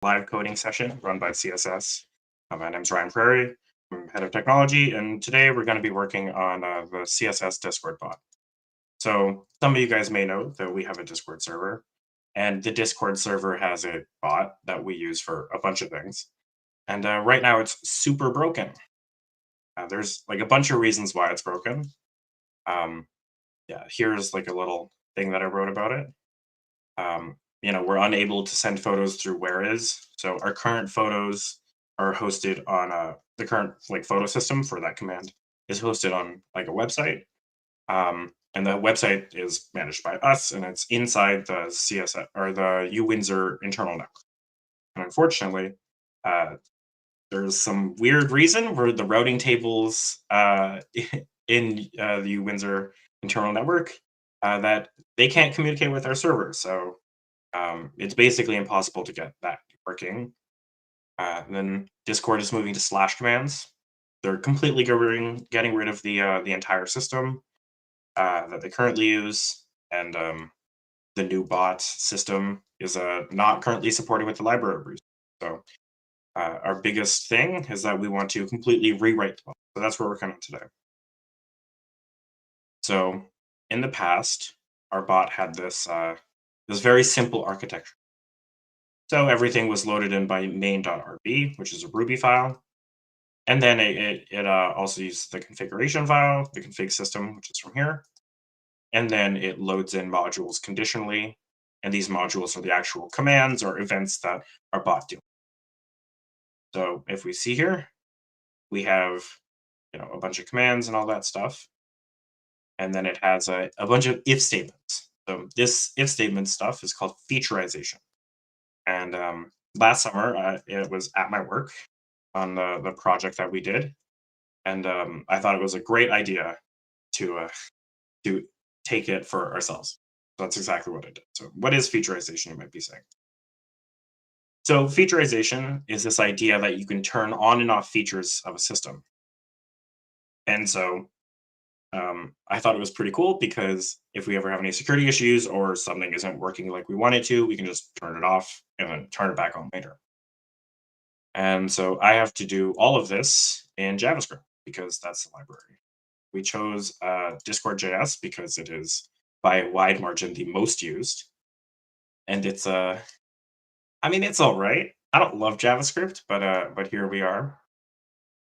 live coding session run by CSS. My name's Ryan Prairie. I'm head of technology, and today we're going to be working on the CSS Discord bot. So some of you guys may know that we have a Discord server, and the Discord server has a bot that we use for a bunch of things. And right now it's super broken. There's like a bunch of reasons why it's broken. Here's like a little thing that I wrote about it. We're unable to send photos through Whereas. So our current photos are hosted on the current like photo system for that command is hosted on like a website. And the website is managed by us, and it's inside the CSS or the uWindsor internal network. And unfortunately, there's some weird reason where the routing tables in the uWindsor internal network that they can't communicate with our server. So it's basically impossible to get that working. Then Discord is moving to slash commands. They're completely getting rid of the entire system that they currently use, and the new bot system is not currently supported with the library. So our biggest thing is that we want to completely rewrite the bot. So that's what we're working on today. So in the past, our bot had this very simple architecture. So everything was loaded in by main.rb, which is a Ruby file. And then it also uses the configuration file, the config system, which is from here. And then it loads in modules conditionally. And these modules are the actual commands or events that our bot do. So if we see here, we have a bunch of commands and all that stuff. And then it has a bunch of if statements. So this if statement stuff is called featurization. And last summer, it was at my work on the project that we did. And I thought it was a great idea to take it for ourselves. So that's exactly what I did. So what is featurization, you might be saying? So featurization is this idea that you can turn on and off features of a system. And so I thought it was pretty cool because if we ever have any security issues or something isn't working like we want it to, we can just turn it off and then turn it back on later. And so I have to do all of this in JavaScript because that's the library. We chose Discord.js because it is by a wide margin the most used. And it's it's all right. I don't love JavaScript, but here we are.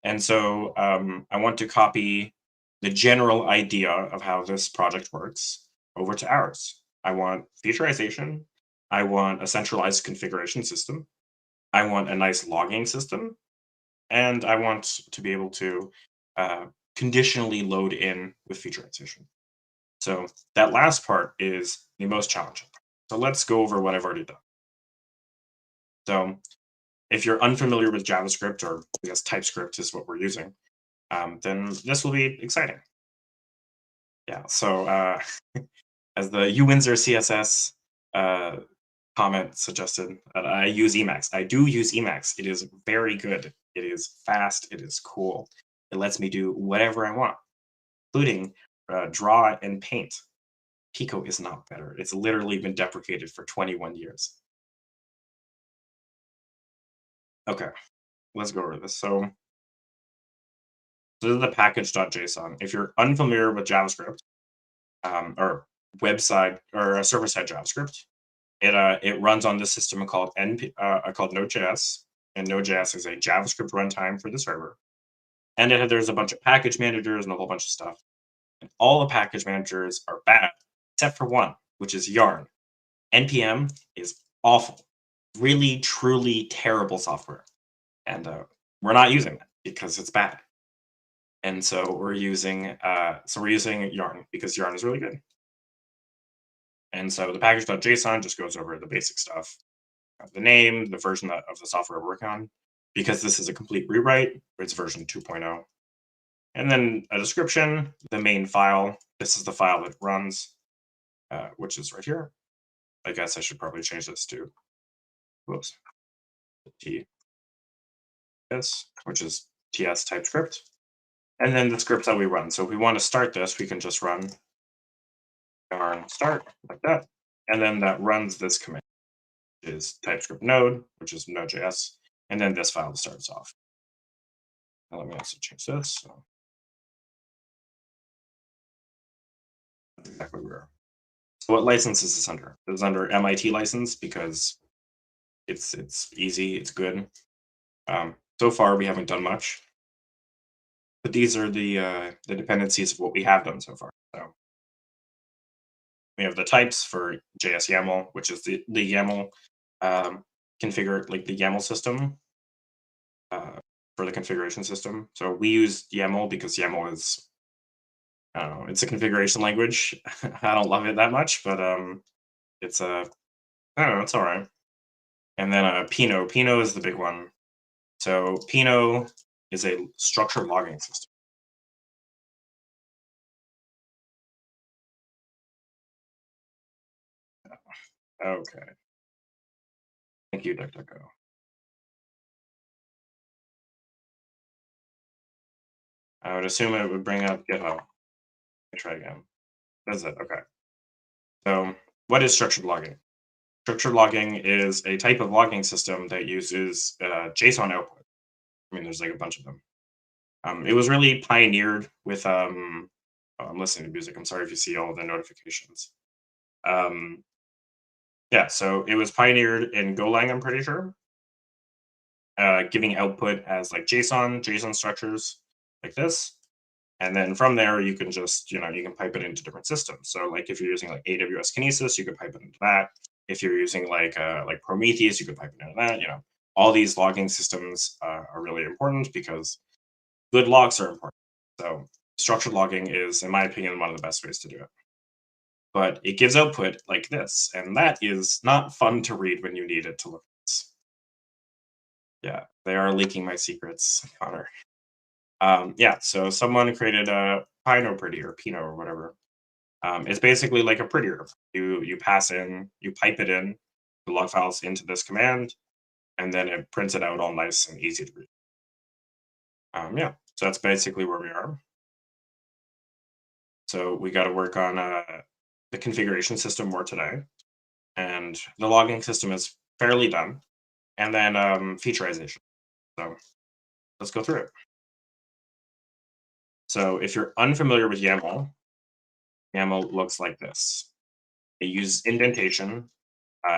And so I want to copy the general idea of how this project works over to ours. I want featurization. I want a centralized configuration system. I want a nice logging system. And I want to be able to conditionally load in with featurization. So that last part is the most challenging. So let's go over what I've already done. So if you're unfamiliar with JavaScript, or I guess TypeScript is what we're using, then this will be exciting. Yeah, so as the uWindsor CSS comment suggested, that I use Emacs. I do use Emacs. It is very good. It is fast. It is cool. It lets me do whatever I want, including draw and paint. Pico is not better. It's literally been deprecated for 21 years. Okay, let's go over this. So this is the package.json. If you're unfamiliar with JavaScript or website or server-side JavaScript, it runs on this system called Node.js, and Node.js is a JavaScript runtime for the server. And there's a bunch of package managers and a whole bunch of stuff. And all the package managers are bad, except for one, which is Yarn. NPM is awful, really, truly terrible software. And we're not using that because it's bad. And so we're using Yarn because Yarn is really good. And so the package.json just goes over the basic stuff, the name, the version of the software we're working on. Because this is a complete rewrite, it's version 2.0. And then a description, the main file. This is the file that runs, which is right here. I guess I should probably change this to, TS, which is TS TypeScript. And then the scripts that we run. So if we want to start this, we can just run yarn start like that. And then that runs this command, is TypeScript node, which is Node.js, and then this file to start us off. Now let me also change this. So that's exactly where we are. So what license is this under? This is under MIT license because it's easy, it's good. So far we haven't done much, but these are the dependencies of what we have done so far. So we have the types for JS YAML, which is the YAML configure, like the YAML system uh, for the configuration system. So we use YAML because YAML is, I don't know, it's a configuration language. I don't love it that much, but it's a, I don't know, it's all right. And then Pino. Pino is the big one. So Pino is a structured logging system. Okay. Thank you, DuckDuckGo. I would assume it would bring up GitHub. Let me try again. That's it. Okay. So what is structured logging? Structured logging is a type of logging system that uses JSON output. I mean, there's like a bunch of them. It was really pioneered with. Oh, I'm listening to music. I'm sorry if you see all the notifications. Um, yeah, so it was pioneered in Golang, I'm pretty sure, giving output as like JSON structures like this. And then from there, you can just, you can pipe it into different systems. So like if you're using like AWS Kinesis, you could pipe it into that. If you're using like Prometheus, you could pipe it into that. All these logging systems are really important because good logs are important. So structured logging is, in my opinion, one of the best ways to do it. But it gives output like this, and that is not fun to read when you need it to look nice. Yeah, they are leaking my secrets, Connor. Yeah, so someone created a Pino Prettier, Pino or whatever. It's basically like a Prettier. You pass in, you pipe it in, the log files into this command, and then it prints it out all nice and easy to read. Yeah, so that's basically where we are. So we got to work on the configuration system more today, and the logging system is fairly done, and then featurization. So let's go through it. So if you're unfamiliar with YAML, YAML looks like this. It uses indentation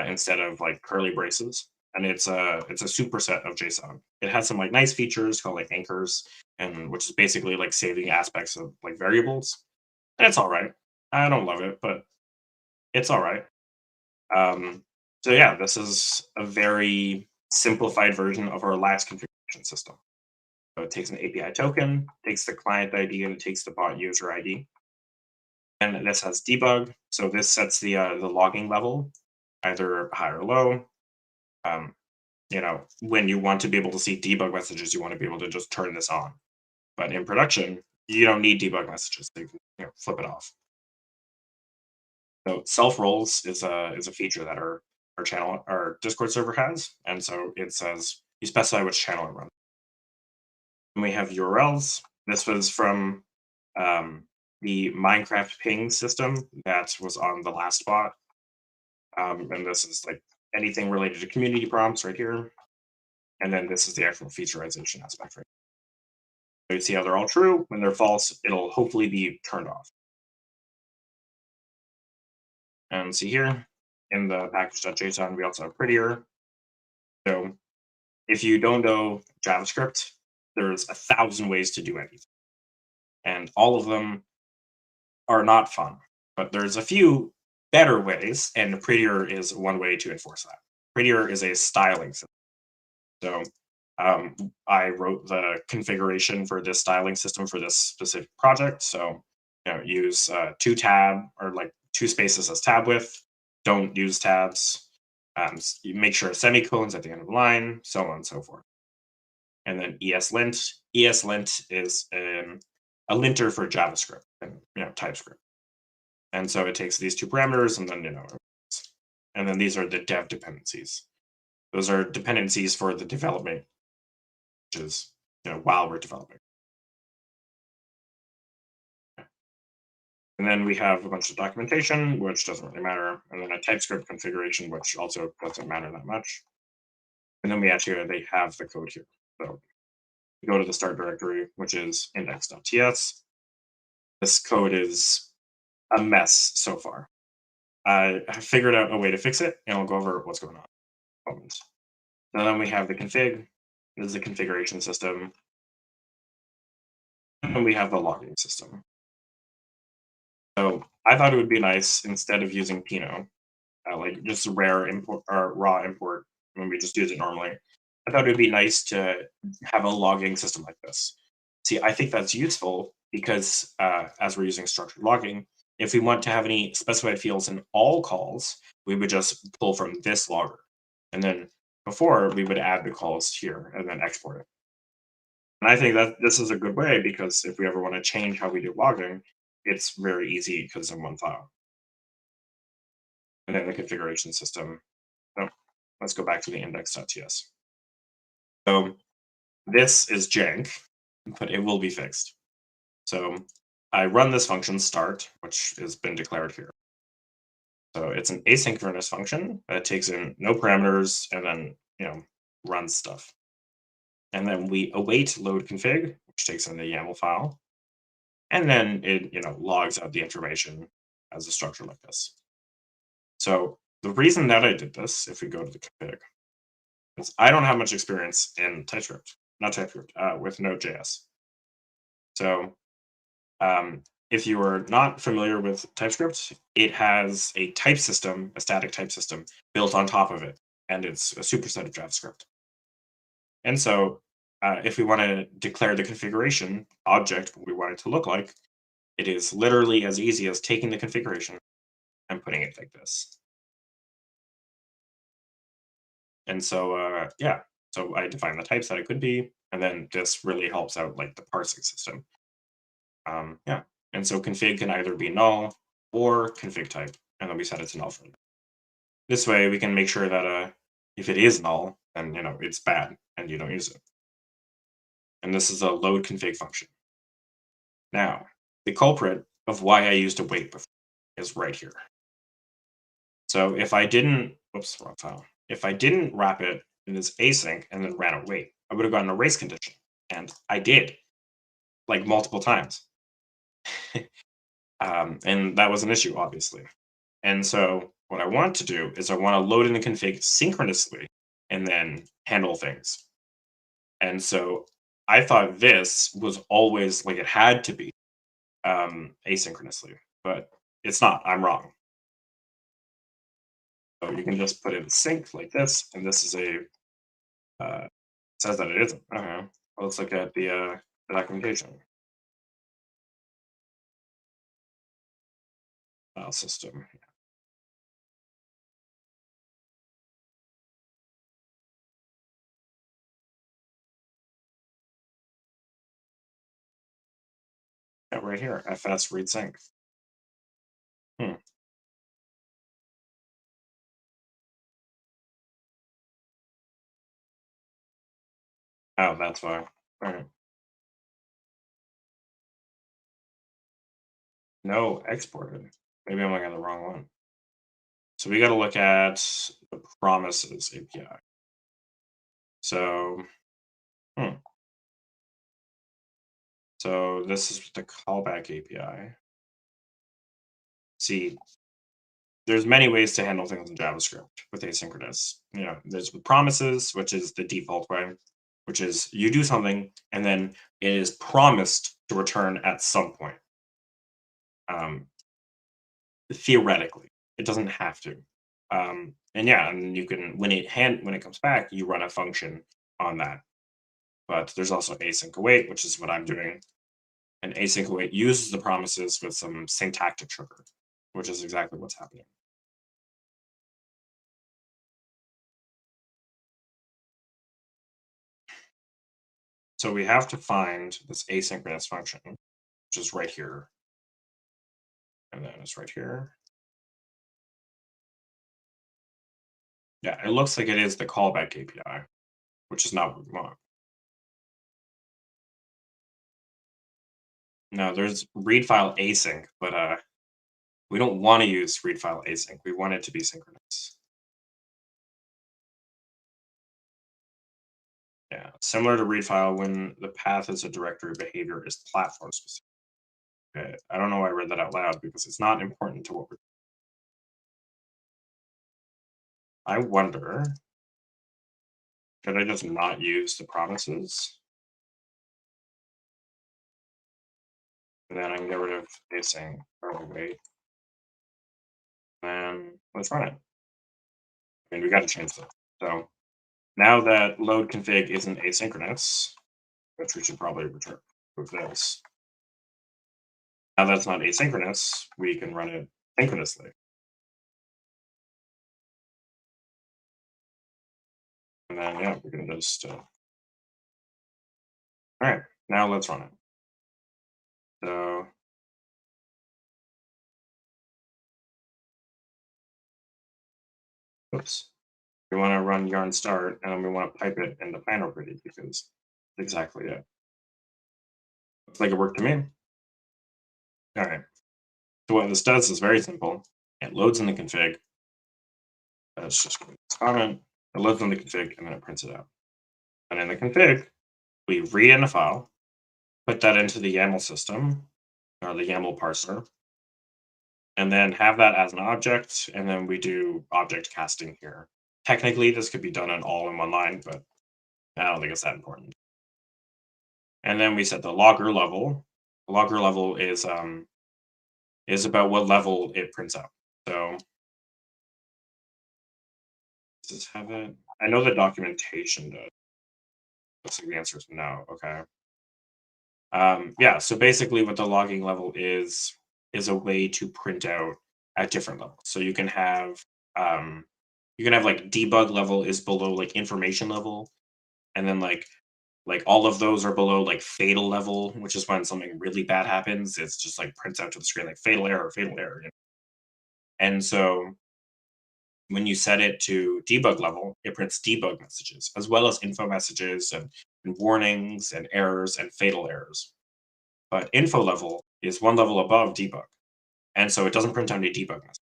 instead of like curly braces, and it's a superset of JSON. It has some like nice features called like anchors, and which is basically like saving aspects of like variables. And it's all right. I don't love it, but it's all right. Um, so yeah, this is a very simplified version of our last configuration system. So it takes an API token, takes the client ID, and it takes the bot user ID. And this has debug. So this sets the logging level, either high or low. Um, when you want to be able to see debug messages, you want to be able to just turn this on. But in production, you don't need debug messages. So you can flip it off. So self roles is a feature that our Discord server has, and so it says you specify which channel it runs. And we have URLs. This was from the Minecraft ping system that was on the last bot. And this is like anything related to community prompts right here. And then this is the actual featurization aspect right here. So you see how they're all true. When they're false, it'll hopefully be turned off. And see here in the package.json, we also have Prettier. So if you don't know JavaScript, there's 1,000 ways to do anything. And all of them are not fun. But there's a few better ways, and Prettier is one way to enforce that. Prettier is a styling system. So I wrote the configuration for this styling system for this specific project. So use two tab or like two spaces as tab width. Don't use tabs. You make sure semicolons at the end of the line, so on and so forth. And then ESLint. ESLint is a linter for JavaScript and TypeScript. And so it takes these two parameters, and then and then these are the dev dependencies. Those are dependencies for the development, which is while we're developing. And then we have a bunch of documentation, which doesn't really matter, and then a TypeScript configuration, which also doesn't matter that much. And then we actually they have the code here. So we go to the start directory, which is index.ts. This code is a mess so far. I have figured out a way to fix it, and I'll go over what's going on in a moment. And then we have the config. This is the configuration system. And we have the logging system. So I thought it would be nice instead of using Pino, like just a rare import or raw import when we just use it normally. I thought it would be nice to have a logging system like this. See, I think that's useful because as we're using structured logging, if we want to have any specified fields in all calls, we would just pull from this logger. And then before we would add the calls here and then export it. And I think that this is a good way because if we ever want to change how we do logging, it's very easy because in one file. And then the configuration system. Oh, let's go back to the index.ts. So this is jank, but it will be fixed. So I run this function start, which has been declared here. So it's an asynchronous function that takes in no parameters and then runs stuff. And then we await load config, which takes in the YAML file, and then it logs out the information as a structure like this. So the reason that I did this, if we go to the config, is I don't have much experience in TypeScript, not TypeScript, with Node.js. So if you are not familiar with TypeScript, it has a type system, a static type system built on top of it, and it's a superset of JavaScript. And so if we want to declare the configuration object, what we want it to look like, it is literally as easy as taking the configuration and putting it like this. And so, yeah, so I define the types that it could be, and then this really helps out like the parsing system. Yeah, and so config can either be null or config type, and then we set it to null for that. This way, we can make sure that if it is null, then it's bad and you don't use it. And this is a load config function. Now, the culprit of why I used await before is right here. So if I didn't, whoops, wrong file. If I didn't wrap it in this async and then ran await, I would have gotten a race condition, and I did, like multiple times. And that was an issue, obviously. And so what I want to do is I want to load in the config synchronously and then handle things. And so I thought this was always like it had to be asynchronously, but it's not. I'm wrong. So you can just put in sync like this, and this is says that it isn't. Okay. Well, let's look at the documentation. File system. Yeah, right here, fs read sync. Hmm. Oh, that's why. All right. No, exported. Maybe I'm looking at the wrong one. So we got to look at the promises API. So, hmm. So this is the callback API. See, there's many ways to handle things in JavaScript with asynchronous. There's with promises, which is the default way, which is you do something and then it is promised to return at some point. Theoretically, it doesn't have to. And yeah, and you can when it comes back, you run a function on that. But there's also async await, which is what I'm doing. And async await uses the promises with some syntactic sugar, which is exactly what's happening. So we have to find this asynchronous function, which is right here. And then it's right here. Yeah, it looks like it is the callback API, which is not what we want. No, there's read file async, but We don't want to use read file async. We want it to be synchronous. Yeah, similar to read file when the path as a directory behavior is platform specific. Okay, I don't know why I read that out loud because it's not important to what we're. I wonder, should I just not use the promises? And then I can get rid of async. Or wait. And let's run it. I mean, we got to change that. So now that load config isn't asynchronous, which we should probably return with this. Now that's not asynchronous, we can run it synchronously. And then, yeah, we can just, all right, now let's run it. So, oops. We want to run yarn start and then we want to pipe it into planner pretty because it's exactly it. Looks like it worked to me. All right. So what this does is very simple. It loads in the config. That's just comment. It loads in the config and then it prints it out. And in the config, we read in a file, put that into the YAML system or the YAML parser, and then have that as an object. And then we do object casting here. Technically, this could be done in all in one line, but I don't think it's that important. And then we set the logger level. The logger level is about what level it prints out. So does this have it? I know the documentation does. Looks like the answer is no. Okay. Yeah. So basically, what the logging level is a way to print out at different levels. So um, you can have like debug level is below like information level, and then like all of those are below like fatal level, which is when something really bad happens. It's just like prints out to the screen like fatal error, fatal error. And so when you set it to debug level, it prints debug messages as well as info messages and warnings and errors and fatal errors. But info level is one level above debug. And so it doesn't print out any debug messages.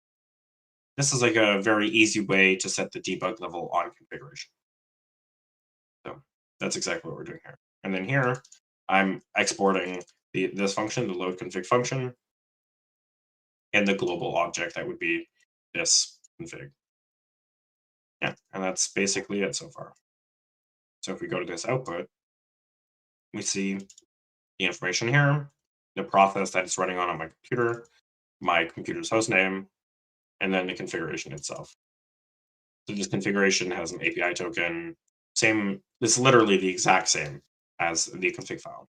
This is like a very easy way to set the debug level on configuration. So that's exactly what we're doing here. And then here, I'm exporting this function, the load config function, and the global object that would be this config. Yeah, and that's basically it so far. So if we go to this output, we see the information here, the process that it's running on my computer's host name, and then the configuration itself. So this configuration has an API token, same, it's literally the exact same as the config file.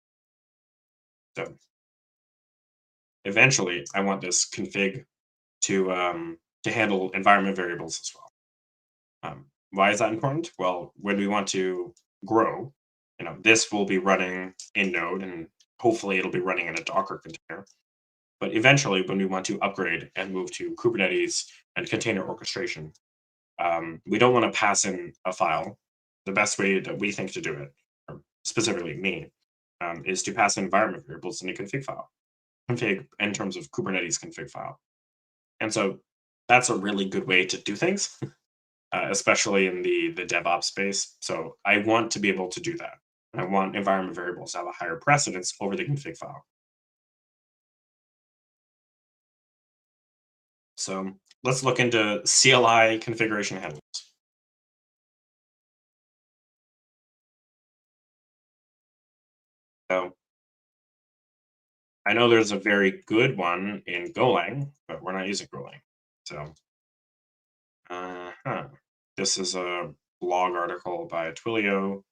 So eventually I want this config to handle environment variables as well. Why is that important? Well, when we want to grow, this will be running in Node and hopefully it'll be running in a Docker container. But eventually, when we want to upgrade and move to Kubernetes and container orchestration, we don't want to pass in a file. The best way that we think to do it, or specifically me, is to pass in environment variables in a config file, config in terms of Kubernetes config file. And so that's a really good way to do things, especially in the DevOps space. So I want to be able to do that. I want environment variables to have a higher precedence over the config file. So let's look into CLI configuration headers. So I know there's a very good one in Golang, but we're not using Golang. So huh. This is a blog article by Twilio.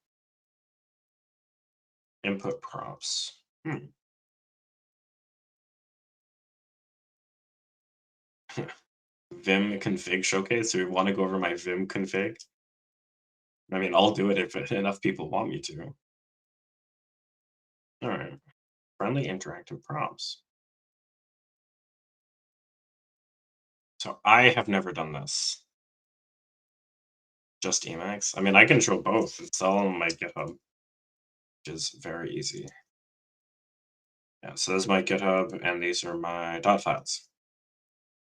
Input prompts. Vim config showcase. Do we want to go over my Vim config? I mean, I'll do it if enough people want me to. All right. Friendly interactive prompts. So I have never done this. Just Emacs. I mean, I can show both. It's all on my GitHub, which is very easy. Yeah, so this is my GitHub, and these are my dot files.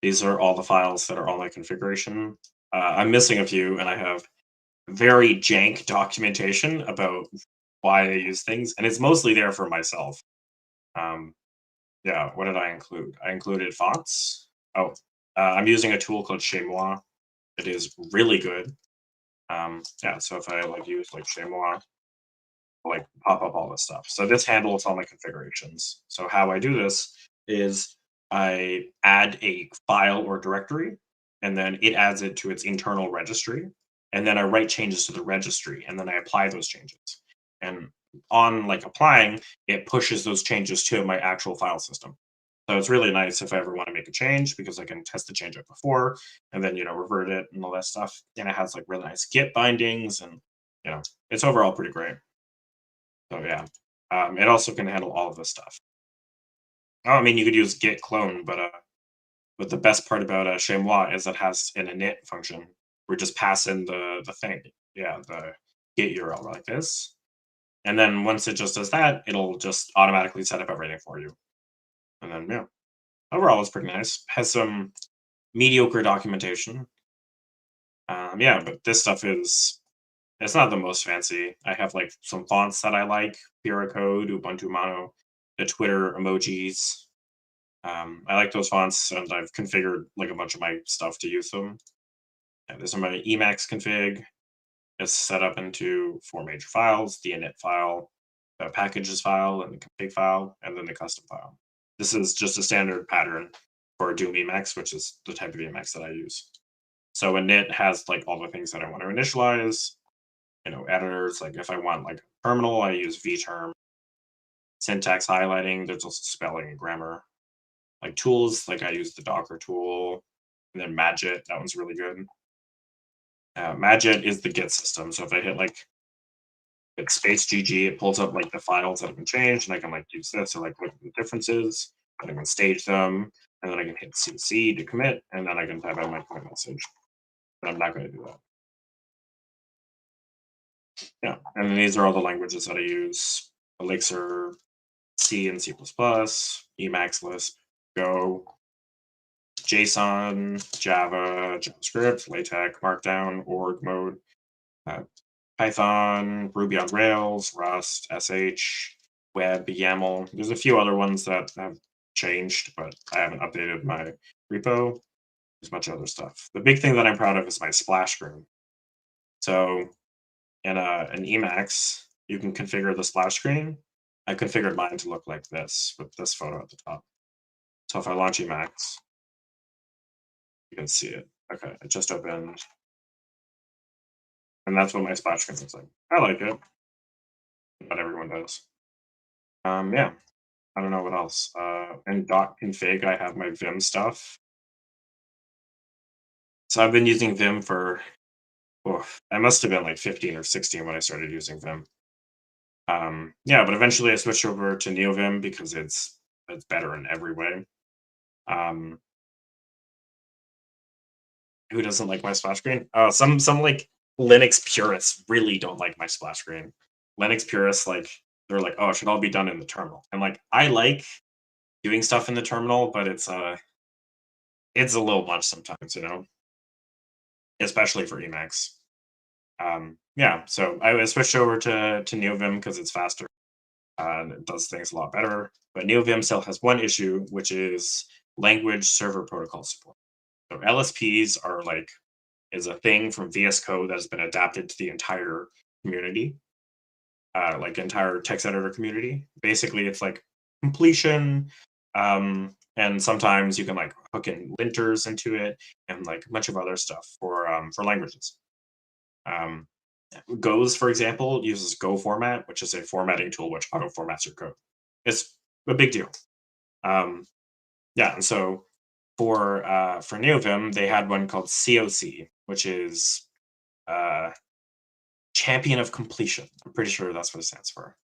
These are all the files that are on my configuration. I'm missing a few, and I have very jank documentation about why I use things, and it's mostly there for myself. Um, yeah, what did I include? I included fonts. Oh, I'm using a tool called Chez Moi. It is really good. Yeah, so if I like use like Chez Moi, like pop up all this stuff. So this handles all my configurations. So how I do this is I add a file or directory, and then it adds it to its internal registry, and then I write changes to the registry, and then I apply those changes. And on like applying, it pushes those changes to my actual file system. So it's really nice if I ever want to make a change because I can test the change out before and then revert it and all that stuff. And it has like really nice Git bindings and it's overall pretty great. So yeah, it also can handle all of this stuff. Oh, I mean, you could use git clone, but the best part about Chez Moi is it has an init function. We just pass in the thing, yeah, the git URL like this, and then once it just does that, it'll just automatically set up everything for you. And then yeah, overall it's pretty nice. Has some mediocre documentation. Yeah, but this stuff is it's not the most fancy. I have like some fonts that I like: Pira Code, Ubuntu Mono, the Twitter emojis. I like those fonts, and I've configured like a bunch of my stuff to use them. And this is my Emacs config. It's set up into four major files: the init file, the packages file, and the config file, and then the custom file. This is just a standard pattern for Doom Emacs, which is the type of Emacs that I use. So init has like all the things that I want to initialize. Editors, like if I want like terminal, I use vterm. Syntax highlighting, there's also spelling and grammar. Like tools, like I use the Docker tool, and then Magit, that one's really good. Magit is the Git system, so if I hit like hit space GG, it pulls up like the files that have been changed, and I can like use this or like look at the differences, and I can stage them, and then I can hit CC to commit, and then I can type out my commit message. But I'm not going to do that. Yeah, and then these are all the languages that I use: Elixir, C and C++, Emacs Lisp, Go, JSON, Java, JavaScript, LaTeX, Markdown, org mode, uh, Python, Ruby on Rails, Rust, SH, Web, YAML. There's a few other ones that have changed, but I haven't updated my repo. There's much other stuff. The big thing that I'm proud of is my splash screen. So in an Emacs, you can configure the splash screen. I configured mine to look like this with this photo at the top. So if I launch Emacs, you can see it. Okay, it just opened, and that's what my splash screen looks like. I like it. Not everyone does. Yeah, I don't know what else. In .config, I have my Vim stuff. So I've been using Vim for, I must have been like 15 or 16 when I started using Vim. Yeah, but eventually I switched over to NeoVim because it's better in every way. Um, who doesn't like my splash screen? Some like Linux purists really don't like my splash screen. Linux purists like they're like, oh, it should all be done in the terminal. And like I like doing stuff in the terminal, but it's a little much sometimes, especially for Emacs. Yeah, so I switched over to NeoVim because it's faster and it does things a lot better. But NeoVim still has one issue, which is language server protocol support. So LSPs are like is a thing from VS Code that has been adapted to the entire community, like entire text editor community. Basically, it's like completion, and sometimes you can like hook in linters into it and like a bunch of other stuff for languages. Um, Go's, for example, uses Go format, which is a formatting tool which auto formats your code. It's a big deal. Um, yeah, and so for NeoVim, they had one called COC, which is uh, Champion of Completion. I'm pretty sure that's what it stands for.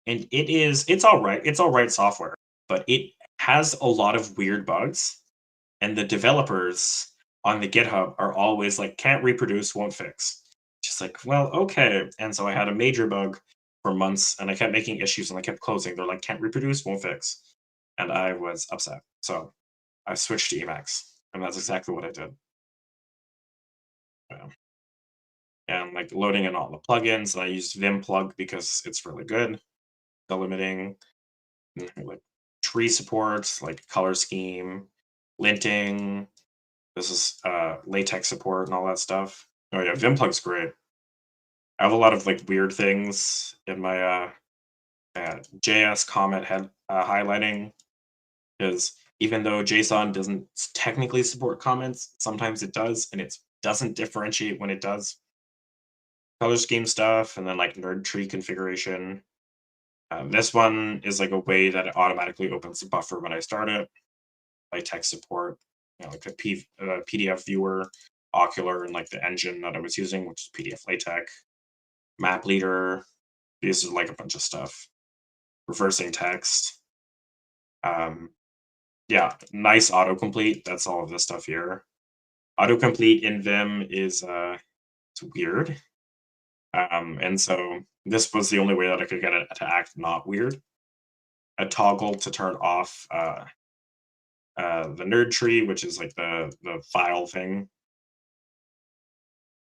And it's all right. It's all right software, but it has a lot of weird bugs, and the developers on the GitHub are always like, can't reproduce, won't fix. Just like, well, okay. And so I had a major bug for months, and I kept making issues, and I kept closing. They're like, can't reproduce, won't fix, and I was upset. So I switched to Emacs. And that's exactly what I did. Yeah. And like loading in all the plugins. And I used Vim plug because it's really good. Delimiting, like tree supports, like color scheme, linting. This is latex support and all that stuff. Oh yeah, Vim plug's great. I have a lot of like weird things in my JS comment head highlighting because even though JSON doesn't technically support comments, sometimes it does, and it doesn't differentiate when it does. Color scheme stuff, and then like nerd tree configuration. This one is like a way that it automatically opens the buffer when I start it. Like text support, like a PDF viewer, Ocular, and like the engine that I was using, which is PDF LaTeX, map leader. These are like a bunch of stuff. Reversing text. Um, yeah, nice autocomplete. That's all of this stuff here. Autocomplete in Vim is it's weird. And so this was the only way that I could get it to act not weird. A toggle to turn off the nerd tree, which is like the file thing,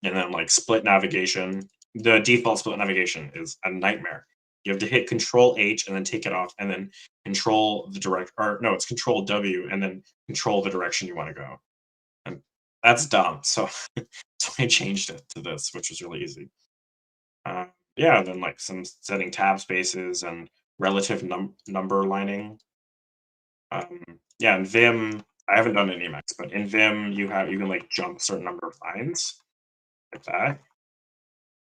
and then like split navigation. The default split navigation is a nightmare. You have to hit Control H and then take it off, and then control the direct, or no, it's Control W and then control the direction you want to go. And that's dumb. So, so I changed it to this, which was really easy. Uh, yeah, and then like some setting tab spaces and relative number lining. Yeah, in Vim, I haven't done it in Emacs, but in Vim, you can like jump a certain number of lines like that.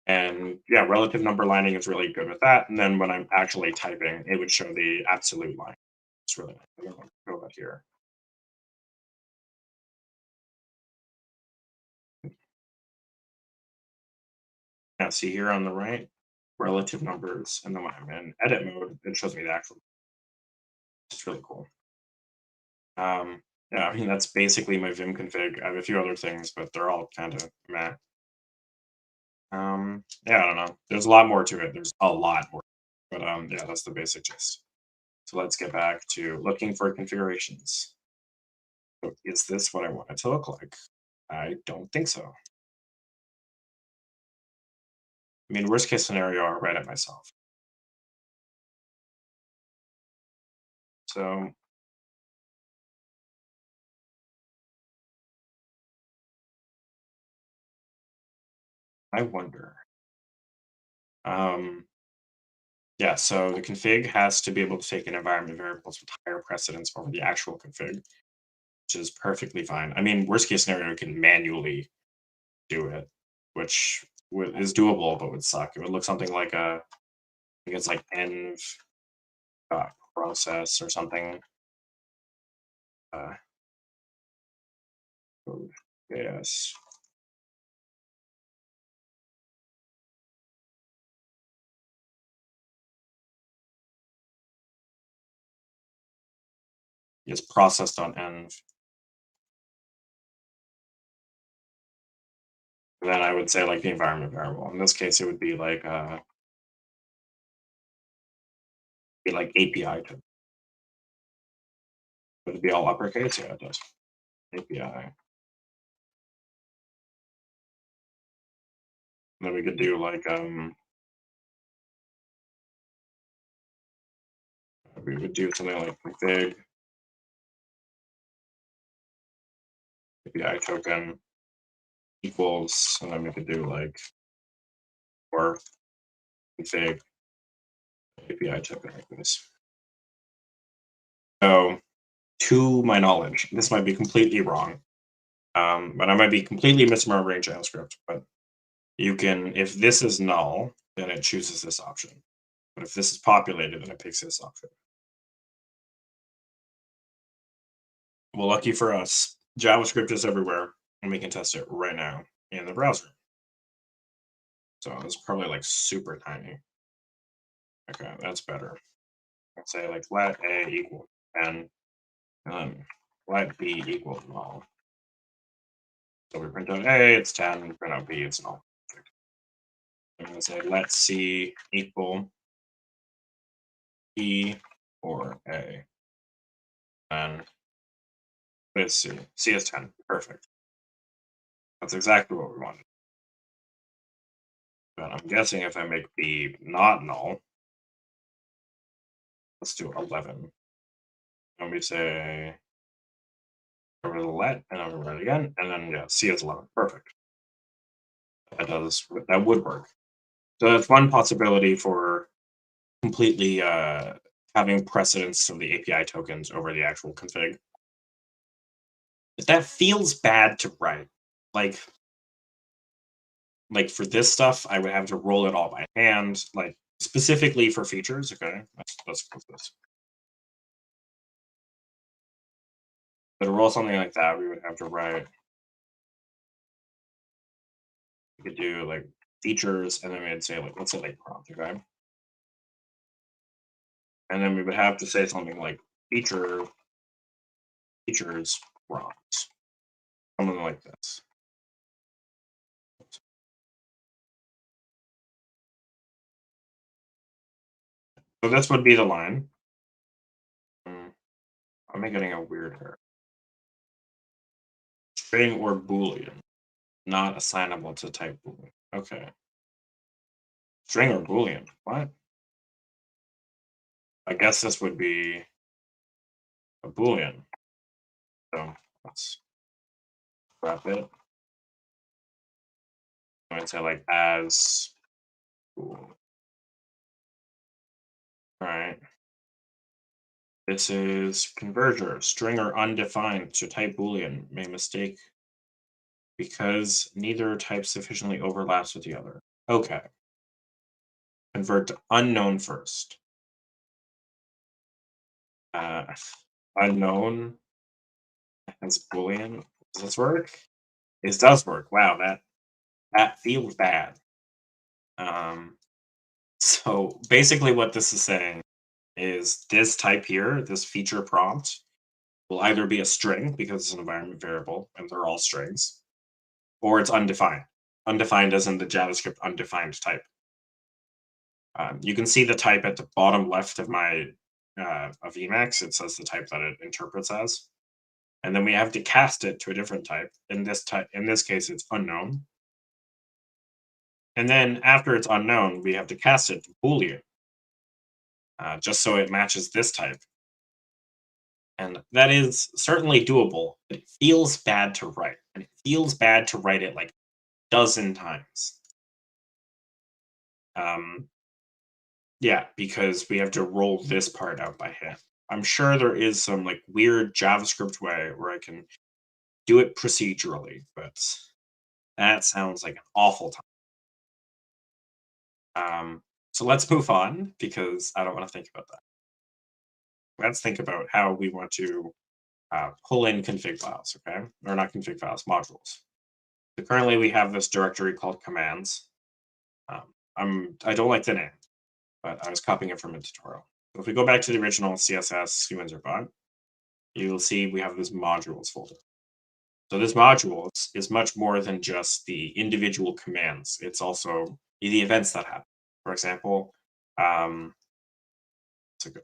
And yeah, relative number lining is really good with that. And then when I'm actually typing, it would show the absolute line. It's really nice. I don't know if I go about here. Yeah, see here on the right, relative numbers. And then when I'm in edit mode, it shows me the actual. It's really cool. Yeah, I mean, that's basically my Vim config. I have a few other things, but they're all kind of meh. Yeah, I don't know. There's a lot more to it. There's a lot more. But yeah, that's the basic gist. So let's get back to looking for configurations. So is this what I want it to look like? I don't think so. I mean, worst case scenario, I'll write it myself. So I wonder. Um, yeah, so the config has to be able to take in environment variables with higher precedence over the actual config, which is perfectly fine. I mean, worst case scenario, you can manually do it, which is doable, but would suck. It would look something like a, I think it's like env process or something. Uh, code. Yes. It's processed on env. And then I would say like the environment variable. In this case, it would be like API to, would it be all uppercase? Yeah, it does. API. And then we could do like we would do something like config API token equals, and then we could do like or config API token like this. So to my knowledge, this might be completely wrong. But I might be completely misremembering JavaScript, but you can, if this is null, then it chooses this option. But if this is populated, then it picks this option. Well, lucky for us, JavaScript is everywhere, and we can test it right now in the browser. So it's probably like super tiny. Okay, that's better. Let's say like let A equal 10, let B equal null. So we print out A, it's 10, print out B, it's null. I'm going to say let C equal B or A. And Let's see. CS10. Perfect. That's exactly what we wanted. But I'm guessing if I make B not null, let's do 11. And we say over the let, and over it again, and then yeah, C is 11. Perfect. That would work. So that's one possibility for completely having precedence of the API tokens over the actual config. But that feels bad to write. Like for this stuff, I would have to roll it all by hand, like specifically for features. Okay, let's close this. But to roll something like that, we would have to write. We could do like features, and then we'd say like let's say like prompt, okay? And then we would have to say something like features prompt, something like this. So this would be the line. Am I getting a weird error? String or Boolean, not assignable to type Boolean. Okay. String or Boolean. What? I guess this would be a Boolean. So let's wrap it. I'm gonna say like as Boolean. All right. This is converter, string or undefined to type Boolean. May mistake because neither type sufficiently overlaps with the other. Okay. Convert to unknown first. Uh, unknown as Boolean. Does this work? It does work. Wow, that feels bad. Um, so basically, what this is saying is this type here, this feature prompt, will either be a string because it's an environment variable and they're all strings, or it's undefined. Undefined as in the JavaScript undefined type. You can see the type at the bottom left of my of Emacs. It says the type that it interprets as, and then we have to cast it to a different type. In this case, it's unknown. And then after it's unknown, we have to cast it to Boolean, just so it matches this type. And that is certainly doable, but it feels bad to write. And it feels bad to write it like a dozen times. Yeah, because we have to roll this part out by hand. I'm sure there is some like weird JavaScript way where I can do it procedurally, but that sounds like an awful time. So let's move on because I don't want to think about that. Let's think about how we want to pull in config files, okay? Or not config files, modules. So currently we have this directory called commands. I don't like the name, but I was copying it from a tutorial. So if we go back to the original CSS user bot, you'll see we have this modules folder. So this modules is much more than just the individual commands. It's also the events that happen. For example, it's a good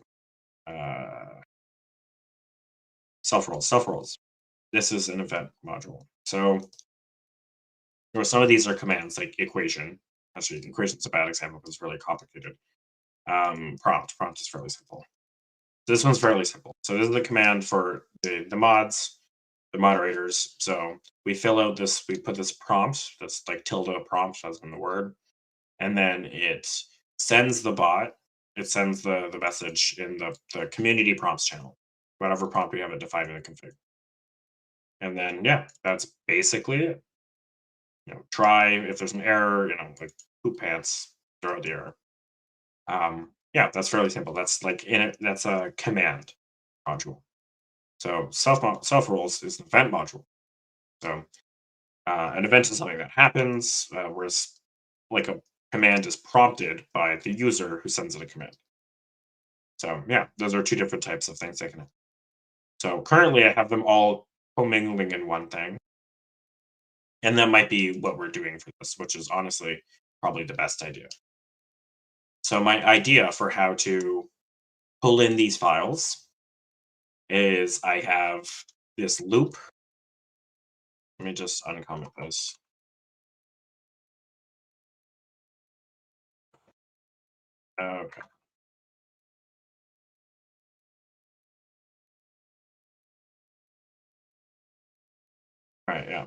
self roles. Self roles. This is an event module. So some of these are commands like equation. Actually, equation is a bad example because it's really complicated. Prompt is fairly simple. This one's fairly simple. So this is the command for the mods, the moderators. So we fill out this, we put this prompt, that's like tilde prompt as in the word, and then it sends the bot, it sends the message in the community prompts channel, whatever prompt we have it defined in the config. And then yeah, that's basically it. Try if there's an error, like poop pants, throw out the error. Yeah, that's fairly simple. That's like that's a command module. So self roles is an event module. So an event is something that happens, whereas like a command is prompted by the user who sends it a command. So yeah, those are two different types of things they can have. So currently I have them all commingling in one thing. And that might be what we're doing for this, which is honestly probably the best idea. So my idea for how to pull in these files is I have this loop. Let me just uncomment this. Okay. All right. Yeah.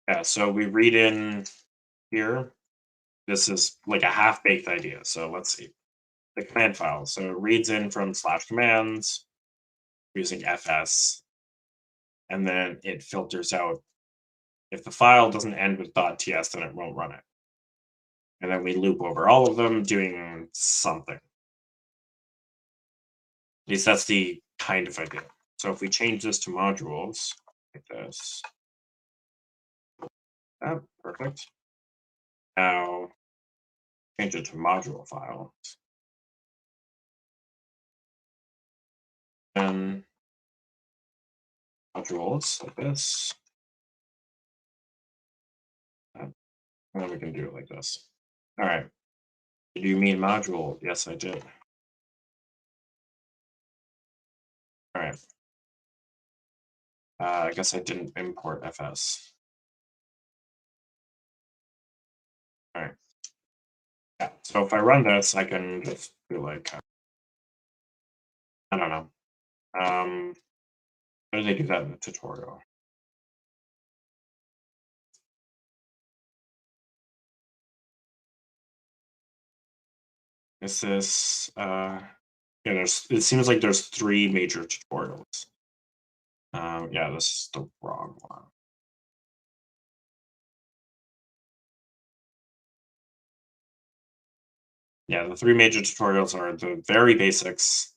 Yeah. So we read in here. This is like a half-baked idea. So let's see the command file. So it reads in from /commands using fs, and then it filters out if the file doesn't end with .ts, then it won't run it. And then we loop over all of them doing something. At least that's the kind of idea. So if we change this to modules like this, perfect. Now change it to module file. And modules like this. And then we can do it like this. All right. Did you mean module? Yes, I did. All right. I guess I didn't import fs. All right. Yeah. So if I run this, I can just do like, I don't know. How do they do that in the tutorial? Is this yeah, it seems like there's 3 major tutorials. Yeah, this is the wrong one. Yeah, the 3 major tutorials are the very basics,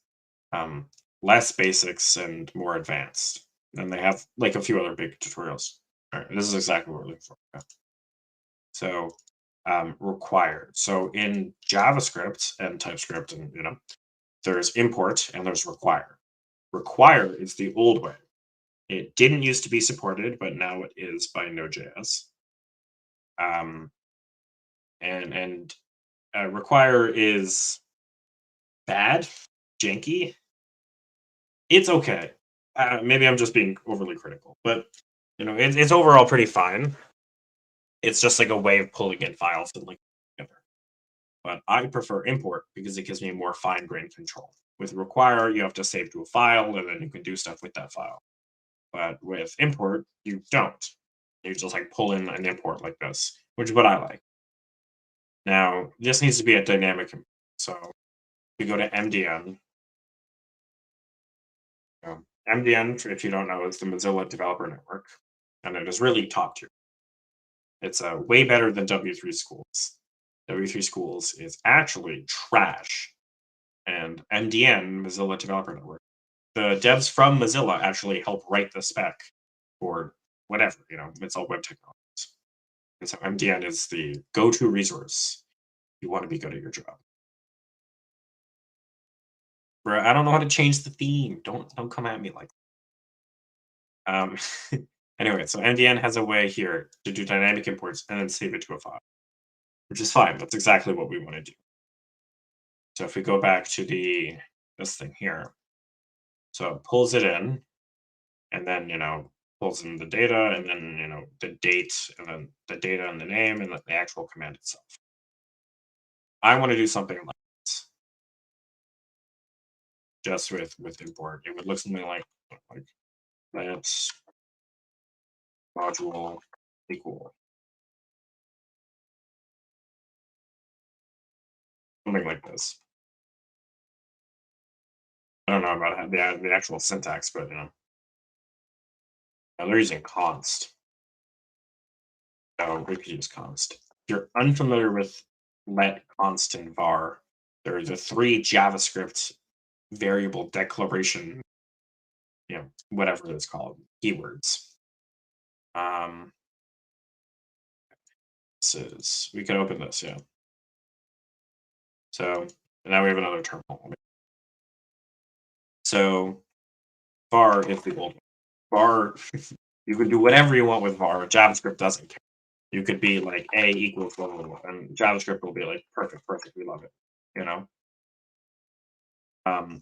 um, less basics, and more advanced. And they have like a few other big tutorials. All right, this is exactly what we're looking for. Okay. So required. So in JavaScript and TypeScript, and there's import and there's require. Require is the old way. It didn't used to be supported, but now it is by Node.js. Um, and require is bad, janky. It's okay. Maybe I'm just being overly critical, but it's overall pretty fine. It's just like a way of pulling in files and linking together. But I prefer import because it gives me more fine-grained control. With require, you have to save to a file, and then you can do stuff with that file. But with import, you don't. You just like pull in an import like this, which is what I like. Now, this needs to be a dynamic import. So we go to MDN. MDN, if you don't know, is the Mozilla Developer Network, and it is really top tier. It's way better than W3 Schools. W3 Schools is actually trash, and MDN, Mozilla Developer Network, the devs from Mozilla actually help write the spec for whatever, it's all web technologies. And so MDN is the go-to resource if you want to be good at your job. Bro, I don't know how to change the theme. Don't come at me like that. Anyway, so MDN has a way here to do dynamic imports and then save it to a file, which is fine. That's exactly what we want to do. So if we go back to this thing here, so it pulls it in, and then pulls in the data, and then the date, and then the data and the name, and the actual command itself. I want to do something like this, just with import. It would look something like let's module equal something like this. I don't know about the actual syntax, but now they're using const. So we could use const. If you're unfamiliar with let, const, and var, there are the 3 JavaScript variable declaration, whatever it's called, keywords. We can open this, yeah. So now we have another terminal. So var is the old one. Var, you can do whatever you want with var. JavaScript doesn't care. You could be like a equals blah, blah, blah, and JavaScript will be like perfect, we love it. Um,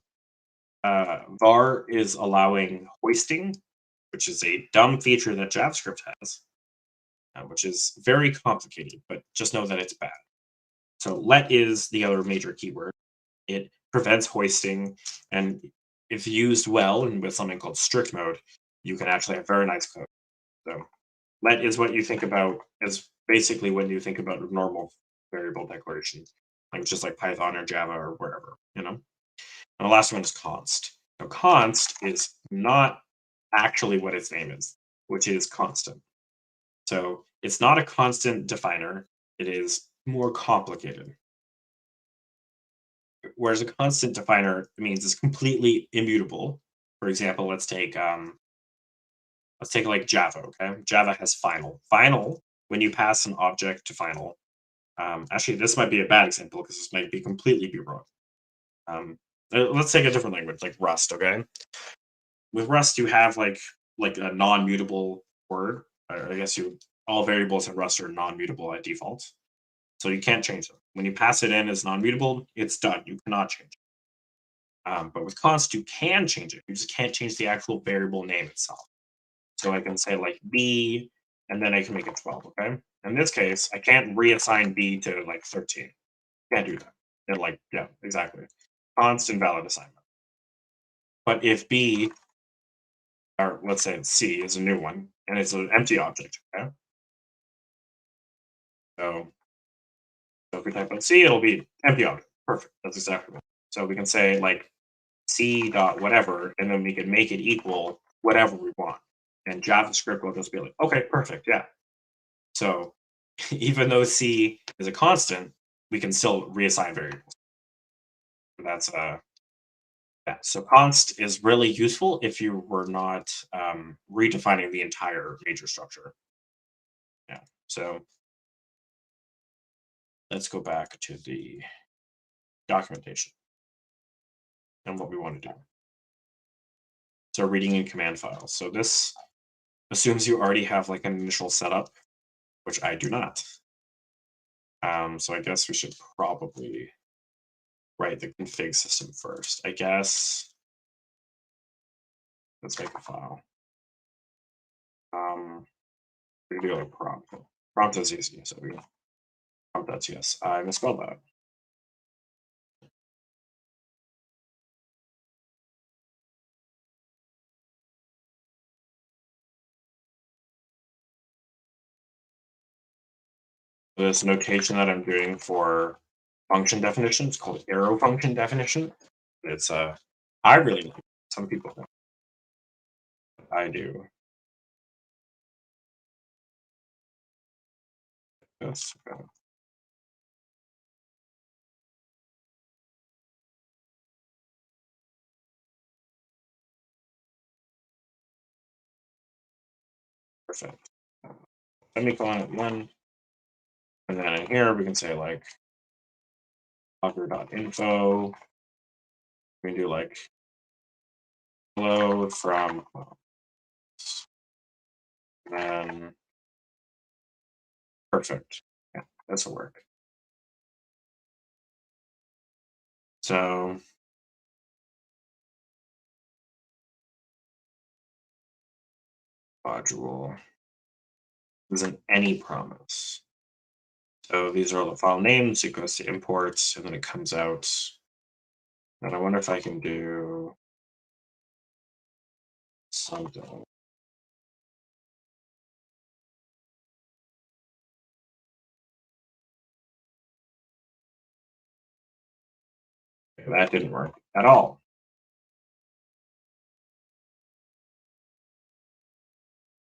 var is allowing hoisting, which is a dumb feature that JavaScript has, which is very complicated, but just know that it's bad. So let is the other major keyword. It prevents hoisting, and if used well and with something called strict mode, you can actually have very nice code. So let is what you think about as basically when you think about normal variable declarations, like just like Python or Java or wherever, you know. And the last one is const. Now, const is not actually what its name is, which is constant. So it's not a constant definer. It is more complicated. Whereas a constant definer means it's completely immutable. For example, let's take like Java. Okay, Java has final. Final, when you pass an object to final. Actually, this might be a bad example because this might be completely be wrong. Um, let's take a different language like Rust. Okay, with Rust, you have like a non-mutable word. I guess you all variables in Rust are non-mutable by default, so you can't change them. When you pass it in as non-mutable, it's done. You cannot change it. But with const, you can change it. You just can't change the actual variable name itself. So I can say like b, and then I can make it 12. Okay. In this case, I can't reassign b to like 13. Can't do that. And like, yeah, exactly. Const invalid assignment. But if b, or let's say c is a new one, and it's an empty object. Okay. So, so if we type in c, it'll be empty object. Perfect. That's exactly what. So we can say like c dot whatever, and then we can make it equal whatever we want. And JavaScript will just be like, okay, perfect, yeah. So even though C is a constant, we can still reassign variables. And that's yeah. So const is really useful if you were not redefining the entire major structure. Yeah. So let's go back to the documentation and what we want to do. So reading in command files. So this assumes you already have like an initial setup, which I do not. So I guess we should probably write the config system first. I guess let's make a file. We can do like prompt. Prompt is easy, so we prompt that's yes. I misspelled that. This notation that I'm doing for function definition is called arrow function definition. It's I really like it. Some people don't. I do. Yes. Perfect. Semicolon at one. And then in here we can say like info. We can do like hello from and then perfect. Yeah, this will work. So module is an any promise. So these are all the file names. It goes to imports, and then it comes out. And I wonder if I can do something. Okay, that didn't work at all.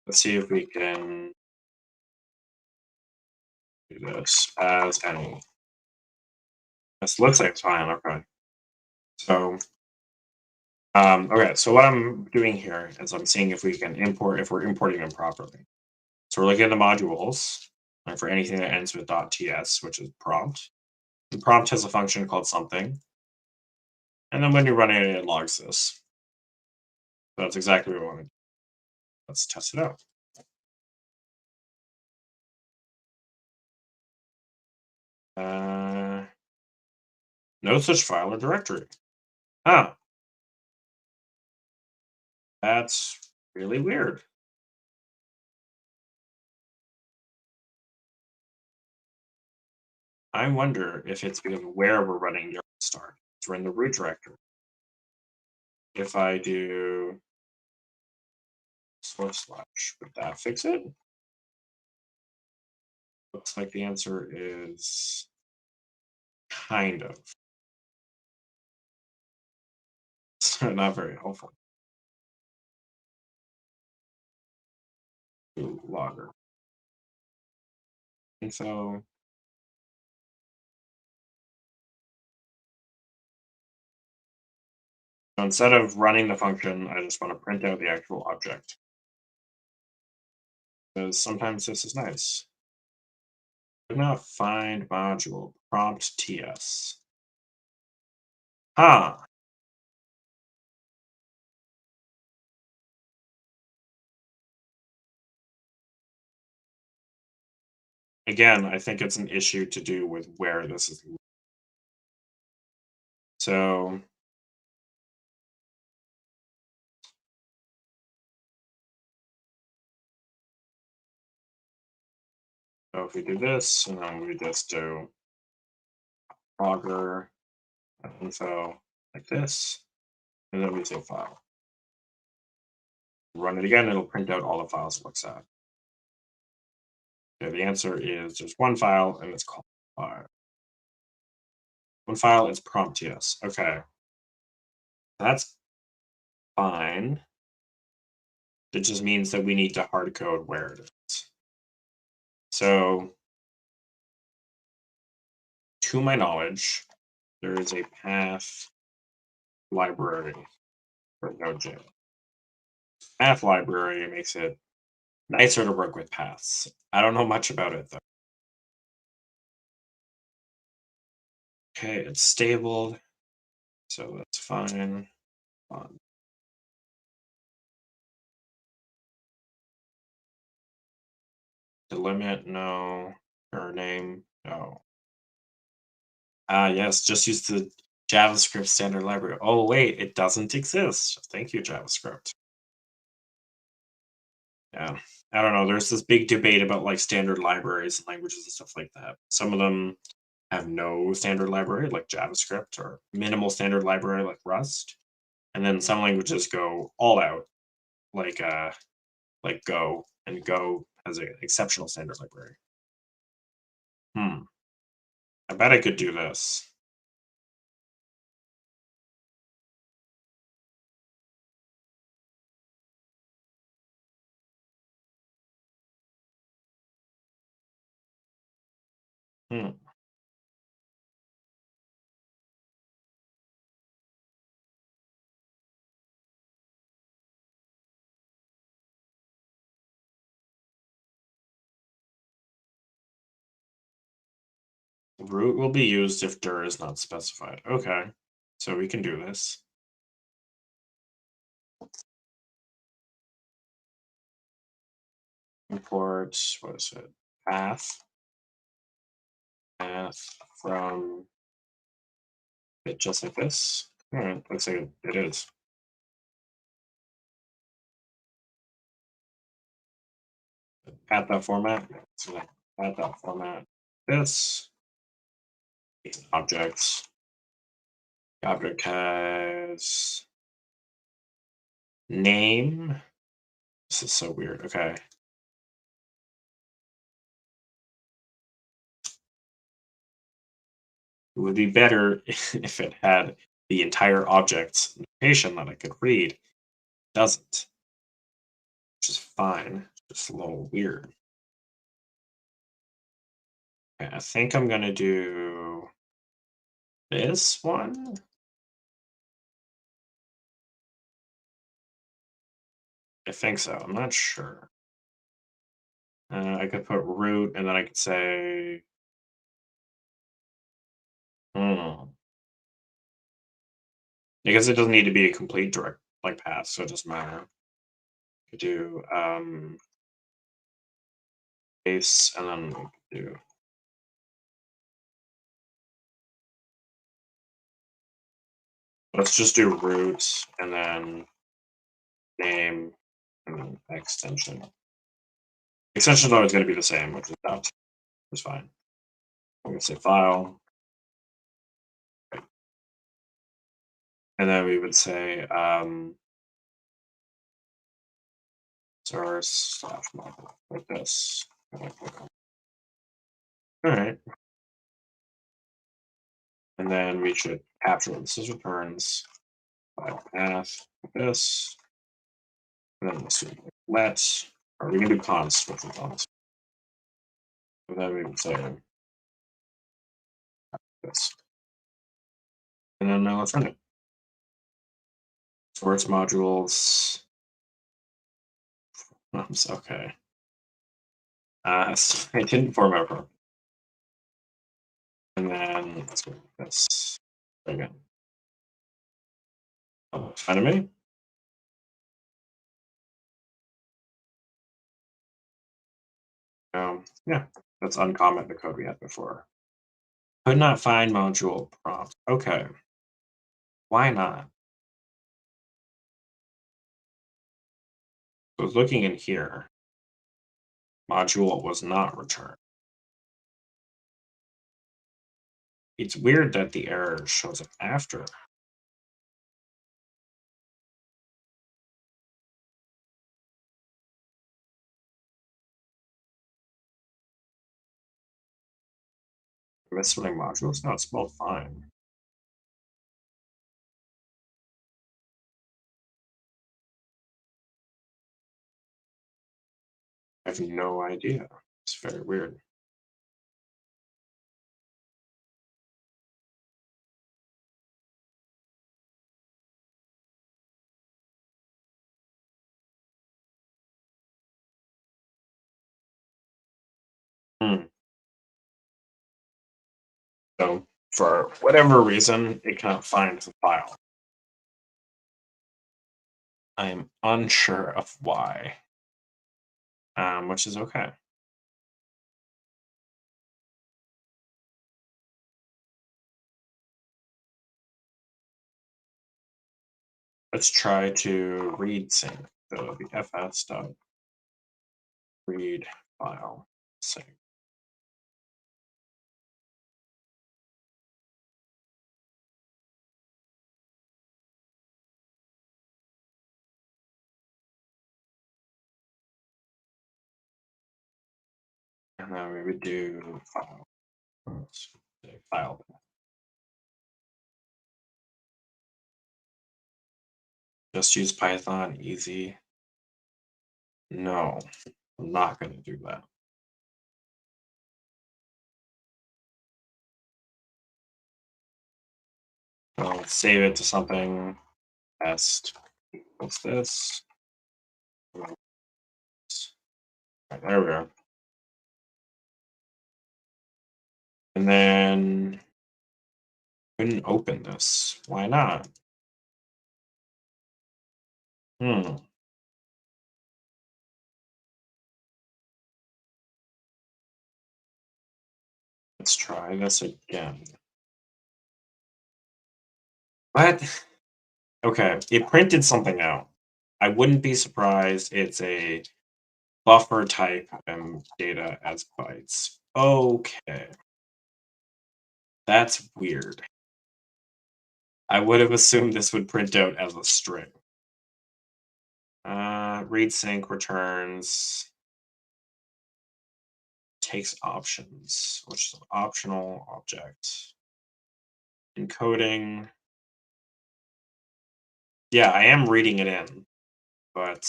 Let's see if we can do this as any. This looks like it's fine. Okay. So, okay. So what I'm doing here is I'm seeing if we can import, if we're importing them properly. So we're looking at the modules, and for anything that ends with .ts, which is prompt. The prompt has a function called something, and then when you're running it, it logs this. So that's exactly what we want to do. Let's test it out. No such file or directory. Ah, That's really weird. I wonder if it's because of where we're running yarn start. We're in the root directory. If I do // would that fix it? Looks like the answer is kind of. It's not very helpful. Ooh, logger. And so instead of running the function, I just want to print out the actual object. Because sometimes this is nice. Do not find module prompt ts. Huh. Again, I think it's an issue to do with where this is. So if we do this, and then we just do logger info like this, and then we say file. Run it again, it'll print out all the files it looks at. Okay, the answer is just one file, and it's called file. One file is prompt ts. Okay, that's fine. It just means that we need to hard code where it is. So, to my knowledge, there is a path library for Node.js. Path library makes it nicer to work with paths. I don't know much about it though. Okay, it's stable, so that's fine. Delimit, no. Or name, no. Ah, yes, just use the JavaScript standard library. Oh, wait, it doesn't exist. Thank you, JavaScript. Yeah. I don't know. There's this big debate about like standard libraries and languages and stuff like that. Some of them have no standard library, like JavaScript, or minimal standard library, like Rust. And then some languages go all out, like Go, and Go has an exceptional standard library. I bet I could do this. Hmm. Root will be used if dir is not specified. Okay, so we can do this. Import, what is it? Path from it just like this. All right, looks like it is. Path that format. So path that format. This objects. The object has name. This is so weird. Okay. It would be better if it had the entire object's notation that I could read. It doesn't, which is fine. Just a little weird. Okay, I think I'm gonna do this one. I think so. I'm not sure. I could put root, and then I could say, hmm, because it doesn't need to be a complete direct like path, so it doesn't matter. Could do base, and then we could do. Let's just do root, and then name, and then extension. Extension is always going to be the same, which is not is fine. I'm going to say file, and then we would say source / module like this. All right, and then we should capture what this is returns file path like this, and then let's do let, or we can do const, which is const, and then we would say this, and then let's run it. Source modules. Okay. So I didn't format properly. And then let's go with this again. Enemy. Yeah, let's uncomment the code we had before. Could not find module prompt. Okay. Why not? I was looking in here. Module was not returned. It's weird that the error shows up after. Misspelling modules? No, it's spelled fine. I have no idea. It's very weird. Hmm. So for whatever reason, it cannot find the file. I'm unsure of why, which is okay. Let's try to read sync. So it'll be fs dot read file sync. And then we would do file. Let's say file. Just use Python, easy. No, I'm not going to do that. So let's save it to something test equals this. Right, there we are. And then couldn't open this. Why not? Hmm. Let's try this again. What? Okay, it printed something out. I wouldn't be surprised it's a buffer type data as bytes. Okay, that's weird. I would have assumed this would print out as a string. Read sync returns takes options, which is an optional object. Encoding. Yeah, I am reading it in, but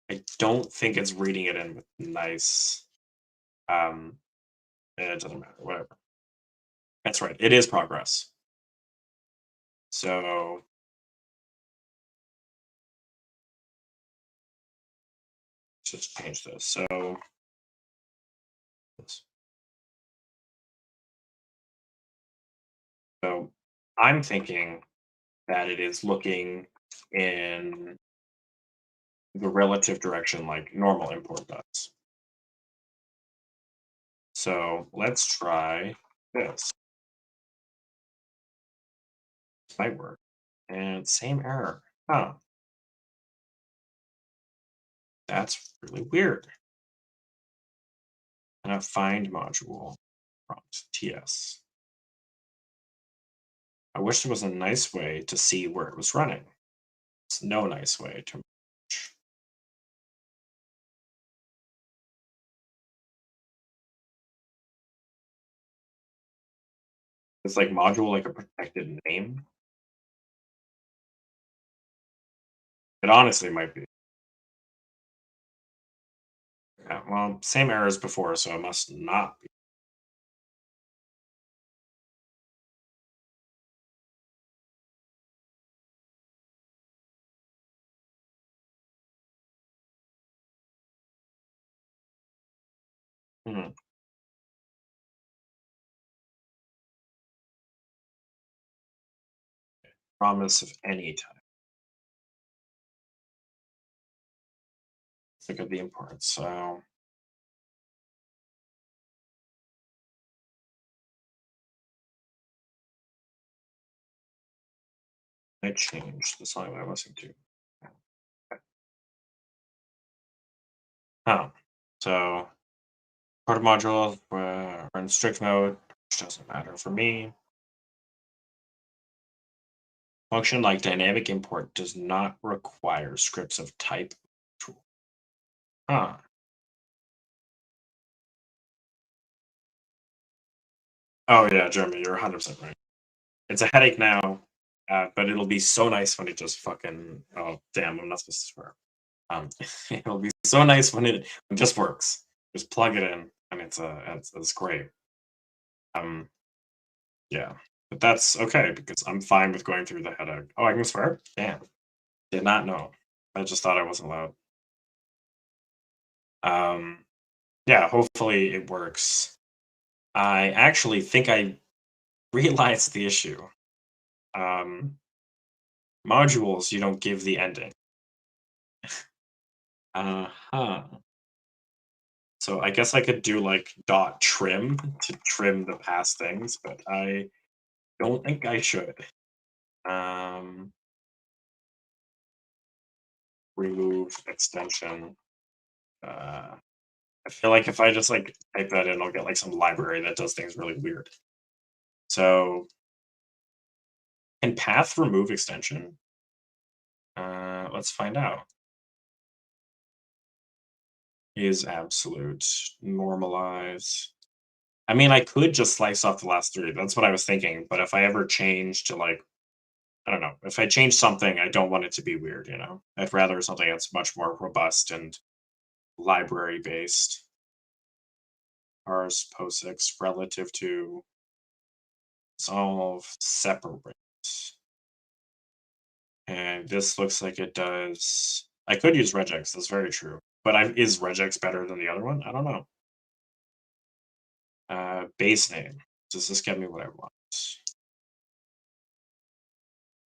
I don't think it's reading it in with nice. It doesn't matter, whatever. That's right, it is progress. So let's just change this. So I'm thinking that it is looking in the relative direction like normal import does. So let's try this. This might work. And same error. Huh. That's really weird. And a find module prompt TS. I wish there was a nice way to see where it was running. There's no nice way to. It's like module like a protected name. It honestly might be. Yeah, well, same error as before, so it must not be. Hmm. Promise of any type. Look at the import. So I changed the song that I listened to. Oh, so part of module are in strict mode, which doesn't matter for me. Function like dynamic import does not require scripts of type tool. Huh. Oh yeah, Jeremy, you're 100% right. It's a headache now, but it'll be so nice when it just fucking. Oh damn, I'm not supposed to swear. It'll be so nice when it just works. Just plug it in, and it's great. Um, yeah, but that's okay because I'm fine with going through the headache. Oh, I can swear? Damn, did not know. I just thought I wasn't allowed. Um, yeah, hopefully it works. I actually think I realized the issue. Um, Modules, you don't give the ending. Uh-huh. So I guess I could do like dot trim to trim the past things, but I don't think I should. Um, Remove extension. Uh, I feel like if I just like type that in, I'll get like some library that does things really weird. So can path remove extension? Let's find out. Is absolute normalize. I mean, I could just slice off the last three. That's what I was thinking. But if I ever change to like, I don't know, if I change something, I don't want it to be weird, you know? I'd rather something that's much more robust and library based. Parse POSIX relative to solve separate. And this looks like it does. I could use regex. That's very true. But is regex better than the other one? I don't know. Base name. Does this get me what I want?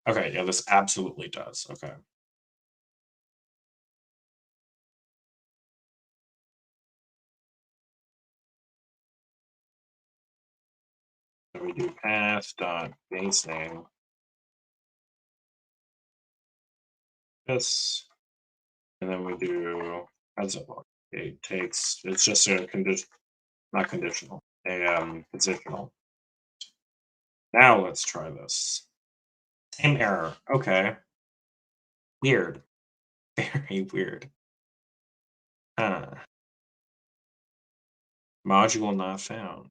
Okay, yeah, this absolutely does. Okay. So we do path dot base name. This, and then we do how's it look? It takes. It's just a condition, not conditional. A positional. Now let's try this. Same error. Okay. Weird. Very weird. Huh. Module not found.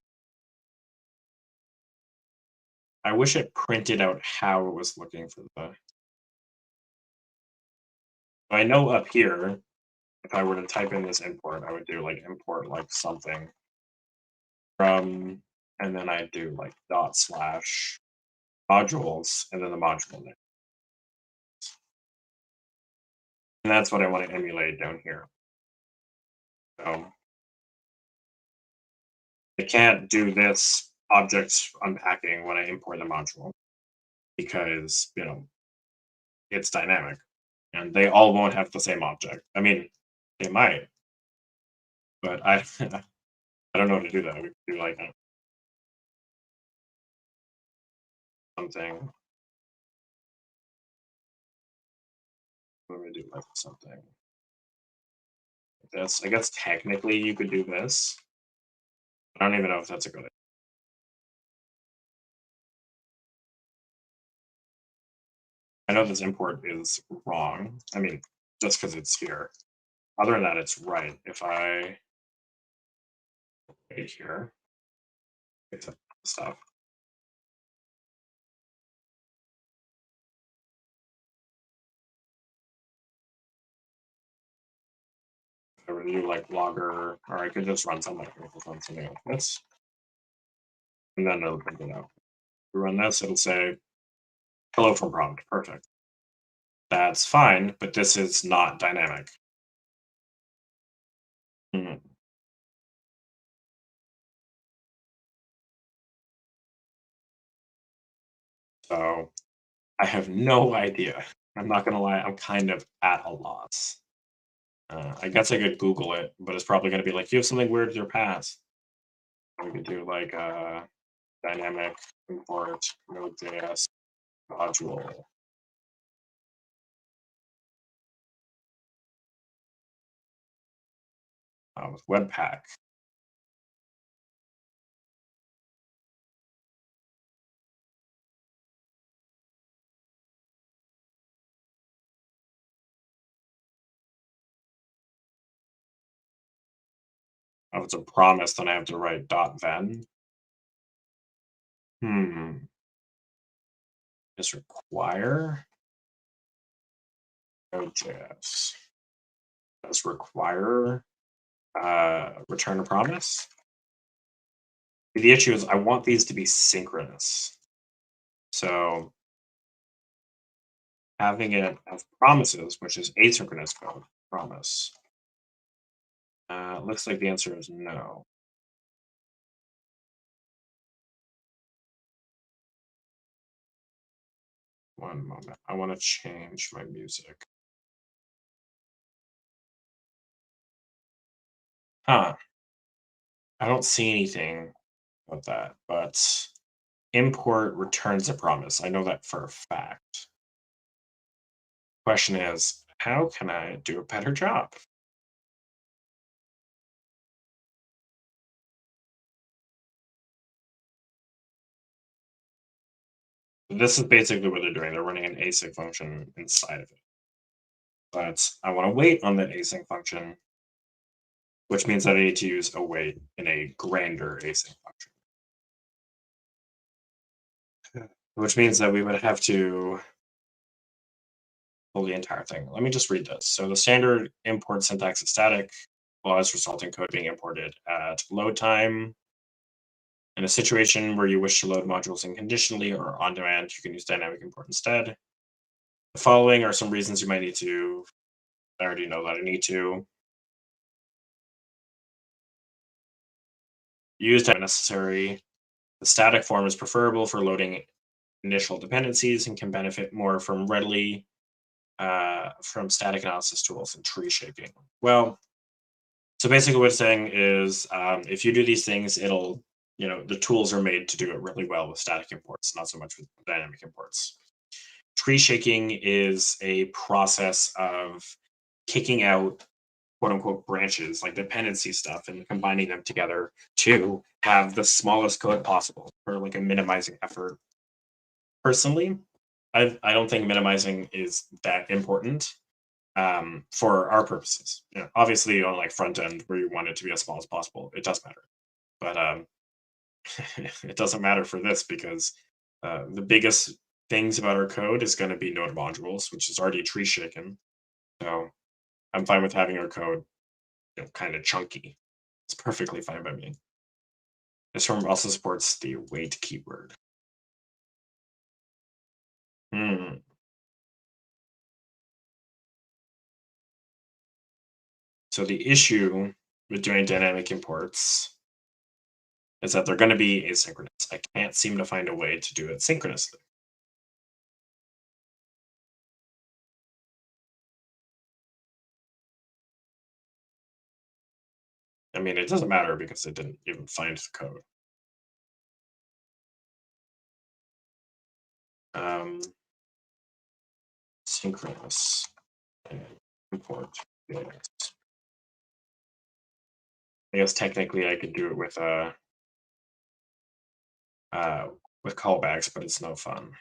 I wish it printed out how it was looking for the. I know up here, if I were to type in this import, I would do like import like something from, and then I do like dot slash modules, and then the module name. And that's what I want to emulate down here. So I can't do this object unpacking when I import the module because, it's dynamic and they all won't have the same object. I mean, they might, but I I don't know how to do that. We could do like something. Let me do like something. this. I guess technically you could do this. I don't even know if that's a good idea. I know this import is wrong. I mean, just because it's here. Other than that, it's right. If I wait here, it's stuff. I would do like logger, or I could just run something like this, and then it'll print it out. If we run this, it'll say hello from prompt. Perfect. That's fine, but this is not dynamic. Mhm. So I have no idea. I'm not gonna lie, I'm kind of at a loss. I guess I could Google it, but it's probably gonna be like, you have something weird with your pass. We could do like dynamic import Node.js module with Webpack. If it's a promise, then I have to write .then. Is require Node.js. Does require return a promise. The issue is I want these to be synchronous. So having it have promises, which is asynchronous code, promise. Looks like the answer is no. One moment. I want to change my music. Huh. I don't see anything about that, but import returns a promise. I know that for a fact. Question is, how can I do a better job? This is basically what they're doing. They're running an async function inside of it. But I want to wait on that async function, which means that I need to use await in a grander async function. Which means that we would have to pull the entire thing. Let me just read this. So the standard import syntax is static, clause resulting code being imported at load time. In a situation where you wish to load modules unconditionally or on demand, you can use dynamic import instead. The following are some reasons you might need to. I already know that I need to use that necessary. The static form is preferable for loading initial dependencies and can benefit more from readily from static analysis tools and tree shaking. Well, so basically what it's saying is if you do these things, it'll, the tools are made to do it really well with static imports, not so much with dynamic imports. Tree shaking is a process of kicking out quote unquote branches, like dependency stuff, and combining them together to have the smallest code possible for like a minimizing effort. Personally, I don't think minimizing is that important for our purposes. Obviously, on like front end where you want it to be as small as possible, it does matter. But it doesn't matter for this because the biggest things about our code is going to be node modules, which is already tree shaken. So I'm fine with having our code, kind of chunky. It's perfectly fine by me. This form also supports the wait keyword. Hmm. So the issue with doing dynamic imports is that they're going to be asynchronous. I can't seem to find a way to do it synchronously. I mean, it doesn't matter because it didn't even find the code. Um, synchronous import. I guess technically I could do it uh, with callbacks, but it's no fun.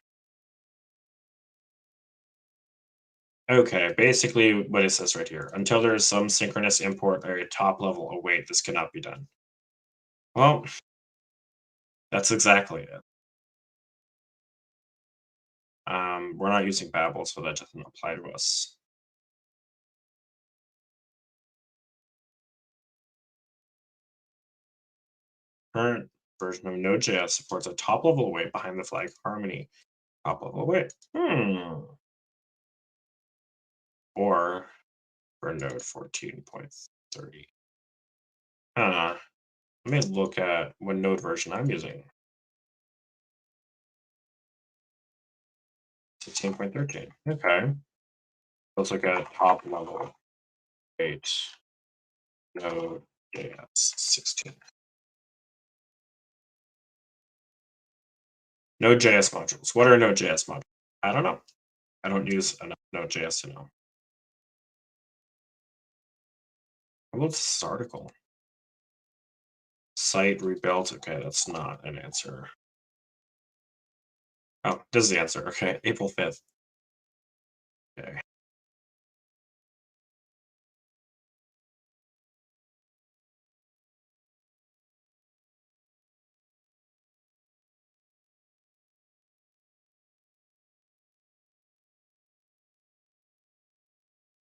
Okay, basically what it says right here. Until there is some synchronous import or a top level await, this cannot be done. Well, that's exactly it. We're not using Babel, so that doesn't apply to us. Current version of Node.js supports a top level await behind the flag Harmony. Top level await. Or for Node 14.30. Let me look at what Node version I'm using. 16.13. Okay. Let's look at top level. 8. Node.js 16. Node.js modules. What are Node.js modules? I don't know. I don't use enough Node.js to know. What's this article? Site rebuilt. Okay, that's not an answer. Oh, this is the answer. Okay, April 5th. Okay.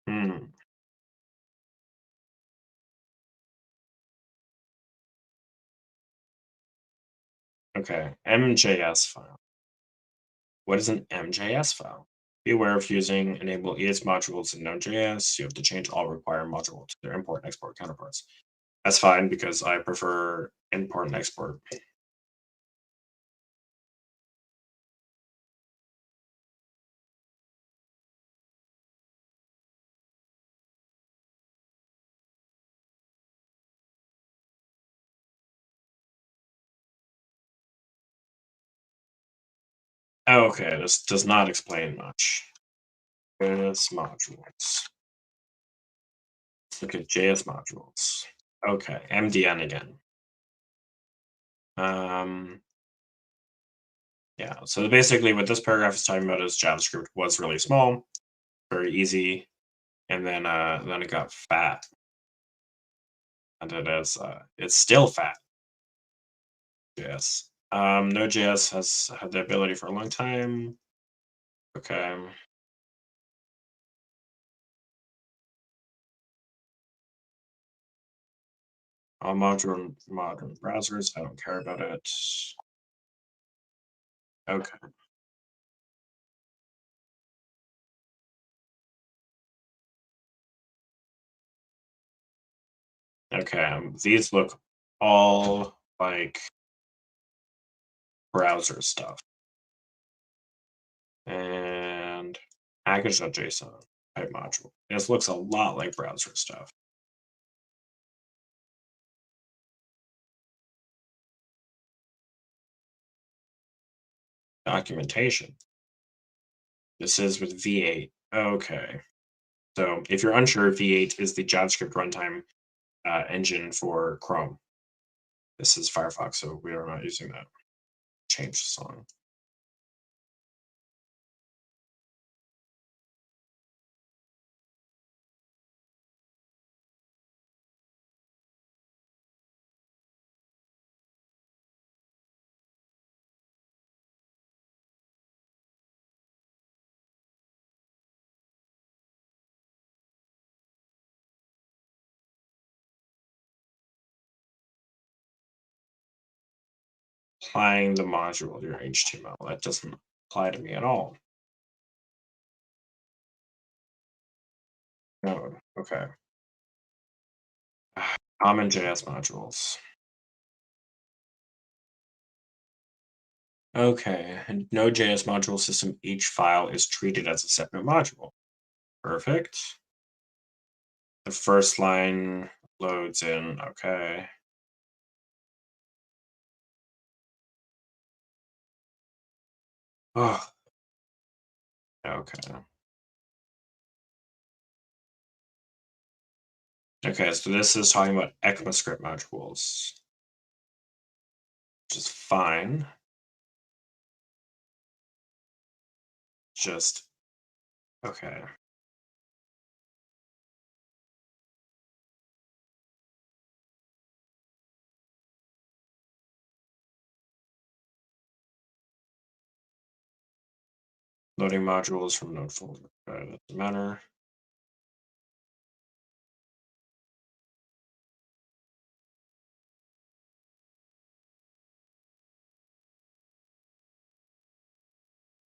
Hmm. Okay, MJS file. What is an MJS file? Be aware of using enable ES modules in Node.js. You have to change all required modules to their import and export counterparts. That's fine because I prefer import and export. Okay, this does not explain much. JS modules. Let's look at JS modules. Okay, MDN again. Um, yeah, so basically what this paragraph is talking about is JavaScript was really small, very easy, and then it got fat. And it's still fat. JS. Node.js has had the ability for a long time. Okay. All modern browsers. I don't care about it. Okay. Okay. These look all like browser stuff. And package.json type module. This looks a lot like browser stuff. Documentation. This is with V8. Okay. So if you're unsure, V8 is the JavaScript runtime engine for Chrome. This is Firefox, so we are not using that. Change the song. Applying the module to your HTML. That doesn't apply to me at all. No, okay. Common JS modules. Okay, and Node.js module system, each file is treated as a separate module. Perfect. The first line loads in, okay. Oh, okay. Okay, so this is talking about ECMAScript modules, which is fine. Just okay. Loading modules from node folder. That doesn't matter.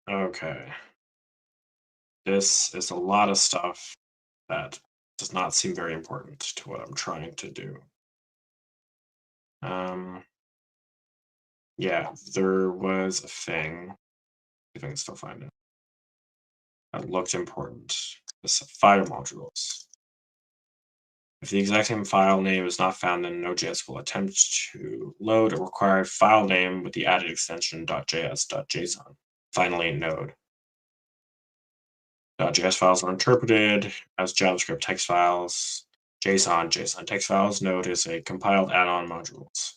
Okay. This is a lot of stuff that does not seem very important to what I'm trying to do. Um, yeah, there was a thing, if I can still find it, that looked important. This file modules. If the exact same file name is not found, then Node.js will attempt to load a required file name with the added extension .js.json. Finally, Node. .js files are interpreted as JavaScript text files. JSON text files. Node is a compiled add-on modules.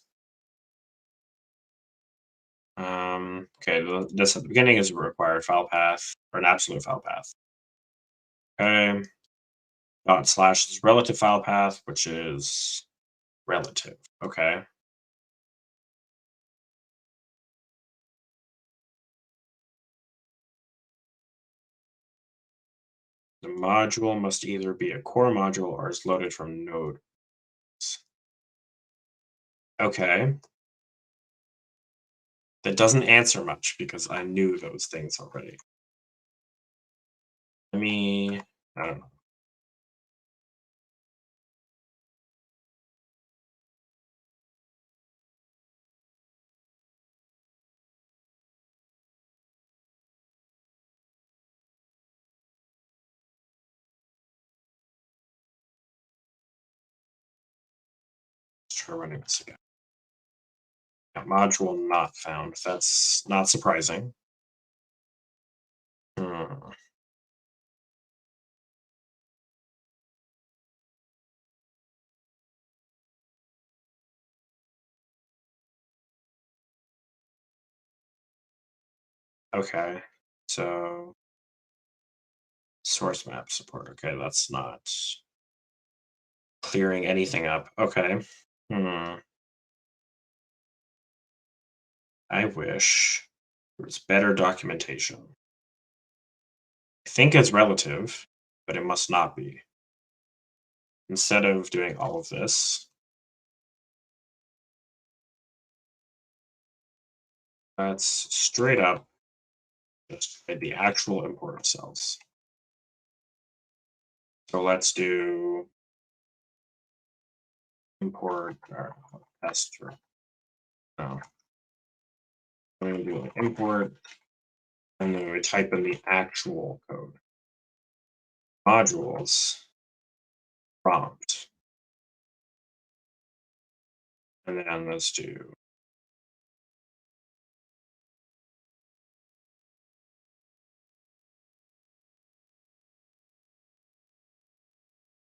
Okay, this at the beginning is a required file path or an absolute file path. Okay. / is relative file path, which is relative. Okay. The module must either be a core module or is loaded from nodes. Okay. That doesn't answer much because I knew those things already. I don't know. Let's try running this again. Yeah, module not found. That's not surprising. Hmm. Okay. So source map support. Okay, that's not clearing anything up. Okay. Hmm. I wish there was better documentation. I think it's relative, but it must not be. Instead of doing all of this, let's straight up just write the actual import of cells. So let's do import or test or no. I'm going to do like import and then we type in the actual code. Modules prompt. And then let's do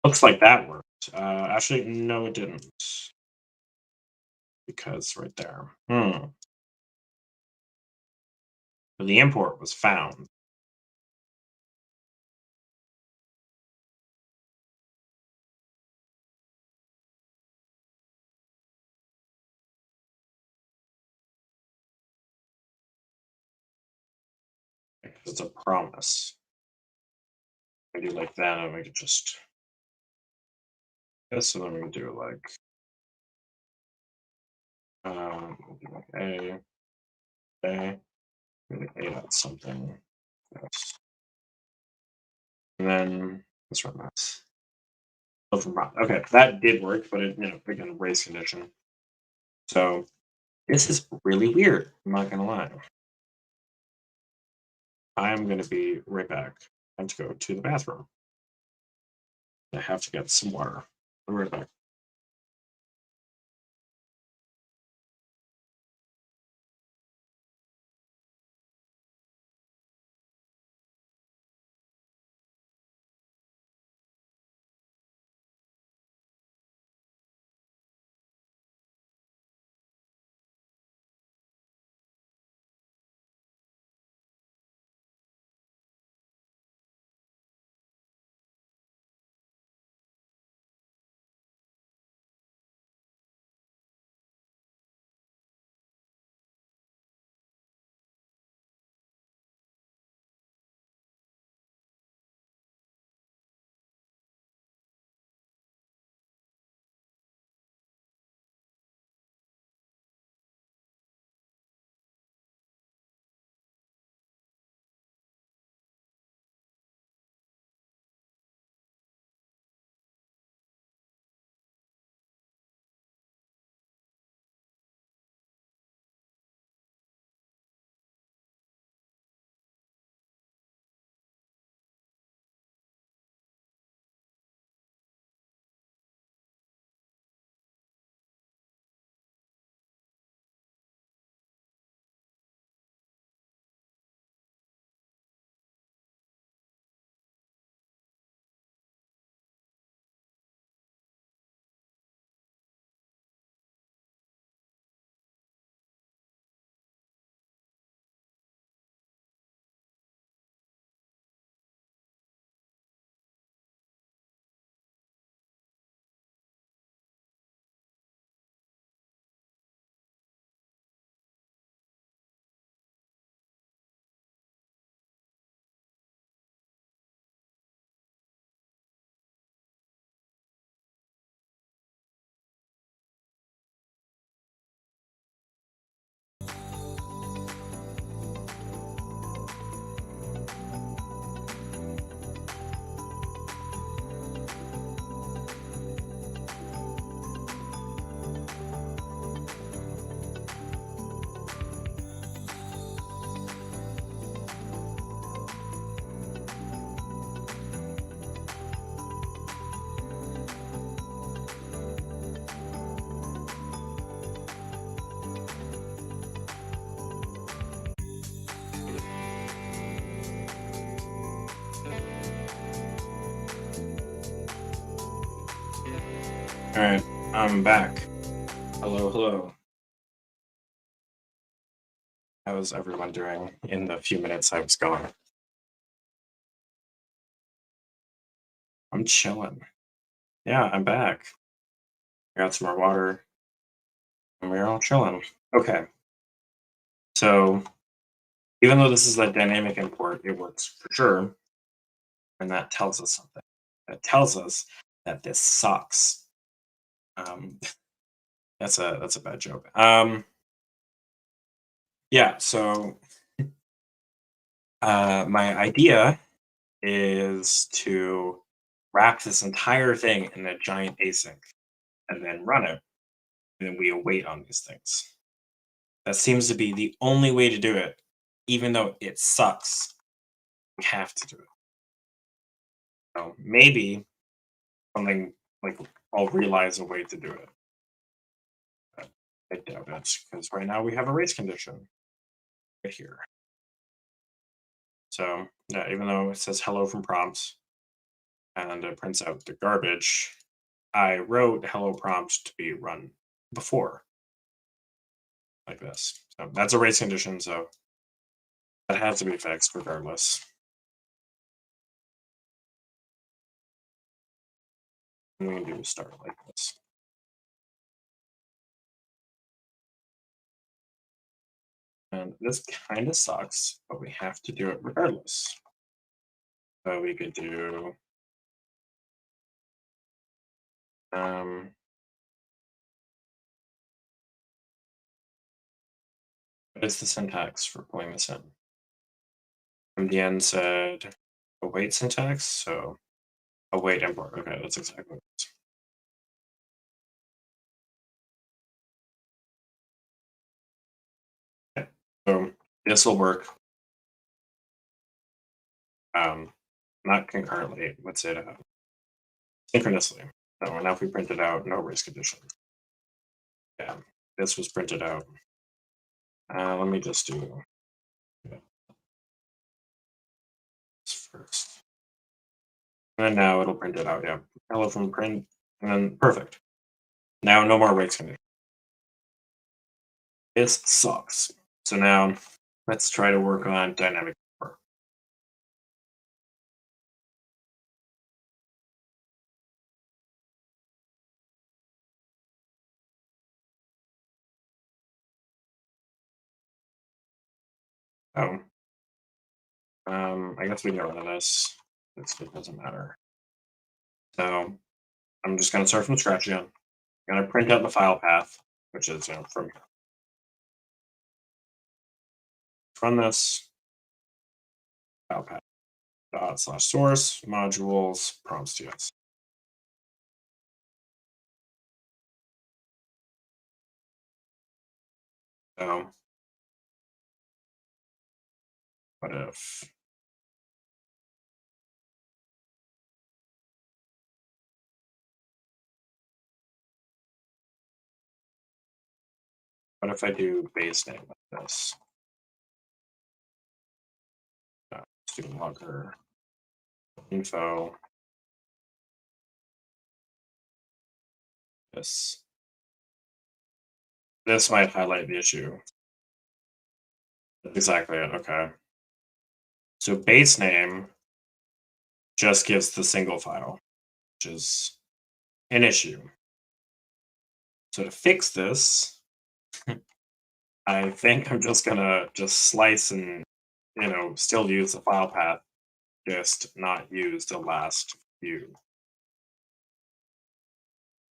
looks like that worked. Actually, no, it didn't. Because right there. The import was found. It's a promise. I do like that, and we could just this, and then we can do like we'll do like a, really a dot something. Yes. And then let's run this. From prompt. Okay, that did work, but it again race condition. So this is really weird. I'm not gonna lie. I'm gonna be right back. I have to go to the bathroom. I have to get some water. I'll be right back. All right, I'm back. Hello, hello. How's everyone doing in the few minutes I was gone? I'm chilling. Yeah, I'm back. I got some more water and we're all chilling. Okay, so even though this is a dynamic import, it works for sure. And that tells us something. That tells us that this sucks. Um, that's a bad joke. Yeah, so my idea is to wrap this entire thing in a giant async and then run it. And then we await on these things. That seems to be the only way to do it, even though it sucks. We have to do it. So maybe something like I'll realize a way to do it. But I doubt it because right now we have a race condition right here. So yeah, even though it says hello from prompts and it prints out the garbage, I wrote hello prompt to be run before like this. So that's a race condition. So that has to be fixed regardless. And we can do start like this. And this kind of sucks, but we have to do it regardless. So we could do um, what is the syntax for pulling this in? MDN said await syntax, so await import. Okay, that's exactly what it is. Okay. So this will work not concurrently, let's say synchronously. So now if we print it out, no race condition. Yeah, this was printed out. Let me just do this first. And then now it'll print it out. Yeah. Hello from print. And then perfect. Now no more race condition. This sucks. So now let's try to work on dynamic import. Oh, I guess we can get rid of this. It doesn't matter. So I'm just going to start from scratch again. I'm going to print out the file path, which is from here. Run this file path dot slash source modules prompts TS. So what if I do base name like this? Student logger info this. This might highlight the issue. That's exactly it. Okay. So base name just gives the single file, which is an issue. So to fix this, I think I'm just gonna slice and still use the file path, just not use the last few.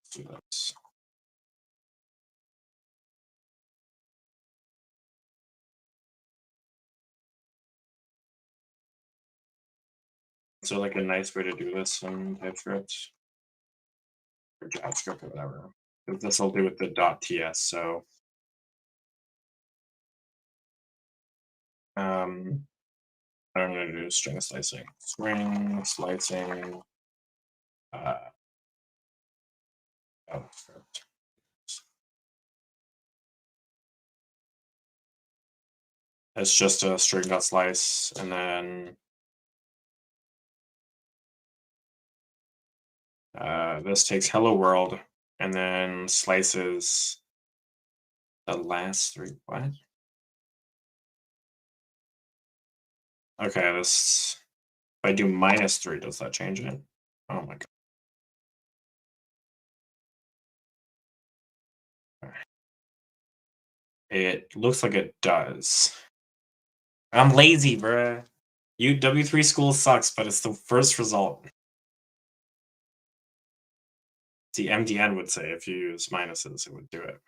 So that's so like a nice way to do this in TypeScript or JavaScript or whatever. This will do with the .ts. So I'm going to do string slicing. String slicing JavaScript. It's just a string.slice and then this takes hello world and then slices the last three. What? Okay, this. If I do -3, does that change it? Oh my god. It looks like it does. I'm lazy, bruh. W3 school sucks, but it's the first result. See, MDN would say if you use minuses, it would do it.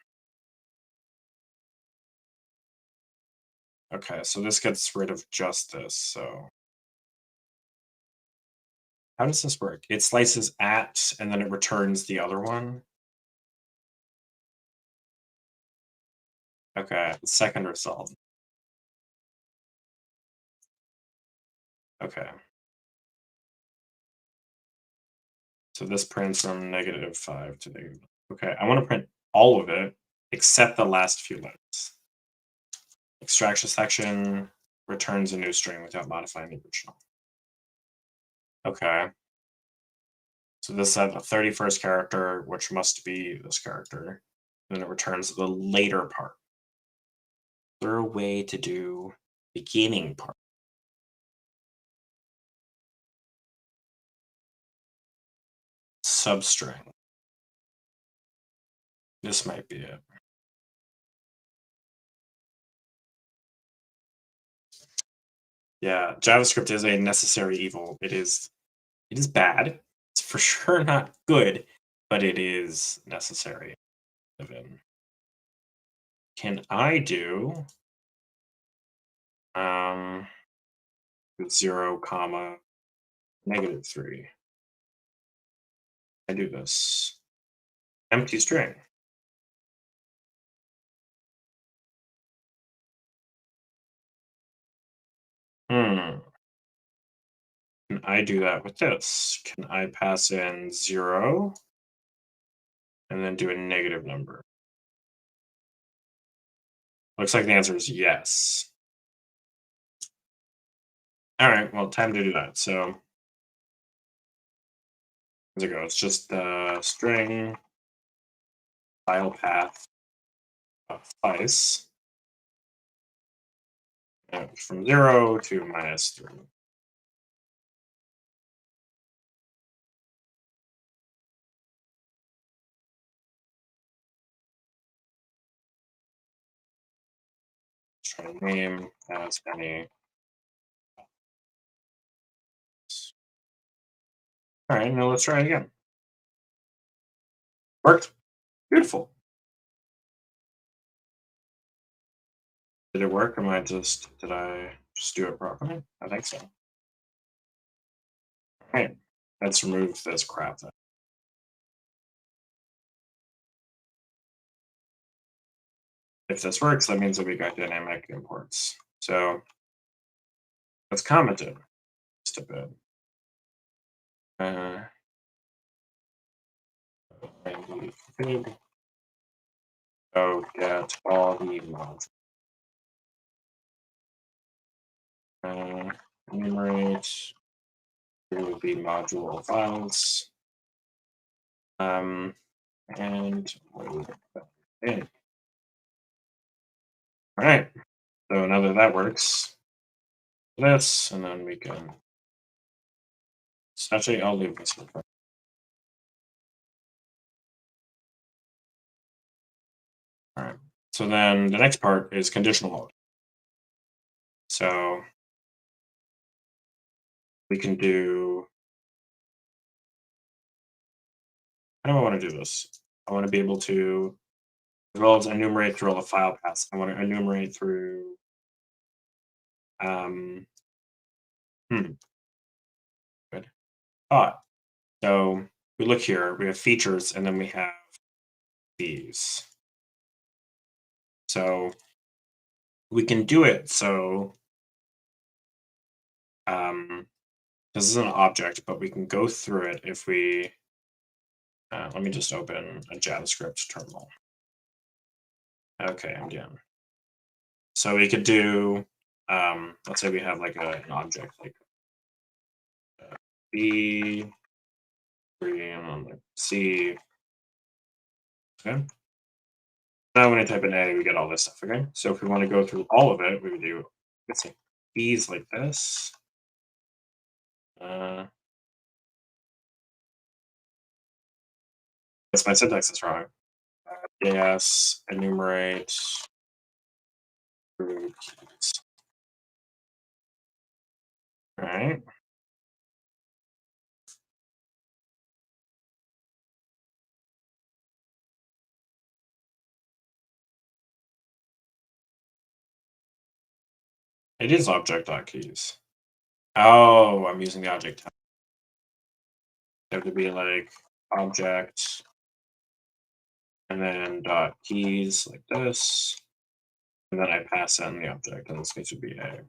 Okay, so this gets rid of just this, so. How does this work? It slices at, and then it returns the other one? Okay, second result. Okay. So this prints from -5 to negative. Okay, I want to print all of it except the last few lines. Extraction section returns a new string without modifying the original. Okay. So this had the 31st character, which must be this character. Then it returns the later part. Is there a way to do beginning part? Substring. This might be it. Yeah, JavaScript is a necessary evil. It is bad. It's for sure not good, but it is necessary. Can I do 0, comma, -3? I do this. Empty string. Hmm. Can I do that with this? Can I pass in 0 and then do a negative number? Looks like the answer is yes. All right, well, time to do that. So, as it goes, just string file path slice from 0 to -3. Try to name as any. All right, now let's try it again. Worked. Beautiful. Did it work? Did I just do it properly? I think so. Okay, let's remove this crap then. If this works, that means that we got dynamic imports. So let's comment it just a bit. Uh, config, so get all the mods. Enumerate through the module files. And load that in. All right. So now that that works, this, and then we can. Actually, I'll leave this one. All right. So then the next part is conditional mode. So we can do. How do I want to do this? I want to be able to, as well as enumerate through all the file paths. I want to enumerate through. Um, Good thought. So we look here. We have features, and then we have these. So we can do it. So this is an object, but we can go through it if we. Let me just open a JavaScript terminal. Okay, I'm done. So we could do. Let's say we have like an object like B3 and then like C Okay. Now when I type in A, we get all this stuff. Okay. So if we want to go through all of it, we would do, let's say, keys like this. Uh, guess my syntax is wrong. JS enumerate root keys. All right. It is object.keys. Oh, I'm using the object type. It have to be like object and then dot keys like this. And then I pass in the object. In this case would be A.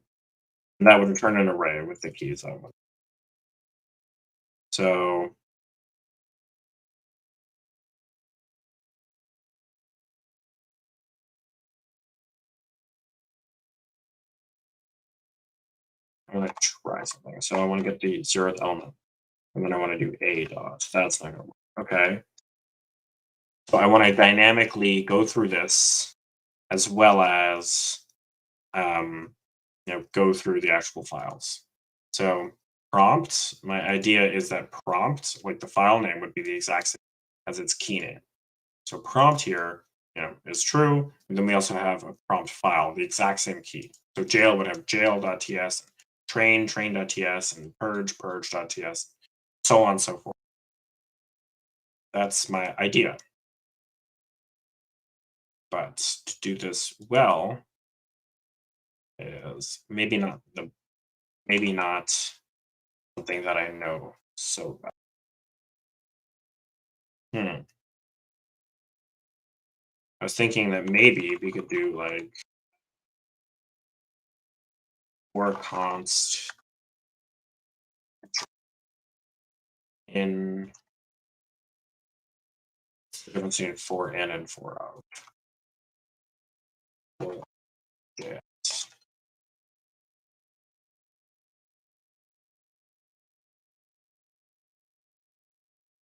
And that would return an array with the keys I want. So I'm gonna try something. So I want to get the 0th element. And then I want to do A dot. That's not gonna work. Okay. So I want to dynamically go through this as well as um, go through the actual files. So prompt, my idea is that prompt, like the file name would be the exact same as its key name. So prompt here, is true. And then we also have a prompt file, the exact same key. So jail would have jail.ts, train.ts, and purge.ts, so on and so forth. That's my idea. But to do this well is maybe not something that I know so well. Hmm. I was thinking that maybe we could do like for const in the difference between for in and for out. For get.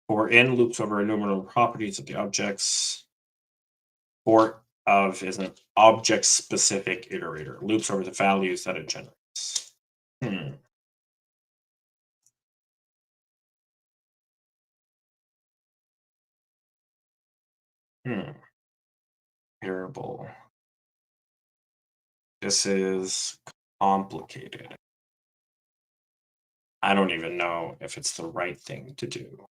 For in loops over enumerable properties of the objects. For of is an object specific iterator, loops over the values that it generates. Hmm. Hmm. Variable. This is complicated. I don't even know if it's the right thing to do.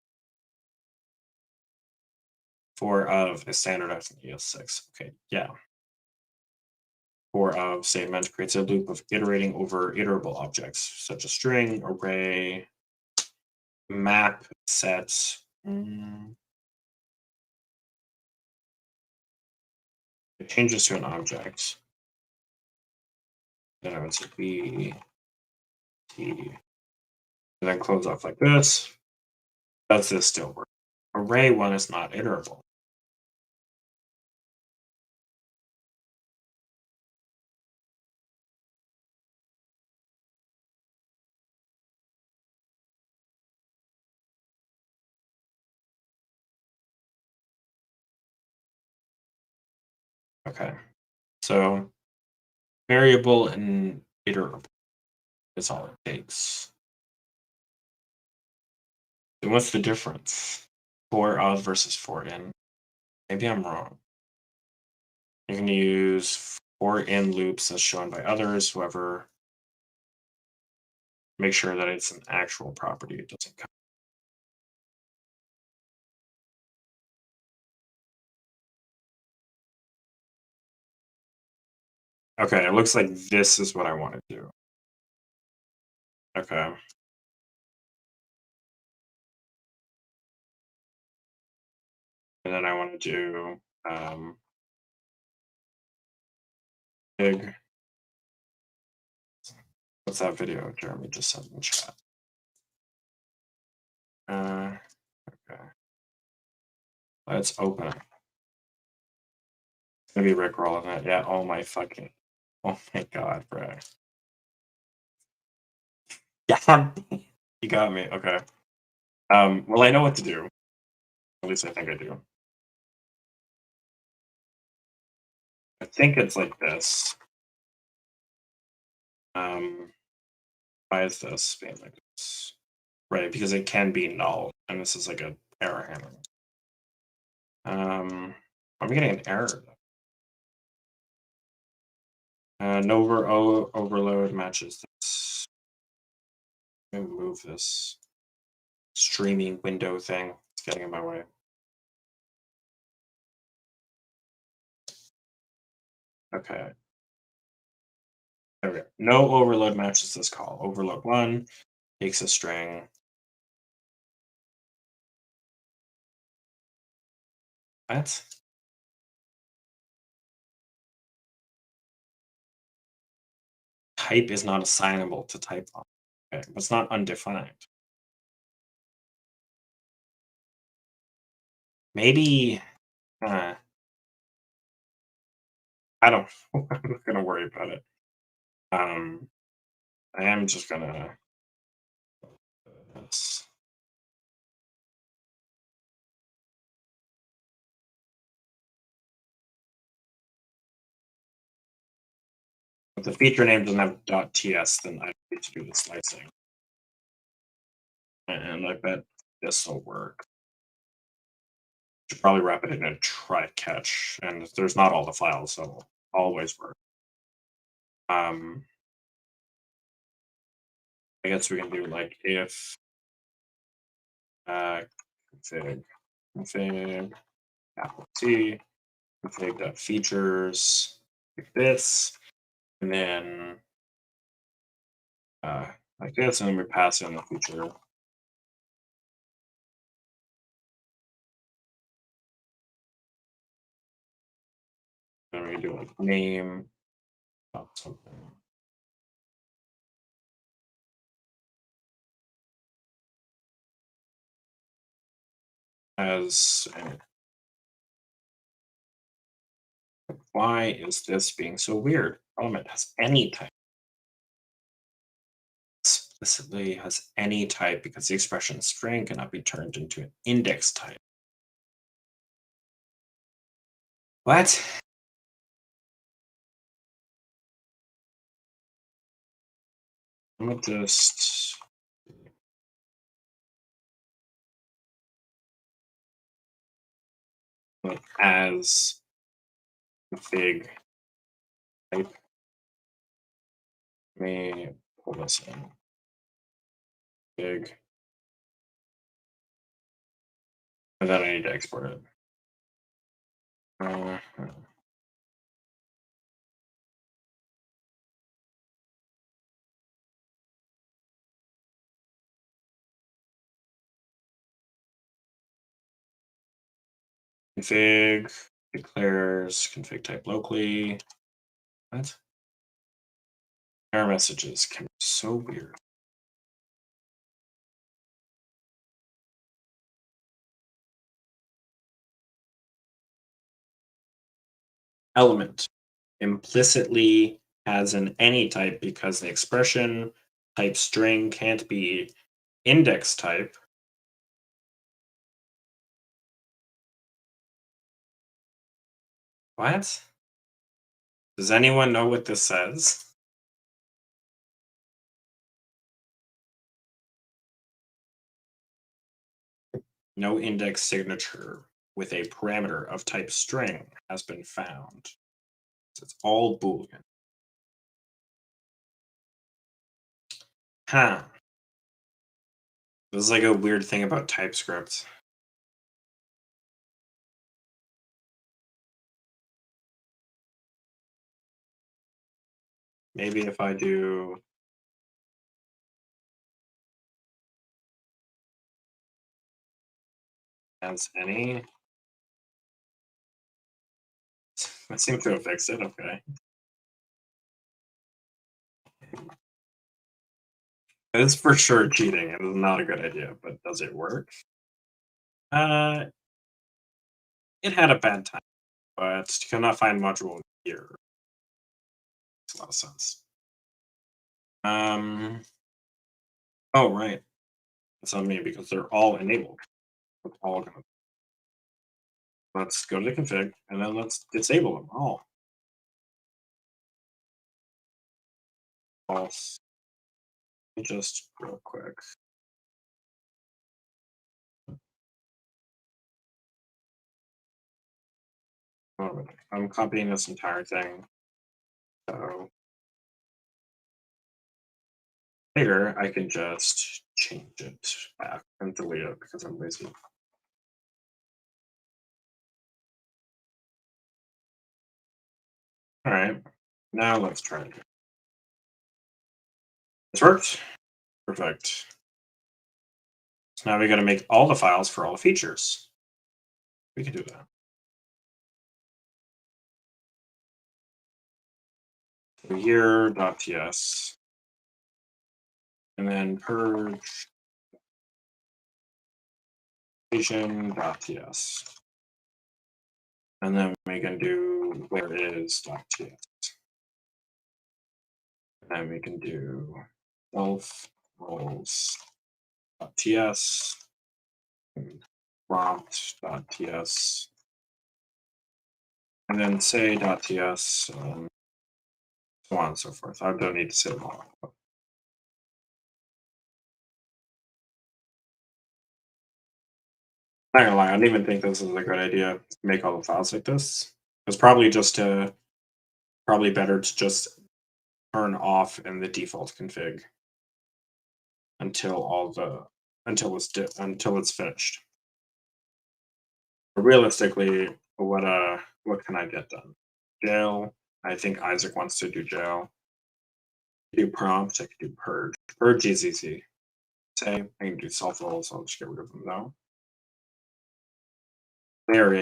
For of is standardized in ES6. Okay, yeah. For of statement creates a loop of iterating over iterable objects, such as string, array, map, set. It changes to an object. Then I would say B, T, and then close off like this. Does this still work? Array one is not iterable. Okay. So variable and iterable is all it takes. Then what's the difference? For of versus for in. Maybe I'm wrong. You can use for in loops as shown by others, whoever make sure that it's an actual property. It doesn't count. Okay, it looks like this is what I want to do. Okay. And then I want to do big. What's that video Jeremy just sent in the chat? Okay. Let's open it. It's gonna be Rickroll, isn't it? Yeah, oh my god, bro. Yeah, you got me. Okay. Well, I know what to do. At least I think I do. I think it's like this. Um, why is this being like this? Right, because it can be null, and this is like a error handling. I'm getting an error. No overload matches this. Let me move this streaming window thing. It's getting in my way. Okay. There we go. No overload matches this call. Overload one takes a string. What? Type is not assignable to type on. Okay, but it's not undefined. Maybe I don't I'm not gonna worry about it. Um I am just gonna this. If the feature name doesn't have .ts, then I need to do the slicing. And I bet this will work. Should probably wrap it in a try catch. And there's not all the files, so it'll always work. I guess we can do like if config config capital T config.features like this, and then like this, and then we pass in the feature. Then we do like name something as why is this being so weird? Element has any type. Explicitly has any type because the expression string cannot be turned into an index type. What? I'm gonna just like as config type. Let me pull this in. Big. And then I need to export it. Uh, config declares config type locally. What? Error messages can be so weird. Element implicitly has an any type because the expression type string can't be index type. What? Does anyone know what this says? No index signature with a parameter of type string has been found. So it's all Boolean. Huh. This is like a weird thing about TypeScript. Maybe if I do as any, I seem to have fixed it. Okay. It's for sure cheating. It is not a good idea, but does it work? Uh, it had a bad time, but cannot find module here. Makes a lot of sense. Um, oh, right. That's on me because they're all enabled. It's all gonna, let's go to the config and then let's disable them all. false. Just real quick. I'm copying this entire thing. So later I can just change it back and delete it because I'm lazy. All right, now let's try it again. This worked. Perfect. So now we got to make all the files for all the features. We can do that. So here.ts, and then purge station.ts. And then we can do where is.ts. And then we can do self roles.ts, prompt.ts, and then say.ts, so on and so forth. I don't need to say them all. Not gonna lie, I don't even think this is a good idea to make all the files like this. It's probably probably better to just turn off in the default config until until it's finished. But realistically, what can I get done? Jail. I think Isaac wants to do jail. Do prompt. I can do purge. Purge is easy. Say I can do self roles. I'll just get rid of them now. Where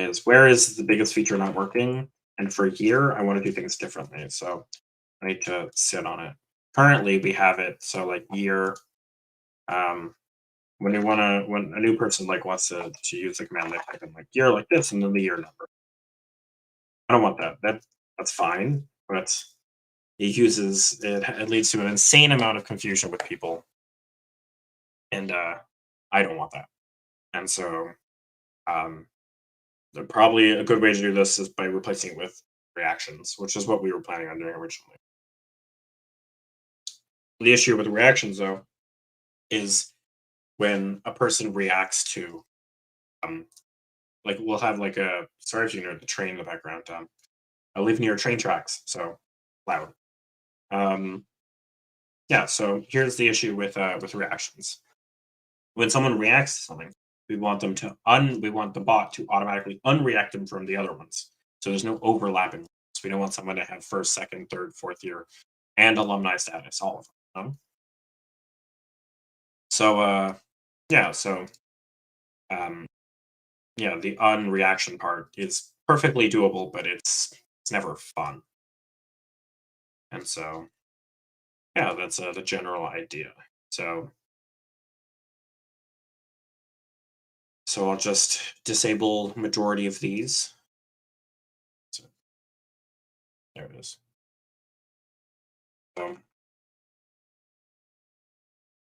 is the biggest feature not working? And for here, I want to do things differently. So I need to sit on it. Currently, we have it so like year. When a new person like wants to use the command, they type in like year like this and then the year number. I don't want that. That's fine, but it leads to an insane amount of confusion with people, and I don't want that. And so um, probably a good way to do this is by replacing it with reactions, which is what we were planning on doing originally. The issue with reactions, though, is when a person reacts to, like we'll have like a sorry if you hear the train in the background. I live near train tracks, so loud. Um, yeah, so here's the issue with reactions. When someone reacts to something, we want the bot to automatically unreact them from the other ones. So there's no overlapping. So we don't want someone to have first, second, third, fourth year and alumni status, all of them. So yeah, so um yeah, the unreaction part is perfectly doable, but it's never fun. And so yeah, that's the general idea. So I'll just disable majority of these. So there it is. So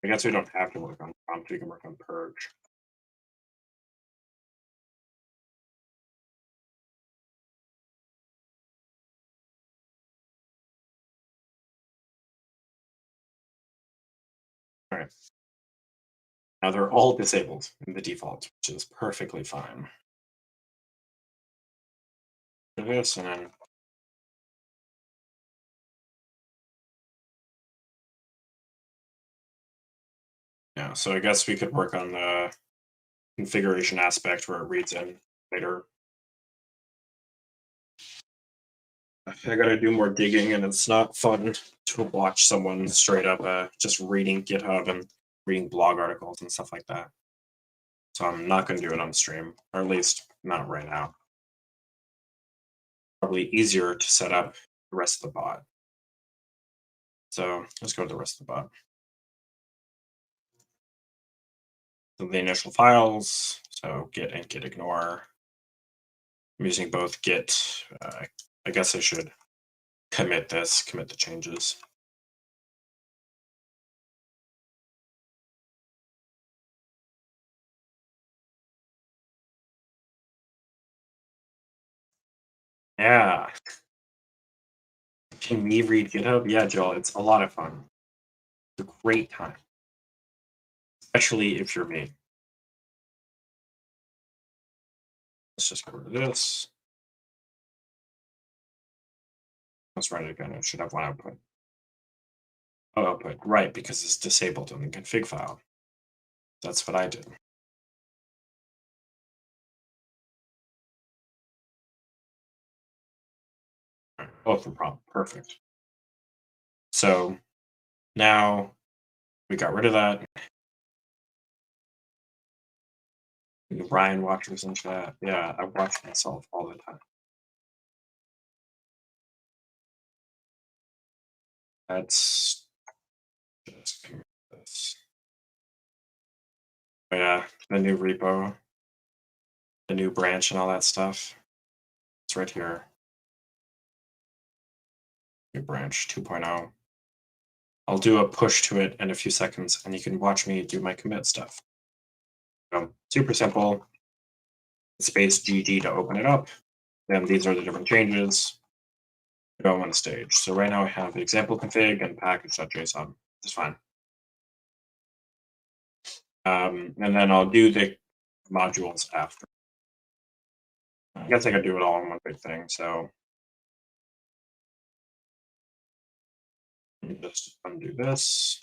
I guess we don't have to work on prompt, we can work on purge. All right. Now they're all disabled in the default, which is perfectly fine. Do this and then yeah, so I guess we could work on the configuration aspect where it reads in later. I gotta do more digging, and it's not fun to watch someone straight up just reading GitHub and reading blog articles and stuff like that. So I'm not gonna do it on stream, or at least not right now. Probably easier to set up the rest of the bot. So let's go to the rest of the bot. So the initial files, so git and git ignore. I'm using both git. I guess I should commit the changes. Yeah. Can me read GitHub? Yeah, Jill, it's a lot of fun. It's a great time, especially if you're me. Let's just get rid of this. Let's run it again. It should have one output. Oh, output. Right, because it's disabled in the config file. That's what I did. All right, both the problem. Perfect. So now we got rid of that. Ryan watches in chat. Yeah, I watch myself all the time. That's just this. Oh, yeah, the new repo, the new branch, and all that stuff. It's right here. New branch 2.0. I'll do a push to it in a few seconds, and you can watch me do my commit stuff. Super simple. Space GG to open it up. Then these are the different changes. Go on the stage. So right now I have the example config and package.json. It's fine. And then I'll do the modules after. I guess I could do it all in one big thing. So let me just undo this.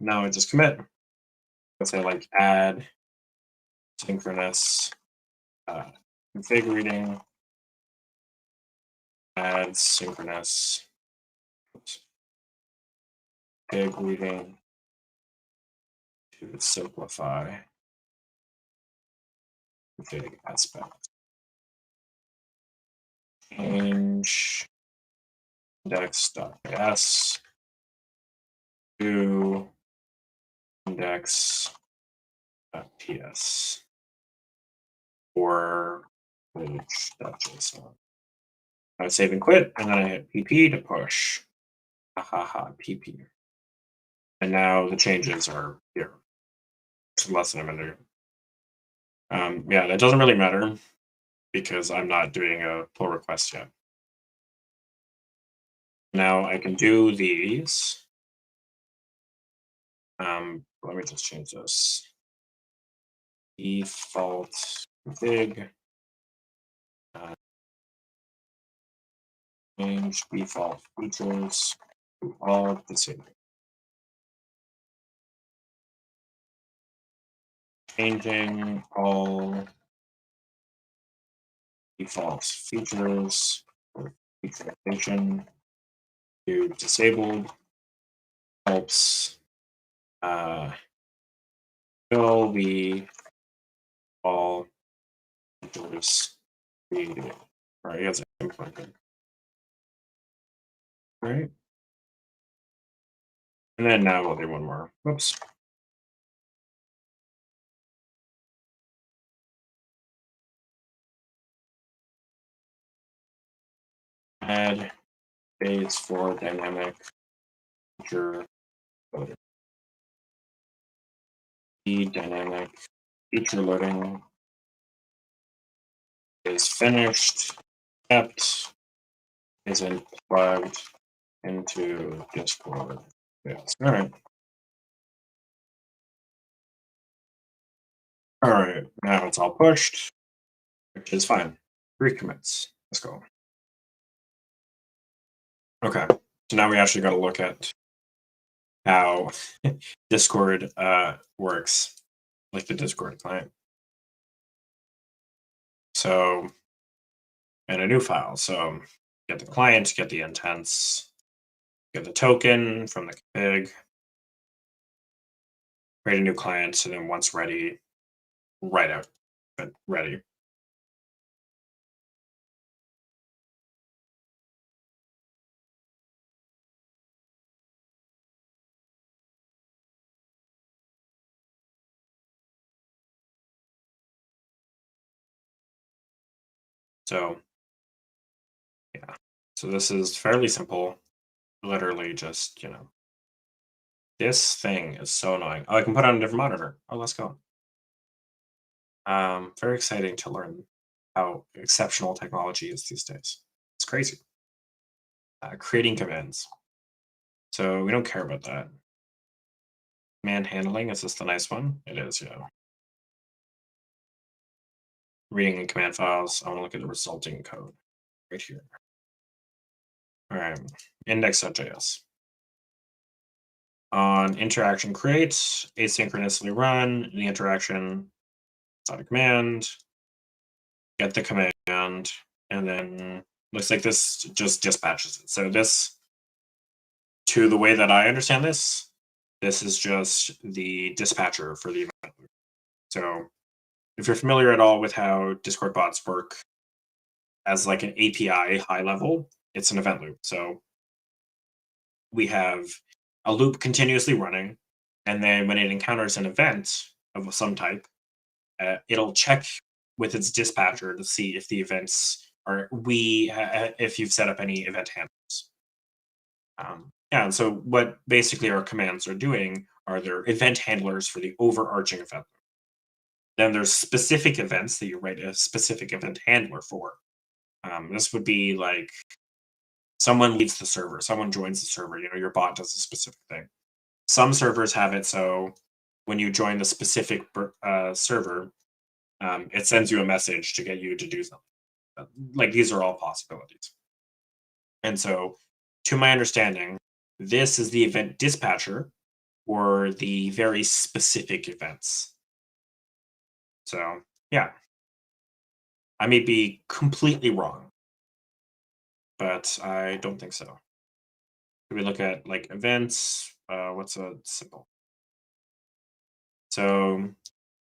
Now I just commit. Let's say like add synchronous config reading, add synchronous config reading to simplify config aspect. Change index.js to index.ts or page.json. I would save and quit, and then I hit PP to push. PP. And now the changes are here. It's less than a minute. Yeah, that doesn't really matter because I'm not doing a pull request yet. Now I can do these. Let me just change this. Default config. Change default features to all disabled. Changing all default features for featurization to disabled helps fill the all features created. All right, you guys are implemented. All right. And then now we'll do one more. Whoops. Add base for dynamic feature loading. The dynamic feature loading is finished, kept, isn't plugged into Discord. Yes. All right. All right. Now it's all pushed, which is fine. 3 commits. Let's go. Okay. So now we actually got to look at how Discord works, like the Discord client. So, in a new file. So, get the client, get the intents, get the token from the config, create a new client, and then once ready, write out, but ready. So, yeah. So this is fairly simple. Literally just, this thing is so annoying. Oh, I can put on a different monitor. Oh, let's go. Very exciting to learn how exceptional technology is these days. It's crazy. Creating commands. So we don't care about that. Command handling, is this the nice one? It is, yeah. Reading in command files. I want to look at the resulting code right here. All right, index.js. On interaction create, asynchronously run the interaction, dot a command, get the command, and then looks like this just dispatches it. So this, to the way that I understand this, this is just the dispatcher for the event loop. So if you're familiar at all with how Discord bots work as like an API high level, it's an event loop. So we have a loop continuously running, and then when it encounters an event of some type, it'll check with its dispatcher to see if the events are if you've set up any event handlers. Yeah, and so what basically our commands are doing are they're event handlers for the overarching event. Then there's specific events that you write a specific event handler for. This would be like someone leaves the server, someone joins the server. You know, your bot does a specific thing. Some servers have it so when you join the specific server, it sends you a message to get you to do something. Like these are all possibilities. And so, to my understanding, this is the event dispatcher for the very specific events. So, yeah, I may be completely wrong, but I don't think so. Can we look at like events? What's a simple? So,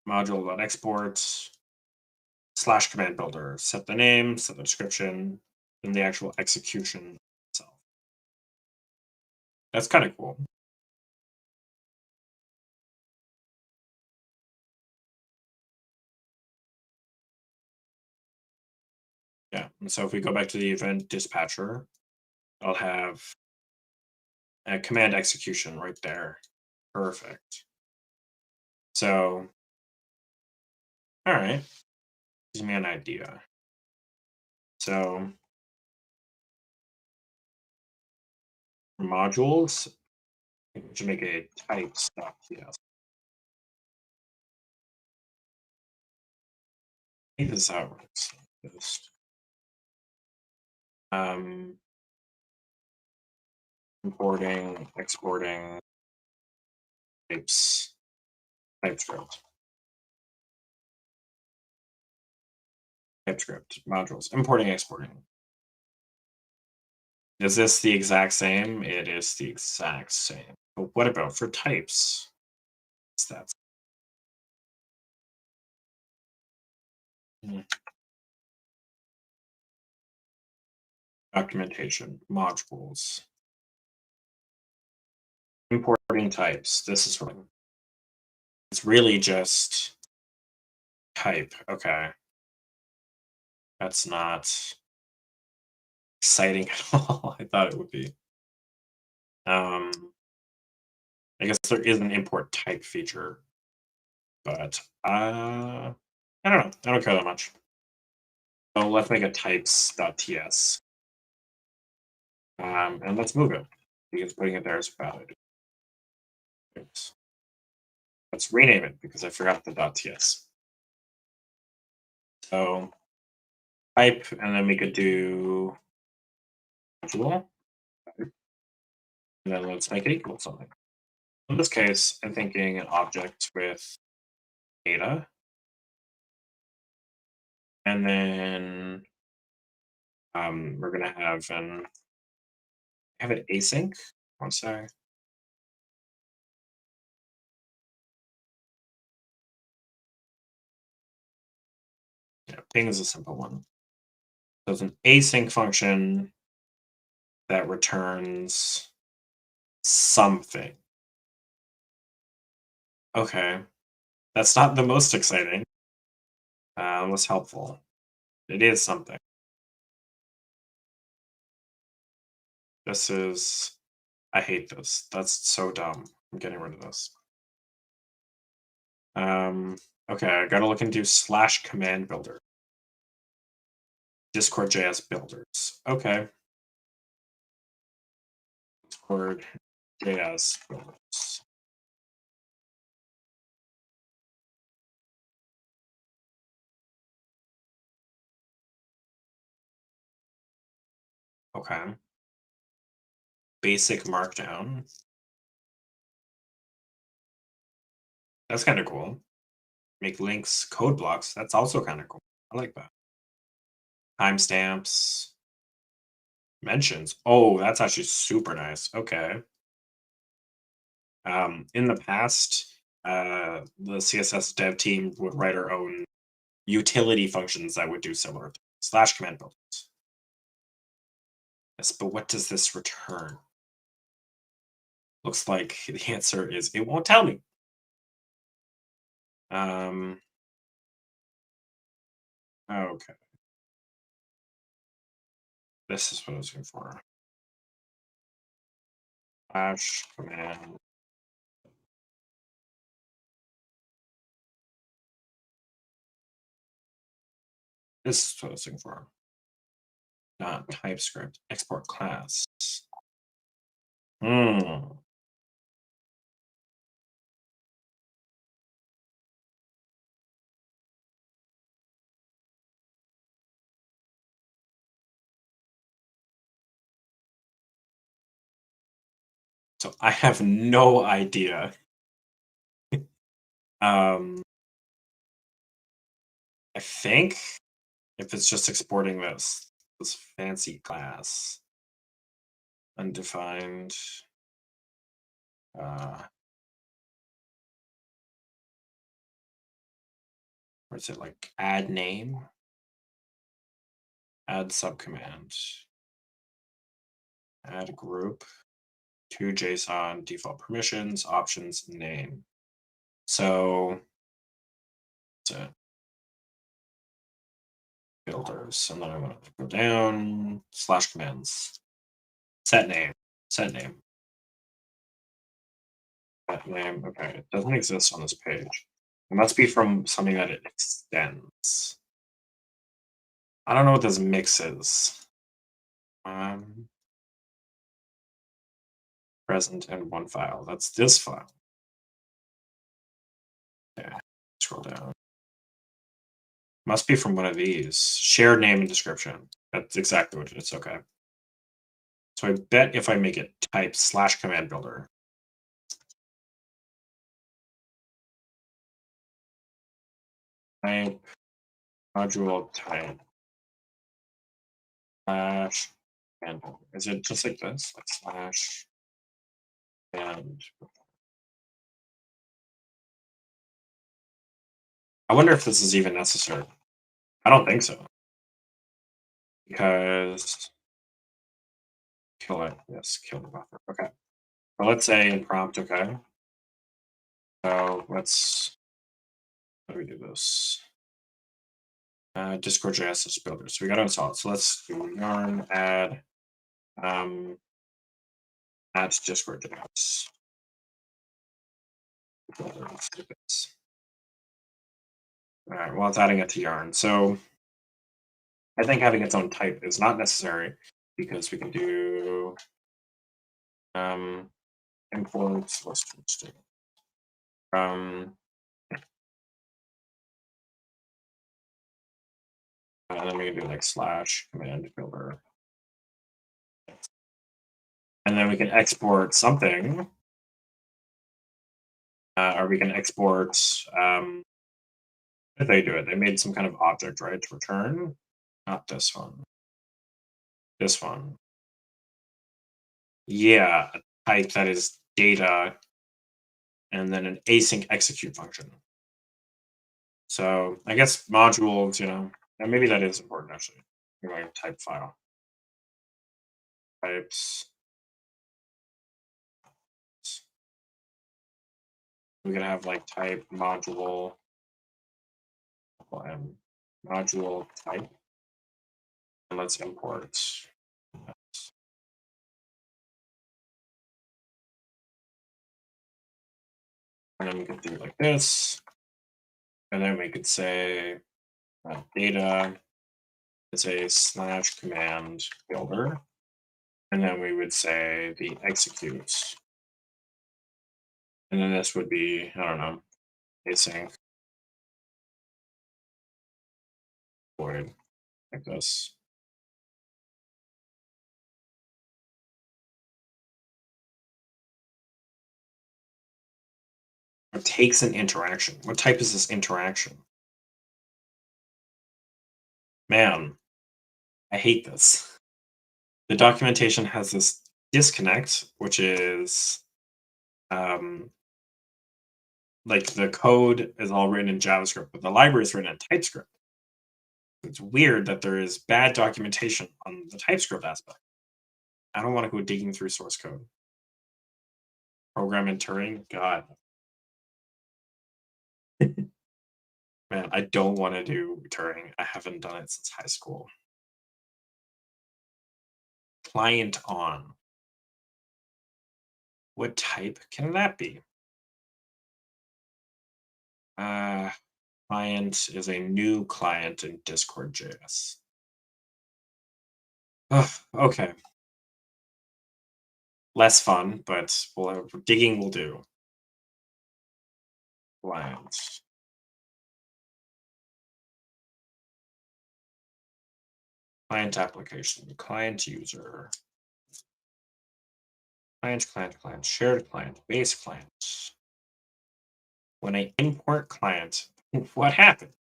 module.export slash command builder, set the name, set the description, and the actual execution itself. That's kind of cool. Yeah. And so if we go back to the event dispatcher, I'll have a command execution right there. Perfect. So, all right, gives me an idea. So, for modules, we should make a types.ts. I think this is how it works. Just, um, importing, exporting types, TypeScript modules, importing, exporting. Is this the exact same? It is the exact same. But what about for types? That's documentation, modules, importing types. This is what it's really just type. Okay. That's not exciting at all. I thought it would be. Um, I guess there is an import type feature, but I don't know. I don't care that much. So let's make a types.ts. And let's move it because putting it there is valid. Oops. Let's rename it because I forgot the .ts. So type, and then we could do module, and then let's make it equal to something. In this case, I'm thinking an object with data, and then we're gonna have it async. One sec. Yeah, ping is a simple one. So it's an async function that returns something. Okay, that's not the most exciting. What's helpful? It is something. This is. I hate this. That's so dumb. I'm getting rid of this. Um, okay, I gotta look into slash command builder. Discord.js builders. Okay. Discord.js builders. Okay. Basic Markdown. That's kind of cool. Make links, code blocks. That's also kind of cool. I like that. Timestamps, mentions. Oh, that's actually super nice. Okay. In the past, the CSS dev team would write our own utility functions that would do similar things. Slash command builders. Yes, but what does this return? Looks like the answer is it won't tell me. Okay. This is what I was looking for. Slash command. This is what I was looking for. Not TypeScript. Export class. Hmm. So I have no idea. Um, I think if it's just exporting this fancy class, undefined, uh, or is it like add name, add subcommand, add group, to JSON, default permissions, options, name. So that's it. Builders, and then I'm gonna go down, slash commands, set name, set name. That name, okay, it doesn't exist on this page. It must be from something that it extends. I don't know what this mix is. Present in one file. That's this file. Yeah, scroll down. Must be from one of these. Shared name and description. That's exactly what it is. Okay. So I bet if I make it type slash command builder, type module type slash command builder. Is it just like this? Like slash and I wonder if this is even necessary. I don't think so. Because kill it. Yes, kill the buffer. Okay. So let's say in prompt, okay. So let's how do we do this? Discord.js is builder. So we got to install it. So let's do yarn add Discord.js. All right, well, it's adding it to yarn. So I think having its own type is not necessary because we can do import list string. And then we can do like slash command builder. And then we can export something. Or we can export, if they do it, they made some kind of object, right, to return. Not this one. This one. Yeah, a type that is data and then an async execute function. So I guess modules, and maybe that is important actually. You're going to type file. Types. We're gonna have like type module and module type. And let's import. And then we can do it like this. And then we could say data It's a slash command builder. And then we would say the execute. And then this would be, I don't know, async void like this. It takes an interaction. What type is this interaction? Man, I hate this. The documentation has this disconnect, which is like the code is all written in JavaScript, but the library is written in TypeScript. It's weird that there is bad documentation on the TypeScript aspect. I don't want to go digging through source code. Program in Turing, God. Man, I don't want to do Turing. I haven't done it since high school. Client on. What type can that be? Client is a new client in Discord.js. Ugh, okay. Less fun, but digging will do. Client. Client application. Client user. Client, shared client, base client. When I import client, what happened?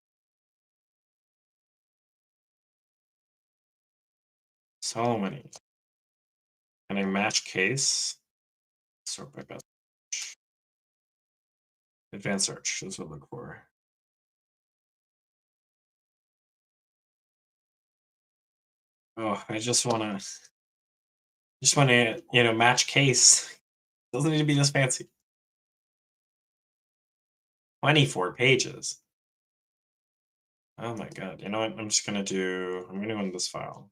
So many. Can I match case? Sort by best. Advanced search is what I look for. Oh, I just wanna, match case. Doesn't need to be this fancy. 24 pages. Oh my god. You know what? I'm gonna go in this file.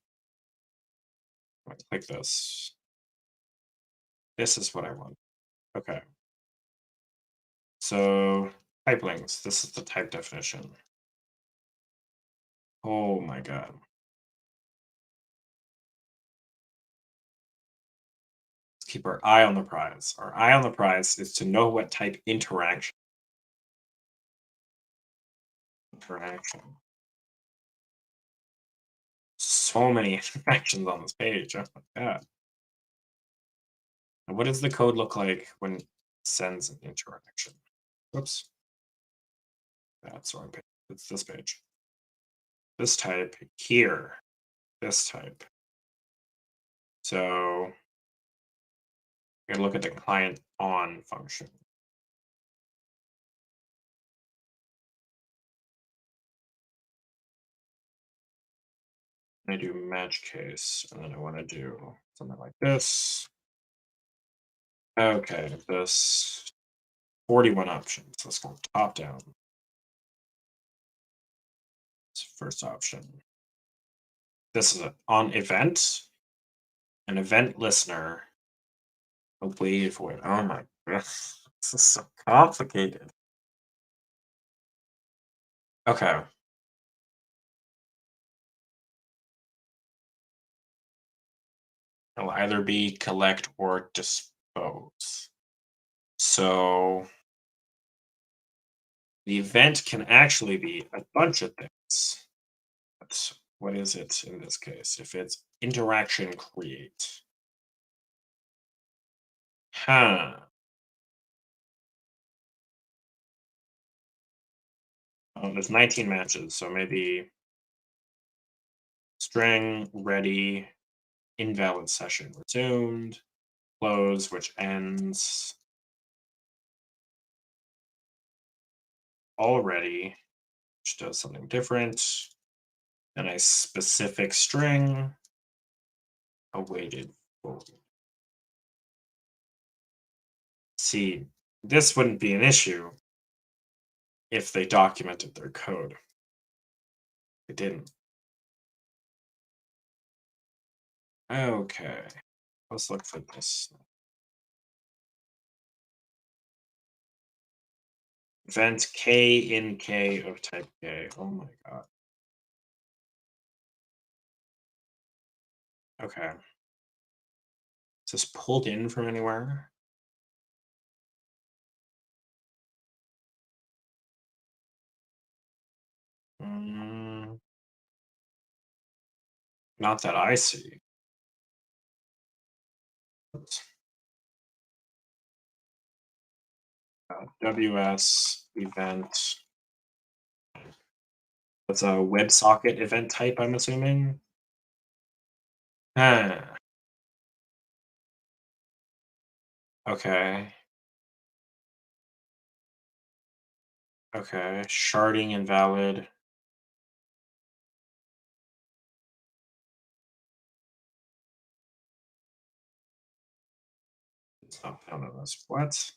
Click this. This is what I want. Okay. So type links. This is the type definition. Oh my god. Let's keep our eye on the prize. Our eye on the prize is to know what type interaction. So many interactions on this page. Oh my god. And what does the code look like when it sends an interaction? Whoops. That's the wrong page. It's this page. This type here. This type. So you're gonna look at the client on function. I do match case, and then I want to do something like this. Okay, this 41 options. Let's go top down. First option. This is on event, an event listener. Wait for it. Oh my god, this is so complicated. Okay. It'll either be collect or dispose. So the event can actually be a bunch of things. But what is it in this case? If it's interaction create. Huh. There's 19 matches, so maybe string ready, invalid session resumed, close, which ends already, which does something different. Then a specific string awaited. See, this wouldn't be an issue if they documented their code. They didn't. Okay, let's look for this. Event K in K of type K. Oh my god. Okay. Is this pulled in from anywhere? Mm, not that I see. Oops. WS event. That's a WebSocket event type, I'm assuming. Huh. Okay. Okay. Sharding invalid. It's not found on this. What?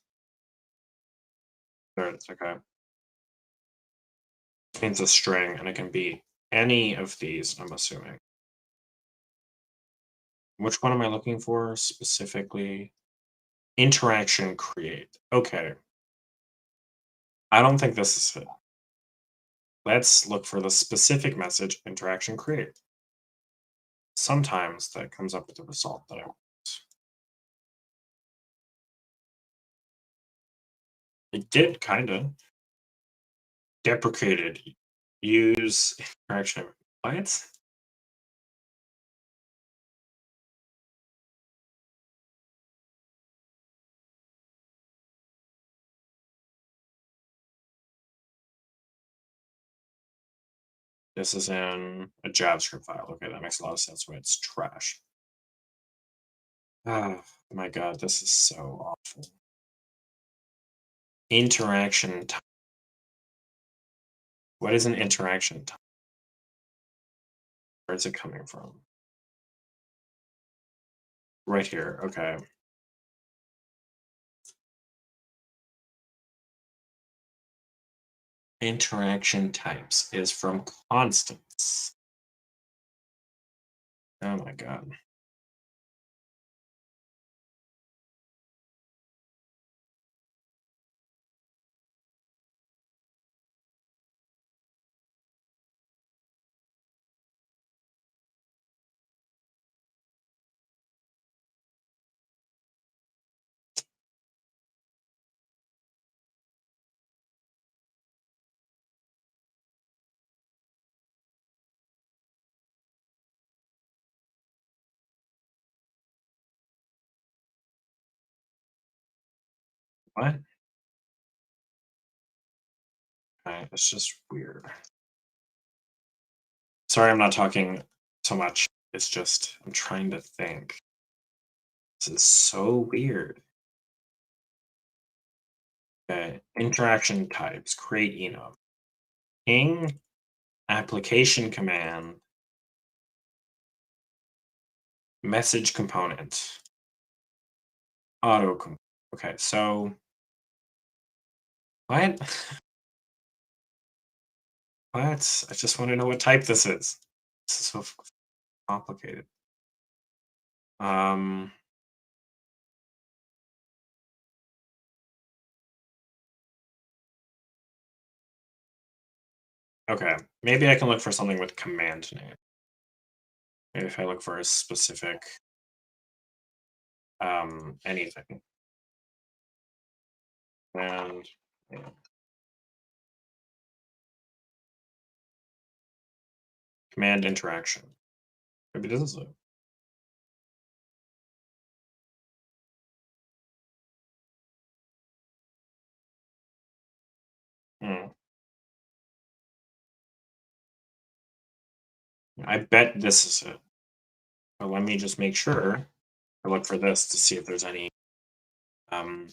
There it is. Okay. It means a string, and it can be any of these, I'm assuming. Which one am I looking for specifically? Interaction create. Okay. I don't think this is it. Let's look for the specific message interaction create. Sometimes that comes up with the result that I want. It did kind of. Deprecated. Use interaction. What? This is in a JavaScript file. Okay, that makes a lot of sense when it's trash. Oh my god, this is so awful. Interaction type. What is an interaction type? Where is it coming from? Right here. Okay. Interaction types is from constants. Oh my god. What? Okay, it's just weird. Sorry, I'm not talking so much. It's just I'm trying to think. This is so weird. Okay, interaction types. Create enum. Ping application command. Message component. Auto. Okay, so what? What? I just want to know what type this is. This is so complicated. Um. Okay, maybe I can look for something with command name. Maybe if I look for a specific anything and yeah, command interaction. Maybe this is it. Hmm. I bet this is it. But let me just make sure I look for this to see if there's any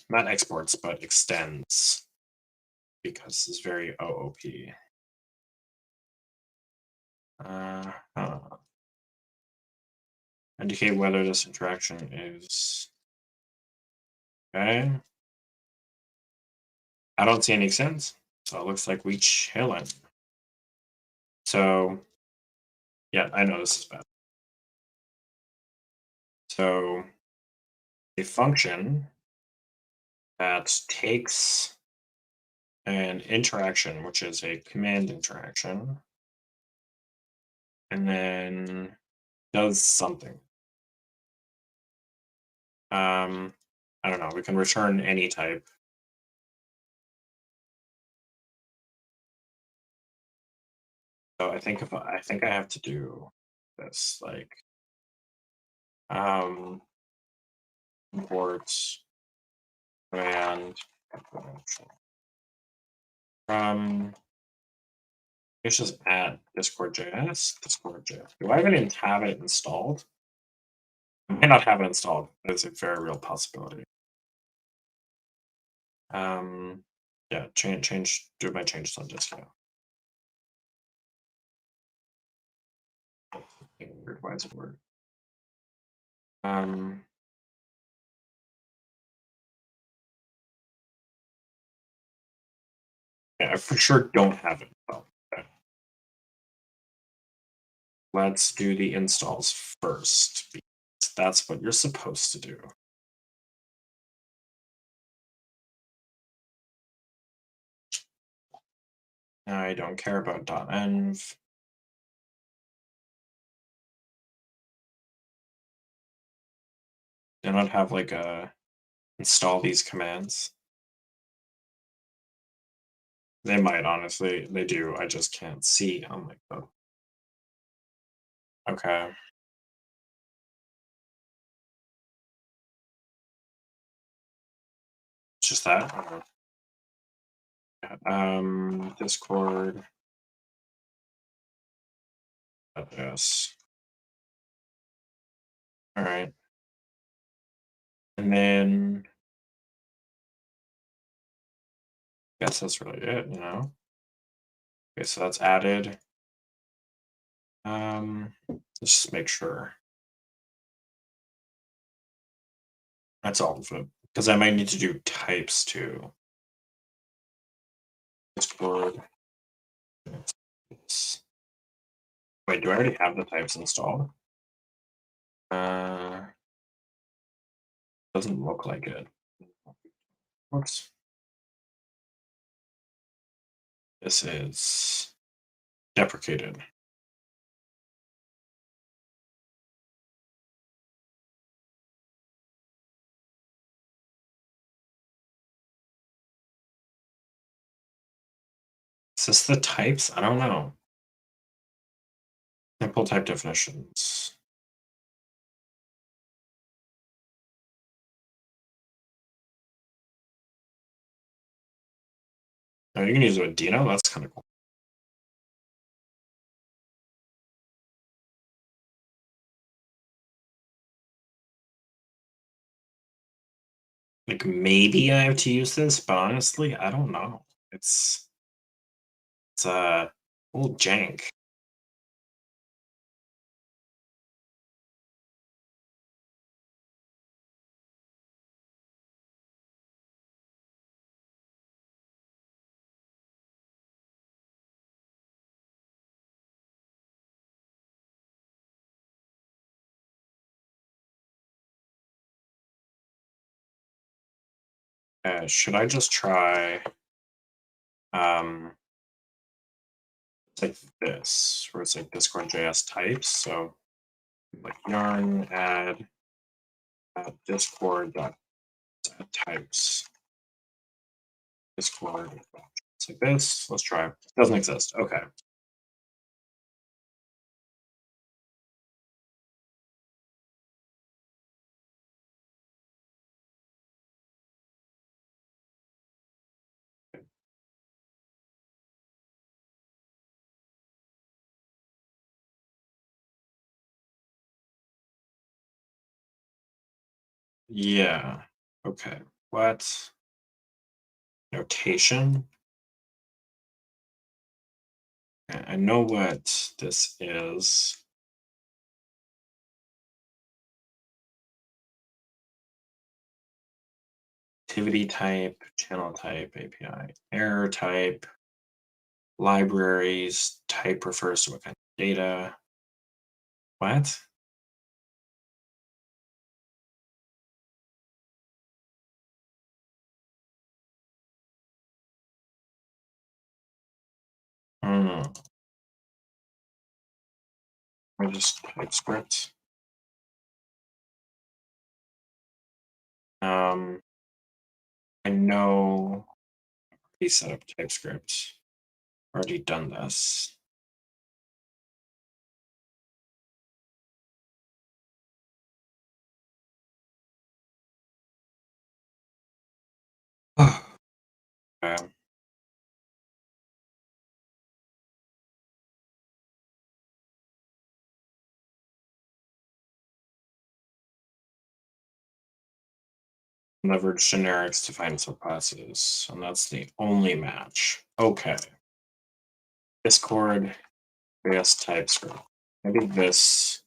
not exports but extends because it's very OOP. Uh, indicate whether this interaction is okay. I don't see any extends, so it looks like we chillin'. So yeah, I know this is bad. So a function that takes an interaction, which is a command interaction, and then does something. I don't know. We can return any type. So I think I have to do this like um import command from it's just add Discord.js. Do I even have it installed? I might not have it installed. It's a very real possibility. Um, yeah, do my changes on disk now. Why is it word? Um, yeah, I for sure don't have it. Okay. Let's do the installs first, because that's what you're supposed to do. I don't care about .env. They don't have like a install these commands. They might, honestly. They do. I just can't see on my phone. Okay. It's just that. Okay. Discord. Yes. All right. And then guess that's really it, you know? Okay, so that's added. Let's just make sure. That's all of it. Because I might need to do types too. Discord. Wait, do I already have the types installed? Uh, doesn't look like it. Whoops. This is deprecated. Is this the types? I don't know. Simple type definitions. Oh, you can use it with Dino. That's kind of cool. Like maybe I have to use this, but honestly, I don't know. It's a little jank. Should I just try like this, where it's like Discord.js types? So like yarn add Discord.types. Discord. It's like this. Let's try. It doesn't exist. Okay. Yeah. Okay. What notation? I know what this is. Activity type, channel type, API, error type, libraries, type refers to what kind of data. What? Hmm. I just TypeScript. Um, I know we set up TypeScript. Already done this. Okay. Leverage generics to find subclasses, and that's the only match. Okay. Discord, JS TypeScript. Maybe this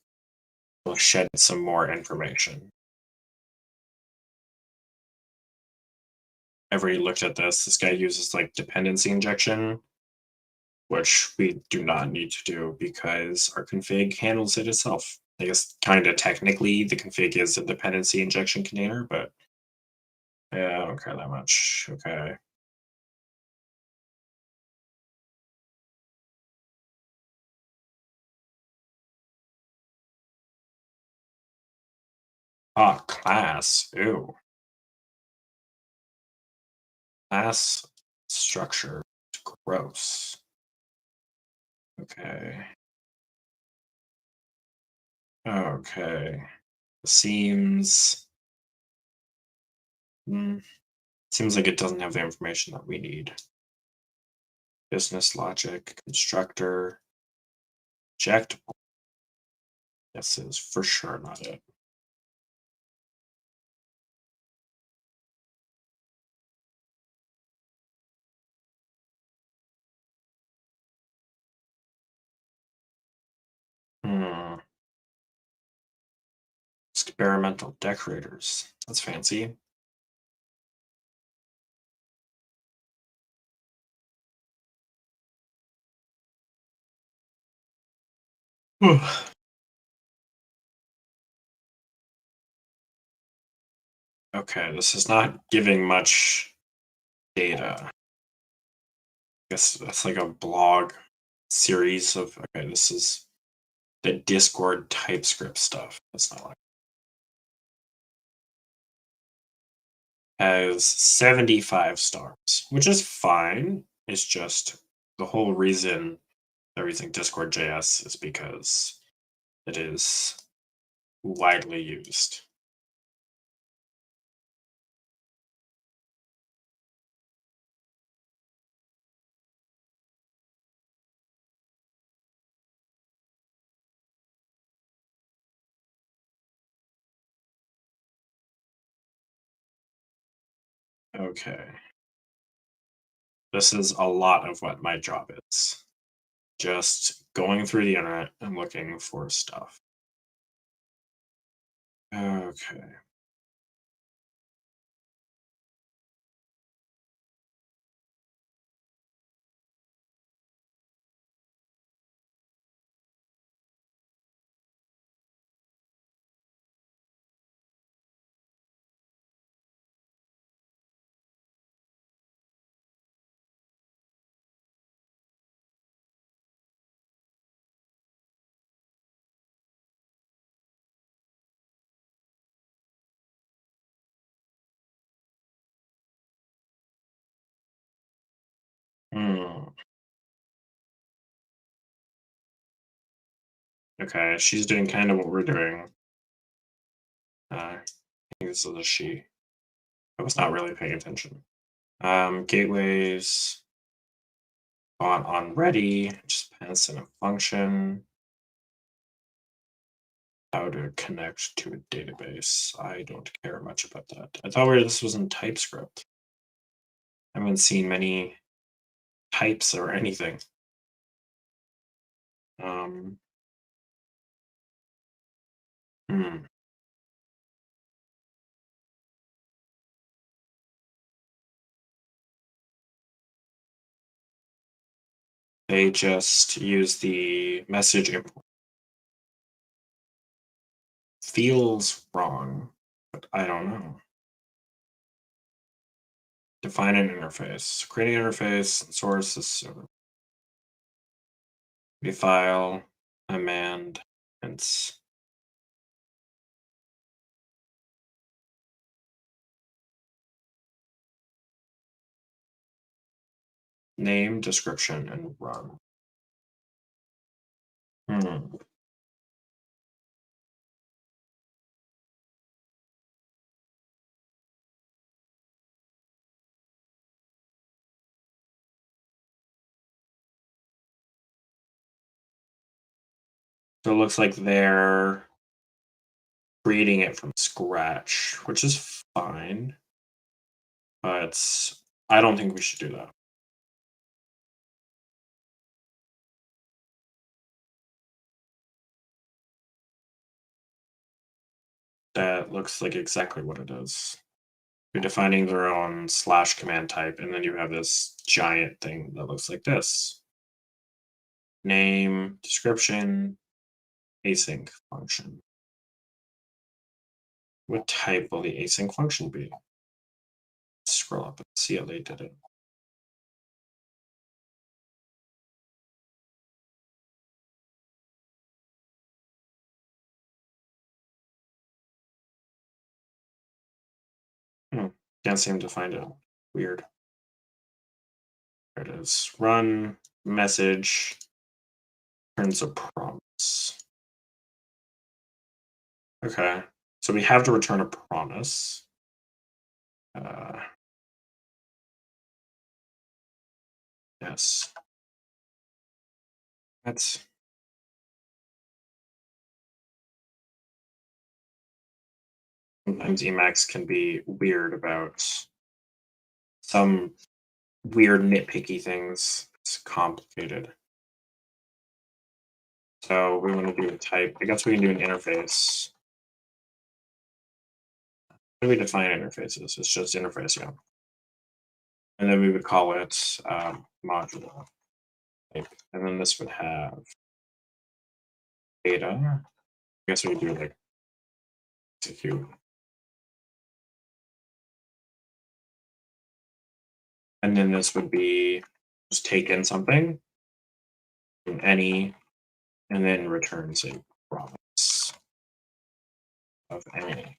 will shed some more information. Ever looked at this? This guy uses like dependency injection, which we do not need to do because our config handles it itself. I guess kind of technically the config is a dependency injection container, but yeah, I don't care that much. Okay. Ah, class. Ew. Class structure. Gross. Okay. Okay. Seems mm, seems like it doesn't have the information that we need. Business logic, constructor, object. This is for sure not it. Hmm. Experimental decorators. That's fancy. Okay, this is not giving much data. I guess that's like a blog series of okay, this is the Discord TypeScript stuff. That's not like has 75 stars, which is fine. It's just the whole reason they're using Discord JS is because it is widely used. Okay. This is a lot of what my job is. Just going through the internet and looking for stuff. Okay. Hmm. Okay, she's doing kind of what we're doing. I think this is a she. I was not really paying attention. Gateways on ready, just pass in a function. How to connect to a database. I don't care much about that. I thought this was in TypeScript. I haven't seen many types or anything. Um, hmm. They just use the message import. Feels wrong, but I don't know. Define an interface. Create an interface and source is file, command, and name, description, and run. So it looks like they're creating it from scratch, which is fine, but I don't think we should do that. That looks like exactly what it is. You're defining their own slash command type, and then you have this giant thing that looks like this. Name, description, async function. What type will the async function be? Scroll up and see how they did it. Can't seem to find it. Weird. There it is. Run message turns a promise. Okay, so we have to return a promise. Yes. That's sometimes Emacs can be weird about some weird nitpicky things. It's complicated. So we want to do a type. I guess we can do an interface. How do we define interfaces? It's just interface, yeah. And then we would call it module type. And then this would have data. I guess we could do like execute. And then this would be just take in something, any, and then returns a promise of any.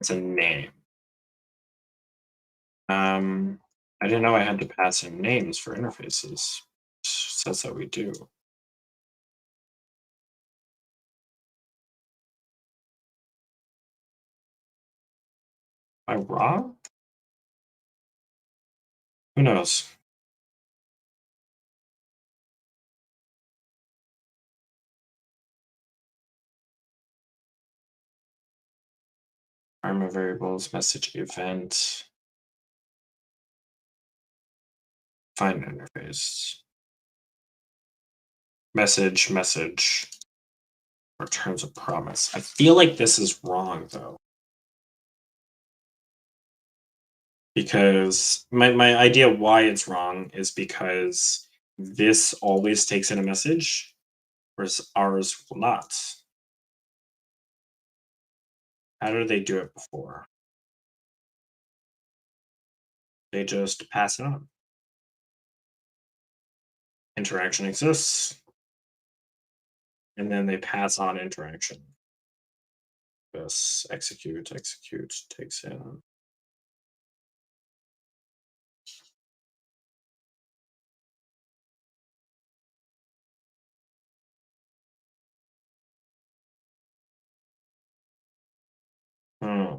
It's a name. I didn't know I had to pass in names for interfaces. Says that we do. Am I wrong? Who knows? Arm of variables, message event, find interface. Message, returns a promise. I feel like this is wrong though. Because my idea why it's wrong is because this always takes in a message, whereas ours will not. How did they do it before? They just pass it on. Interaction exists, and then they pass on interaction. This execute takes in. Hmm.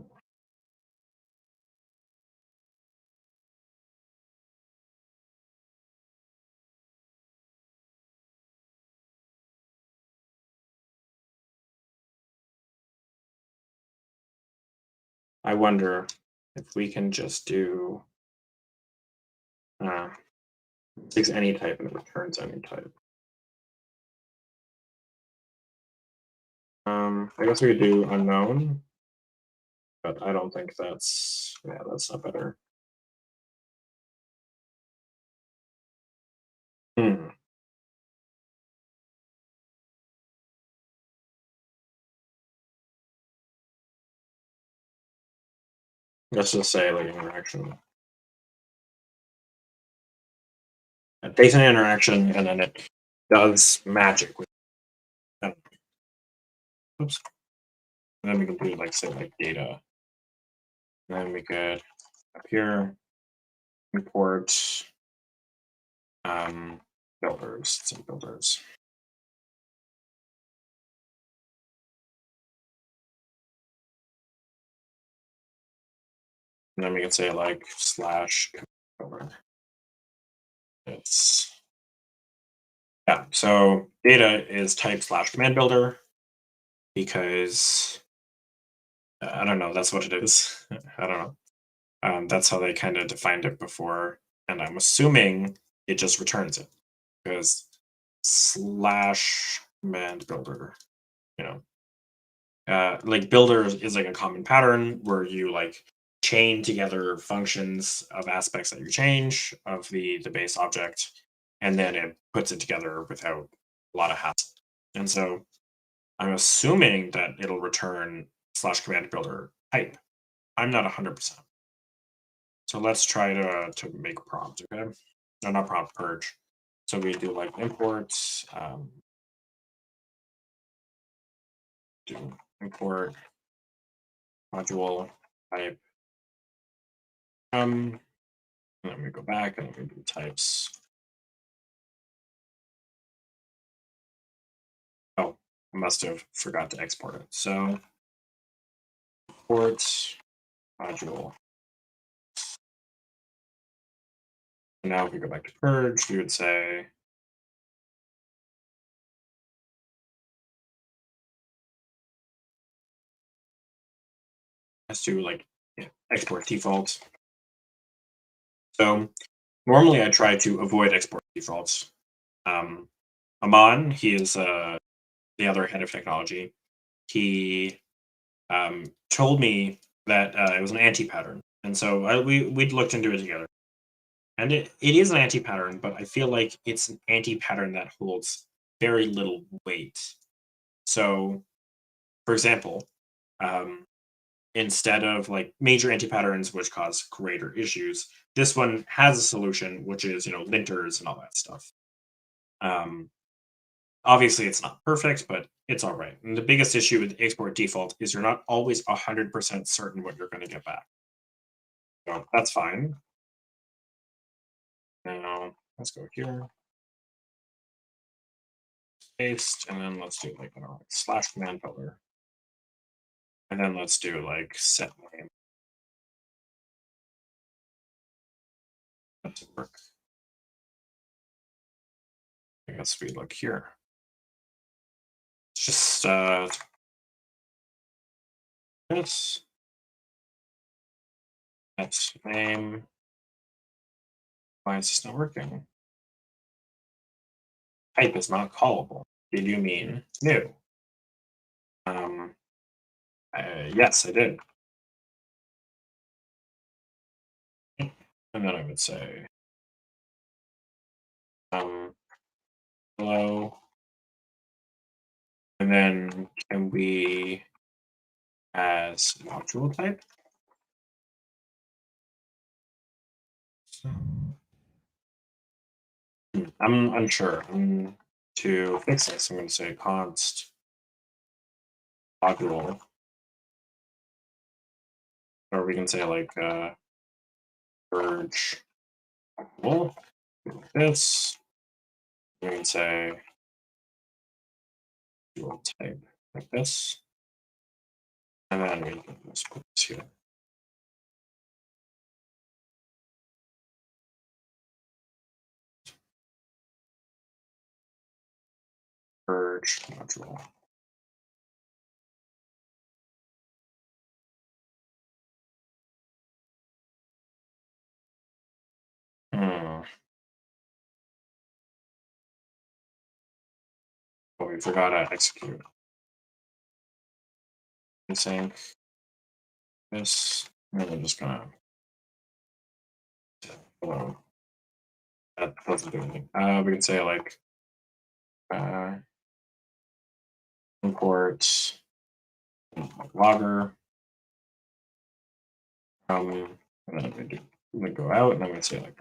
I wonder if we can just do takes any type and returns any type. I guess we could do unknown, but I don't think that's not better. Hmm. Let's just say like interaction. It takes an interaction and then it does magic with oops. And then we can do like say like data. And then we could up here import builders, some builders. And then we can say like slash builder. It's yeah. So data is type slash command builder because I don't know. That's what it is. I don't know. That's how they kind of defined it before, and I'm assuming it just returns it because slash command builder. You know, like builder is like a common pattern where you like chain together functions of aspects that you change of the base object, and then it puts it together without a lot of hassle. And so I'm assuming that it'll return slash command builder type. I'm not 100%. So let's try to make prompt, okay? No, not prompt, purge. So we do like imports, do import module type. And then we go back and we do types. Oh, I must have forgot to export it. So import module. And now if we go back to purge, we would say let's do like export default. So normally I try to avoid export defaults. Aman, he is the other head of technology. He told me that it was an anti-pattern, and so we'd looked into it together. And it is an anti-pattern, but I feel like it's an anti-pattern that holds very little weight. So, for example, um, instead of like major anti-patterns which cause greater issues, this one has a solution, which is linters and all that stuff. Um, Obviously, it's not perfect, but it's all right. And the biggest issue with export default is you're not always 100% certain what you're going to get back. So that's fine. Now let's go here, paste, and then let's do like slash command builder, and then let's do like set name. That doesn't work. I guess we look here. It's just this. That's name. Why is this not working? Type is not callable. Did you mean new? Um, yes, I did. And then I would say hello. And then can we as module type? So, I'm unsure. To fix this, I'm going to say const module, or we can say like purge module. Like this. We can say dual type like this, and then we can just put this here. Purge module. Hmm. Oh, we forgot to execute. Sync this, and then we're just gonna hello. That doesn't do anything. We can say like import logger. And then I'm gonna go out, and I'm gonna say like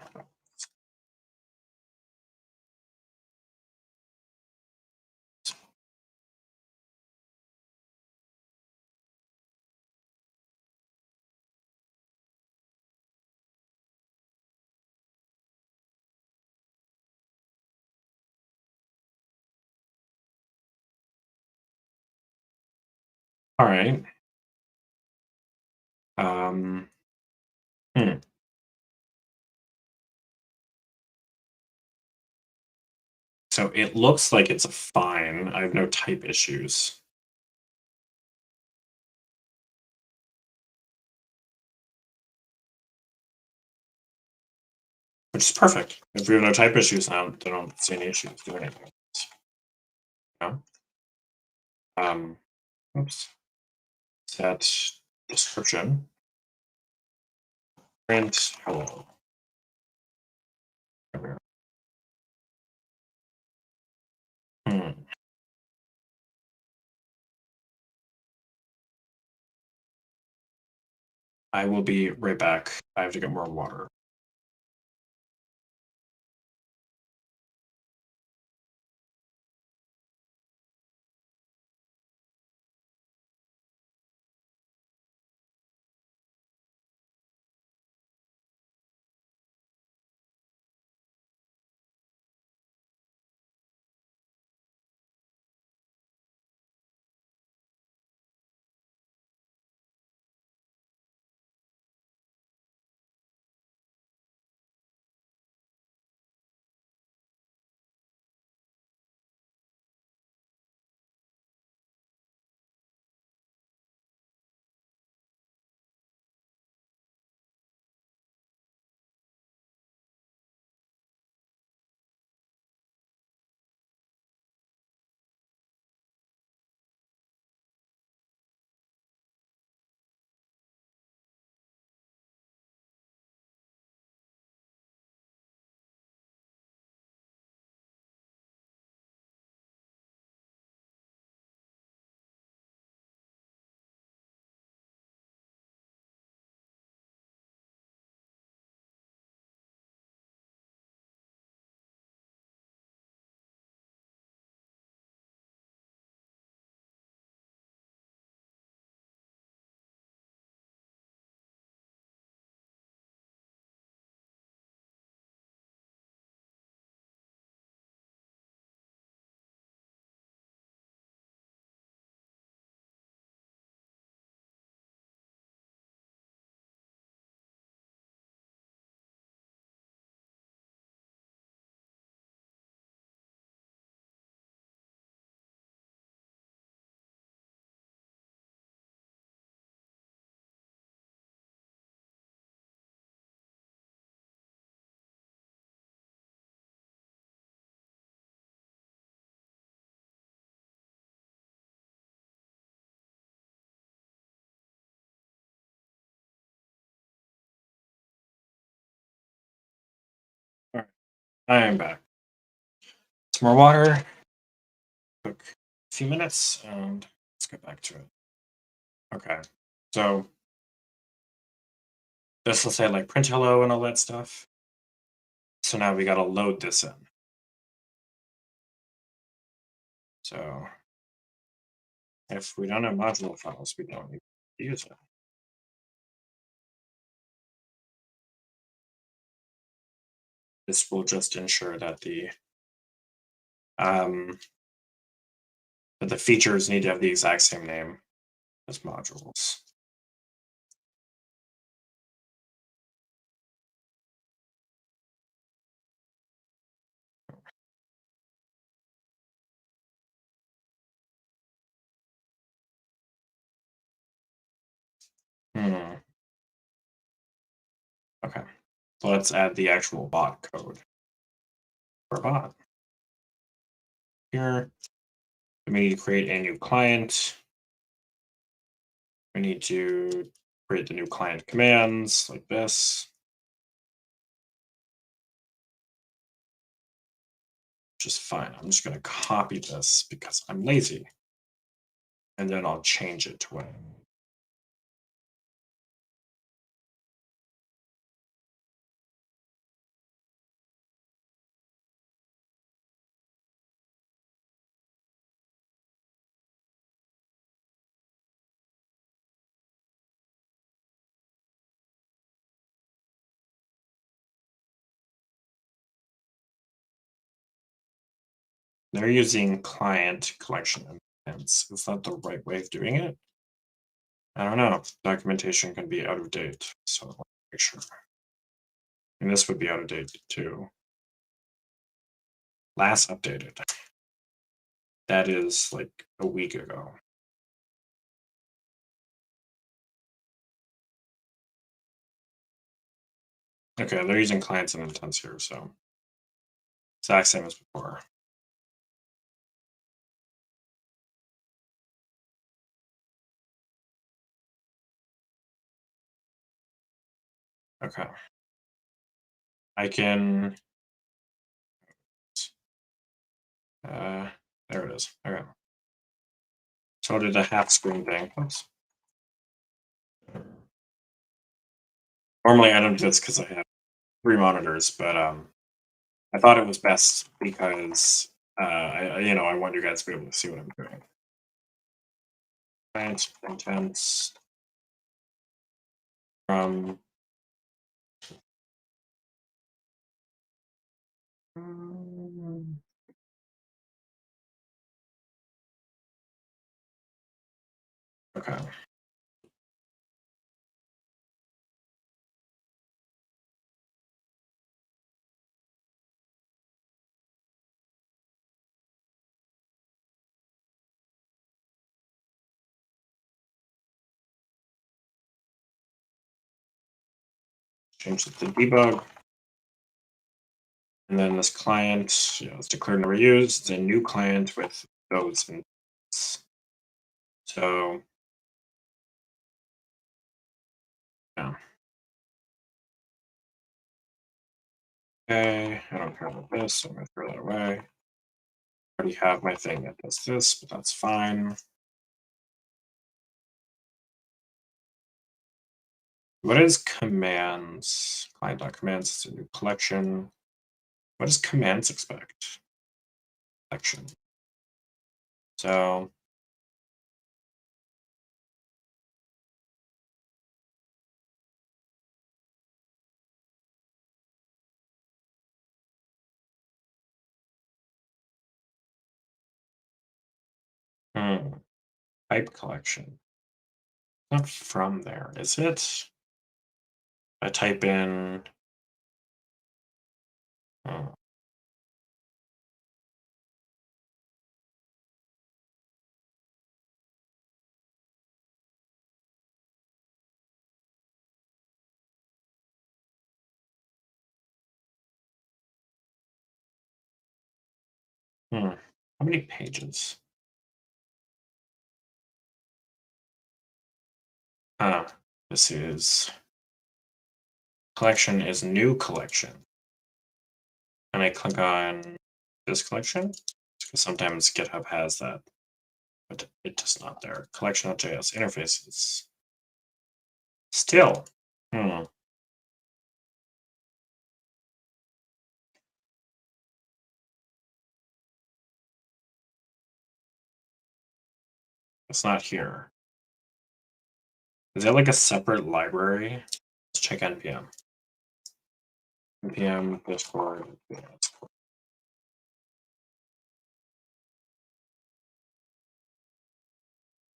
All right. Um, hmm. So it looks like it's fine. I have no type issues, which is perfect. If we have no type issues, I don't see any issues doing anything. You know? Oops. Set description. Print hello. Hmm. I will be right back. I have to get more water. All right. I am back. Some more water. Took a few minutes, and let's get back to it. Okay. So this will say like print hello and all that stuff. So now we got to load this in. So if we don't have module files, we don't need to use it. This will just ensure that um, the features need to have the exact same name as modules. Hmm. Okay. So let's add the actual bot code for bot. Here, we need to create a new client. We need to create the new client commands like this, which is fine. I'm just going to copy this because I'm lazy. And then I'll change it to what they're using client collection events. Is that the right way of doing it? I don't know. Documentation can be out of date, so let me make sure. And this would be out of date too. Last updated. That is like a week ago. Okay, they're using clients and intents here, so exact same as before. Okay. I can there it is. Okay. So I did a half screen thing. Oops. Normally I don't do this because I have 3 monitors, but I thought it was best because I want you guys to be able to see what I'm doing. Client intents from okay. Change it to debug. And then this client, it's declared never used. It's a new client with those intents. So yeah. Okay, I don't care about this, so I'm gonna throw that away. I already have my thing that does this, but that's fine. What is commands? Client.commands is a new collection. What does commands expect? Collection. So type collection. Not from there, is it? I type in oh, how many pages? This is collection is new collection. And I click on this collection because sometimes GitHub has that, but it does not there. Collection.js interfaces. Still. It's not here. Is that like a separate library? Let's check npm. npm discord. Yeah,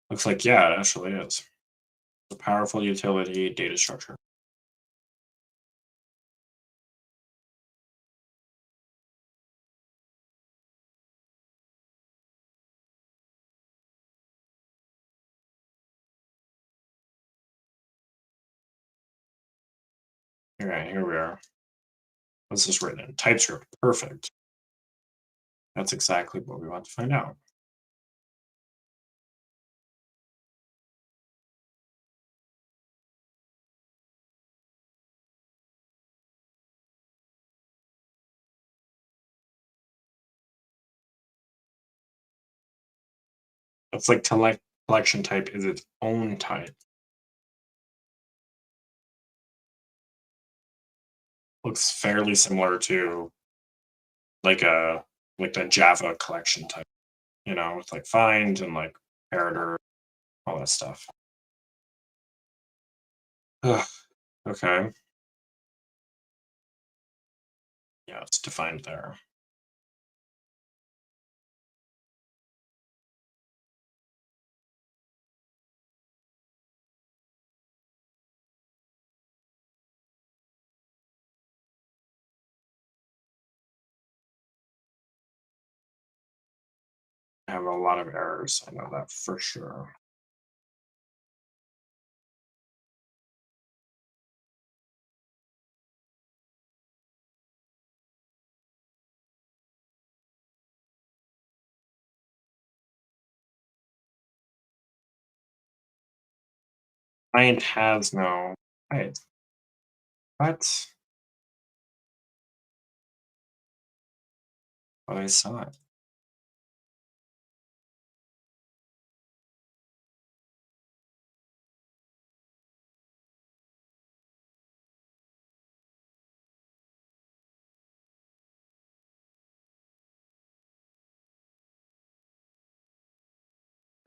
looks like, yeah, it actually is. A powerful utility data structure. All right, here we are. What's this written in? TypeScript. Perfect. That's exactly what we want to find out. It's like collection type is its own type. Looks fairly similar to like the Java collection type, with like find and like parameter, all that stuff. Ugh, okay. Yeah, it's defined there. I have a lot of errors. I know that for sure. Client has no. Right. What? But I saw it.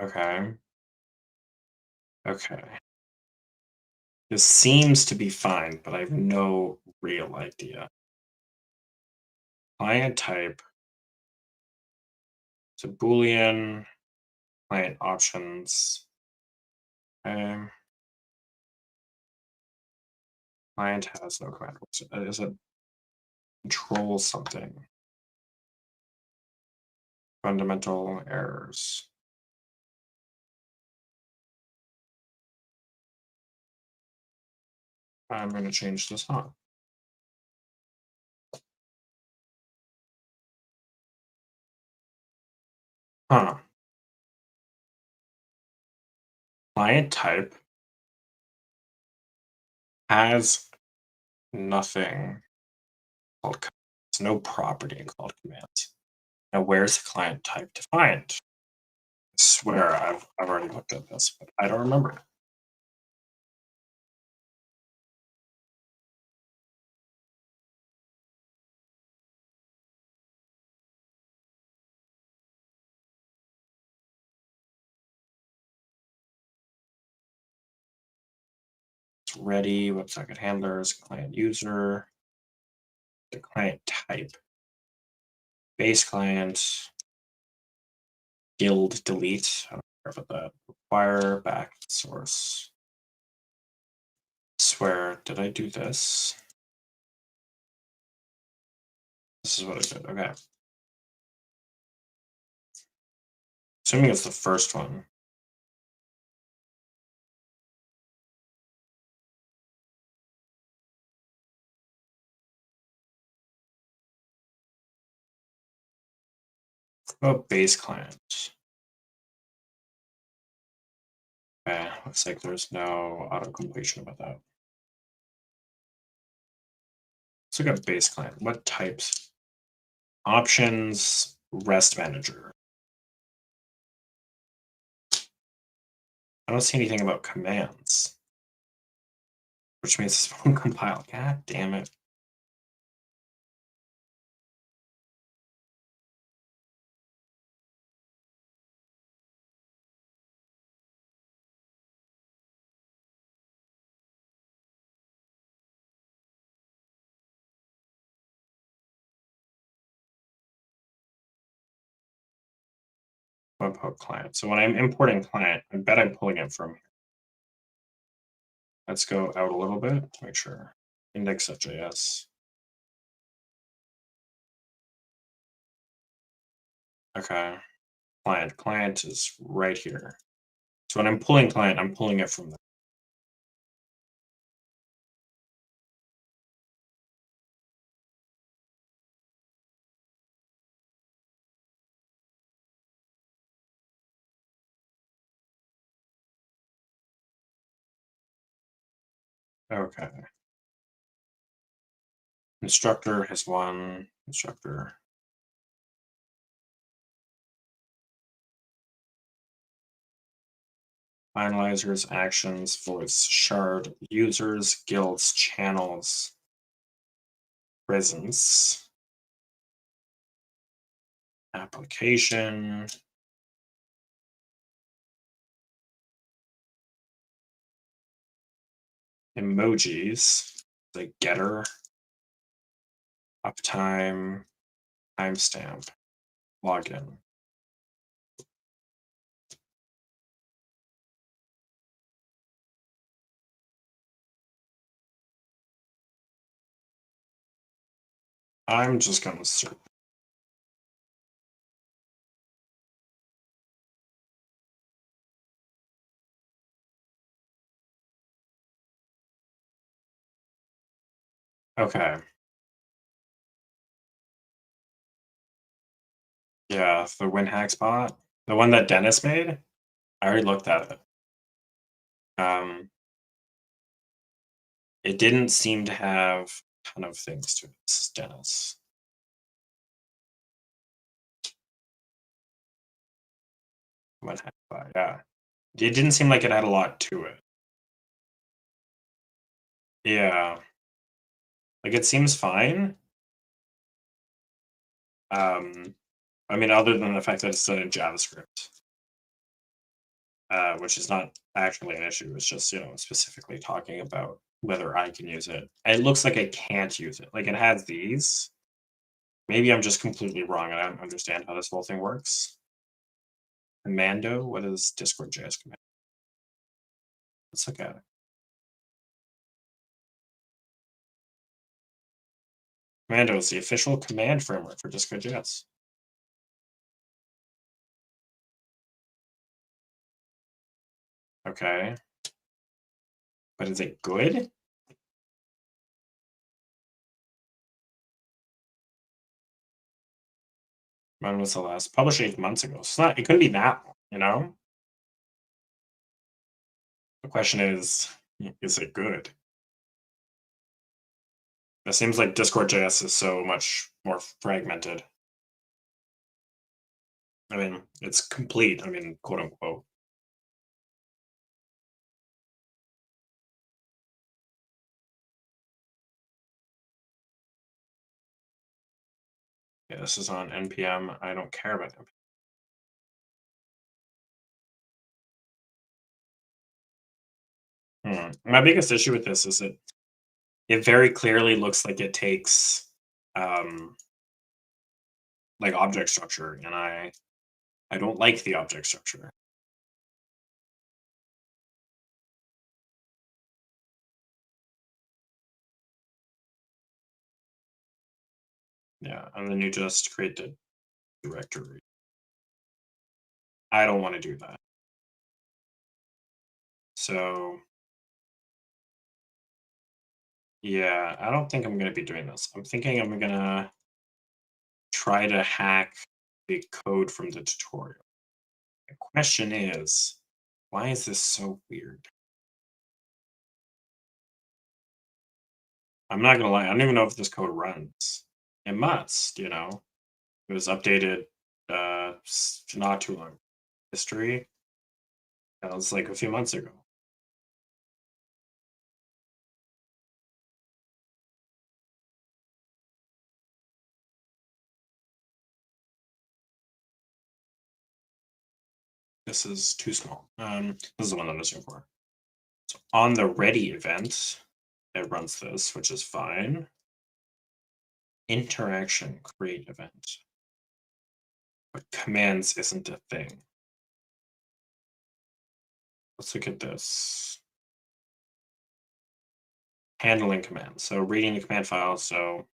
Okay. Okay. This seems to be fine, but I have no real idea. Client type. So Boolean, client options. Client has no command. Is it control something? Fundamental errors. I'm going to change this on. Huh. Client type has nothing called commands, no property called commands. Now, where's the client type defined? I swear I've already looked at this, but I don't remember. It's ready, WebSocket handlers, client user, the client type, base client, guild delete. I don't care about that. Require back source. Swear, did I do this? This is what I did. Okay. Assuming it's the first one. Oh, base client. Okay, looks like there's no auto-completion about that. Let's look at base client. What types? Options, REST manager. I don't see anything about commands, which means this won't compile. God damn it. Webhook client. So when I'm importing client, I bet I'm pulling it from here. Let's go out a little bit to make sure. Index.js. Okay. Client. Client is right here. So when I'm pulling client, I'm pulling it from there. Okay. Instructor has one. Instructor. Finalizers, actions, voice, shard, users, guilds, channels, prisons, application, emojis, the getter, uptime, timestamp, login. I'm just going to search. Okay. Yeah, the WinHack spot, the one that Dennis made. I already looked at it. Um, it didn't seem to have a ton of things to it. This is Dennis. WinHack spot, yeah. It didn't seem like it had a lot to it. Yeah, like it seems fine. Um, I mean, other than the fact that it's done in JavaScript, which is not actually an issue. It's just, specifically talking about whether I can use it. And it looks like I can't use it. Like it has these. Maybe I'm just completely wrong and I don't understand how this whole thing works. Commando? What is Discord.js command? Let's look at it. Commando is the official command framework for Discord.js. Okay. But is it good? When was the last? Published 8 months ago. It's not, it couldn't be that long, you know? The question is it good? It seems like Discord.js is so much more fragmented. I mean, it's complete. I mean, quote unquote. Yeah, this is on npm. I don't care about npm. My biggest issue with this is that it very clearly looks like it takes um, like object structure, and I don't like the object structure. Yeah, and then you just create the directory. I don't want to do that. So yeah, I don't think I'm going to be doing this. I'm thinking I'm going to try to hack the code from the tutorial. The question is, why is this so weird? I'm not gonna lie, I don't even know if this code runs. It must, It was updated not too long. History. That was like a few months ago. This is too small. This is the one that I'm looking for. So on the ready event, it runs this, which is fine. Interaction create event. But commands isn't a thing. Let's look at this. Handling commands. So reading the command file. So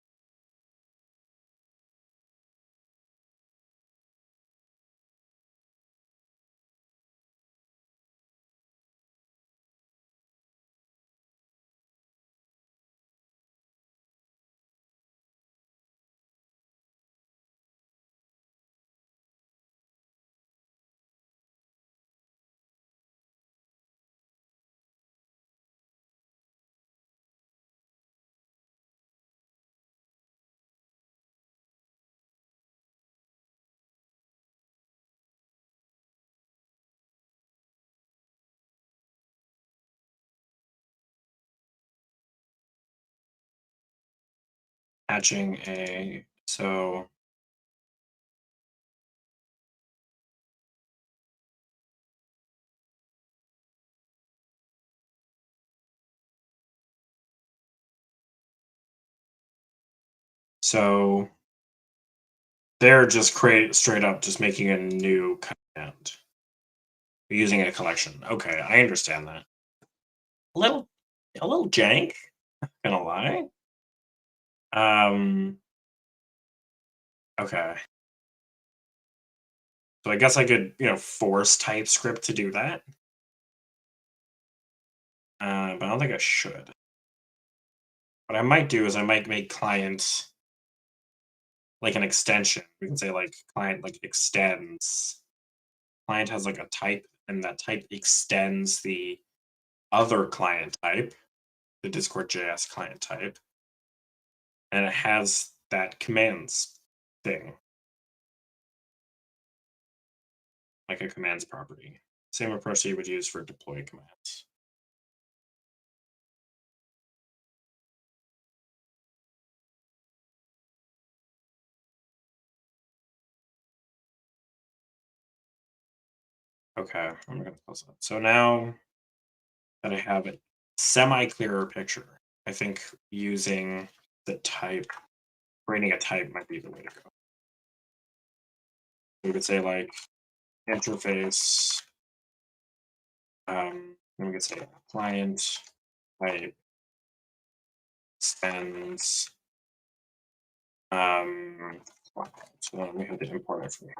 hatching a so So they're just straight up just making a new command using a collection. Okay, I understand that. A little a little jank, not gonna lie. Um okay. So I guess I could, force TypeScript to do that. But I don't think I should. What I might do is I might make client like an extension. We can say like client like extends. Client has like a type, and that type extends the other client type, the Discord.js client type, and it has that commands thing, like a commands property. Same approach that you would use for deploy commands. Okay, I'm gonna close that. So now that I have a semi-clearer picture, I think using the type, creating a type might be the way to go. We could say like interface, then we could say client type extends, so then we have to import it from here.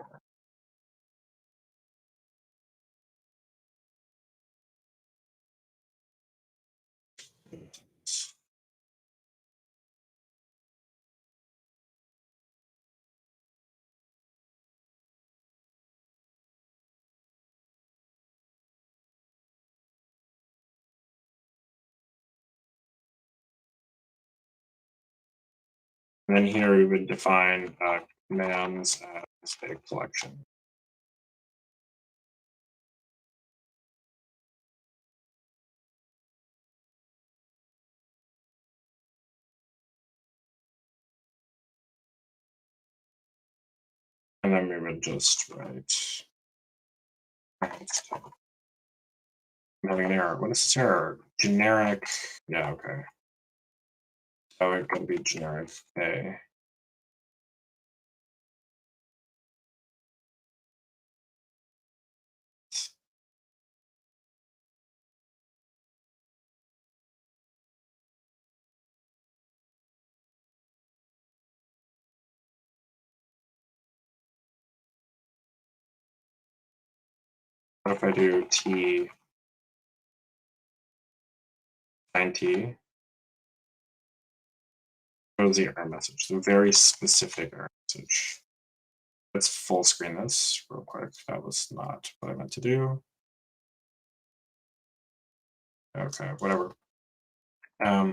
And then here we would define commands as a collection. And then we would just write. I'm having an error. What is this error? Generic. Yeah, okay. So it could be generic. Okay. What if I do T find T? What is the error message? The very specific error message. Let's full screen this real quick. That was not what I meant to do. Okay, whatever. Yeah.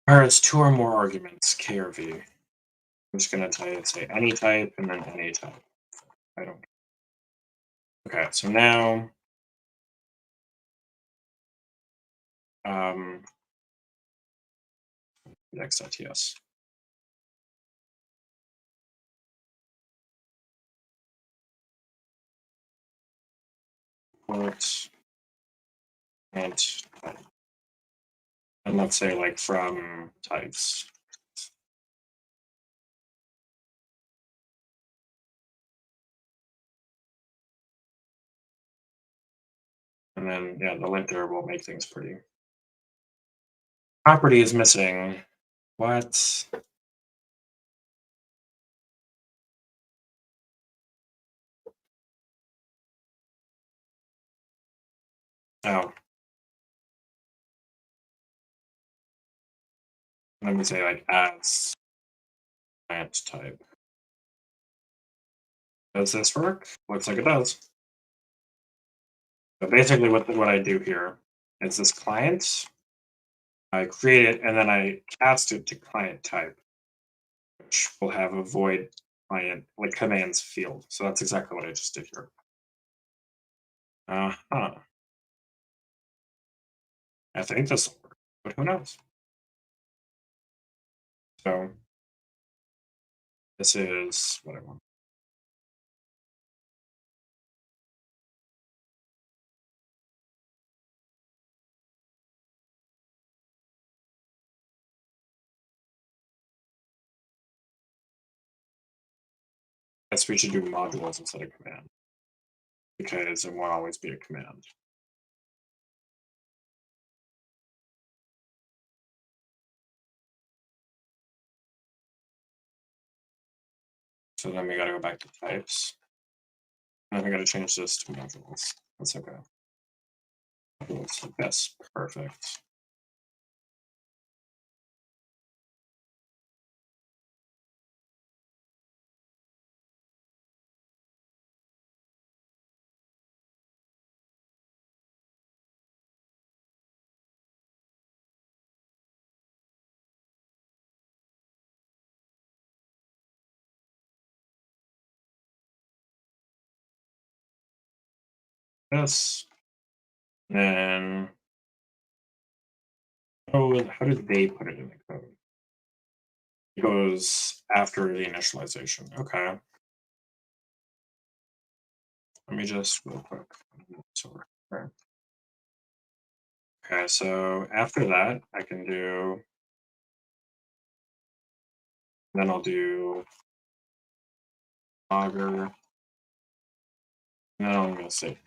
All right, it's two or more arguments, K or V. I'm just gonna tell you to say any type and then any type. I don't. Okay, so now x.ts. Port and type. And let's say like from types. And then yeah, the linter will make things pretty. Property is missing. What? Oh. Let me say like as client type. Does this work? Looks like it does. So basically what I do here is this client, I create it and then I cast it to client type, which will have a void client like commands field. So that's exactly what I just did here. Uh-huh. I think this will work, but who knows? So this is what I want. Guess we should do modules instead of command because it won't always be a command. So then we got to go back to types. And I gotta change this to modules. That's okay. Modules, yes, perfect. This. Then, oh, how did they put it in the code? It goes after the initialization. Okay. Let me just real quick. So, okay, so after that, I can do, then I'll do logger, and then I'm gonna say,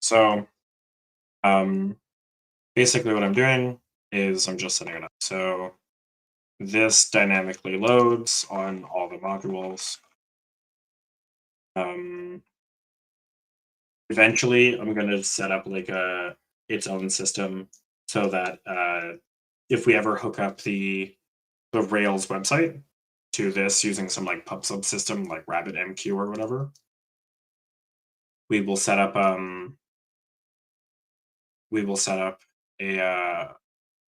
so um, basically what I'm doing is I'm just setting it up. So this dynamically loads on all the modules. Um, Eventually, I'm going to set up like its own system so that if we ever hook up the Rails website to this using some like pub subsystem like RabbitMQ or whatever, we will set up a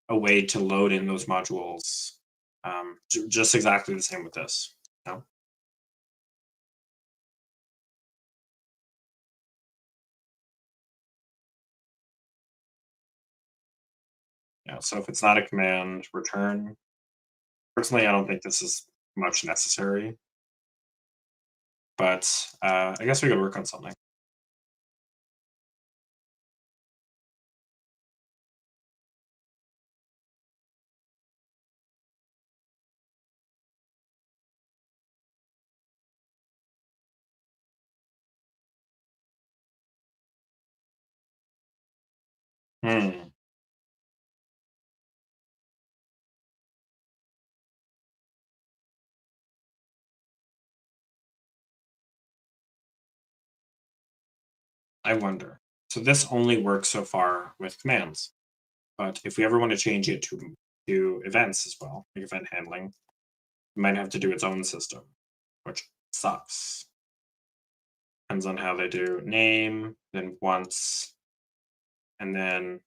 a way to load in those modules, just exactly the same with this. You know? Yeah. So if it's not a command, return. Personally, I don't think this is much necessary, but I guess we could work on something. Hmm. I wonder. So this only works so far with commands, but if we ever want to change it to events as well, like event handling, it might have to do its own system, which sucks. Depends on how they do name, then once, and then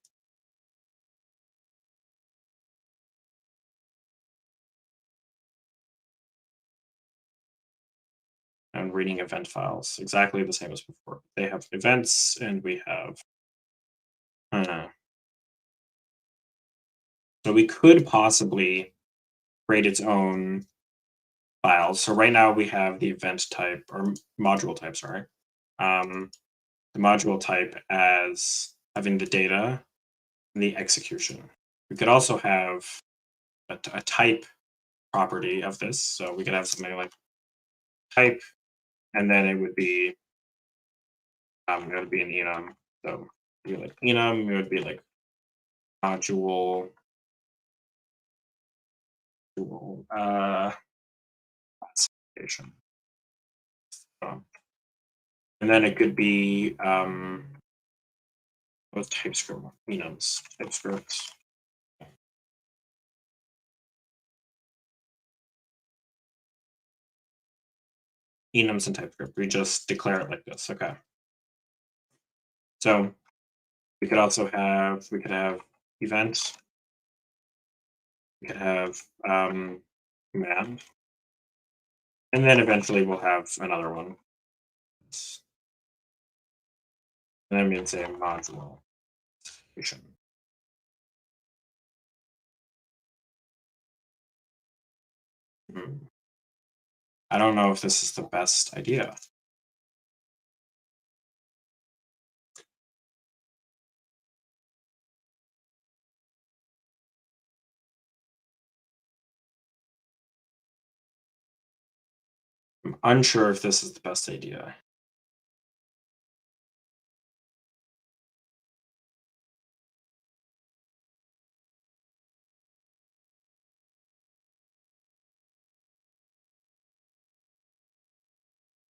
and reading event files. Exactly the same as before. They have events, and we have. Uh, so we could possibly create its own files. So right now we have the event type or module type, sorry. The module type as having the data and the execution. We could also have a type property of this. So we could have something like type, and then it would be an enum. So it'd be like enum, it would be like module, classification. Um, and then it could be with TypeScript enums, TypeScript. Enums and TypeScript. We just declare it like this. Okay. So we could have event, we could have command, and then eventually we'll have another one. And then we say module. Hmm. I don't know if this is the best idea. I'm unsure if this is the best idea.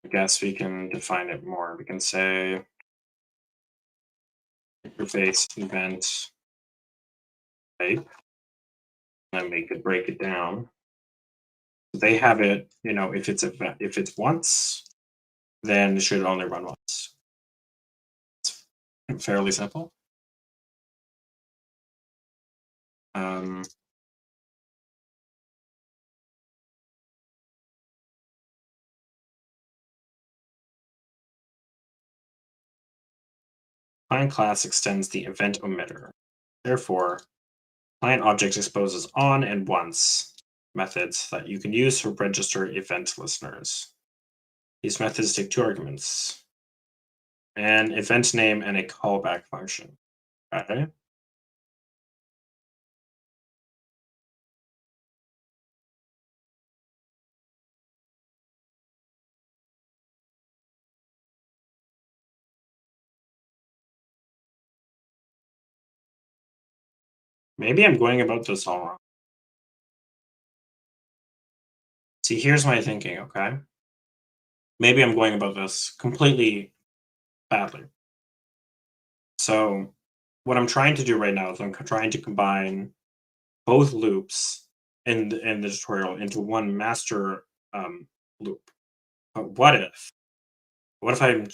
I guess we can define it more. We can say interface event type, and we could break it down. They have it, if it's once, then it should only run once. It's fairly simple. Um, Client class extends the event emitter. Therefore, client object exposes on and once methods that you can use to register event listeners. These methods take 2 arguments, an event name and a callback function. Okay. Maybe I'm going about this all wrong. See, here's my thinking, okay? Maybe I'm going about this completely badly. So, what I'm trying to do right now is I'm trying to combine both loops in the tutorial into one master loop. But what if I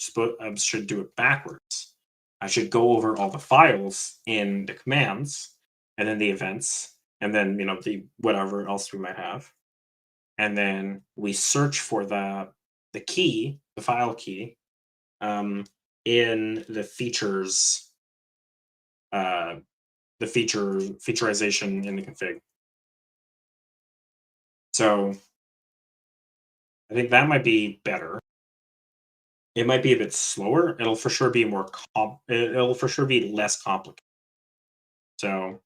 should do it backwards? I should go over all the files in the commands and then the events and then the whatever else we might have, and then we search for the key, the file key, um, in the features, uh, the featurization in the config. So I think that might be better. It might be a bit slower. It'll for sure be it'll for sure be less complicated. So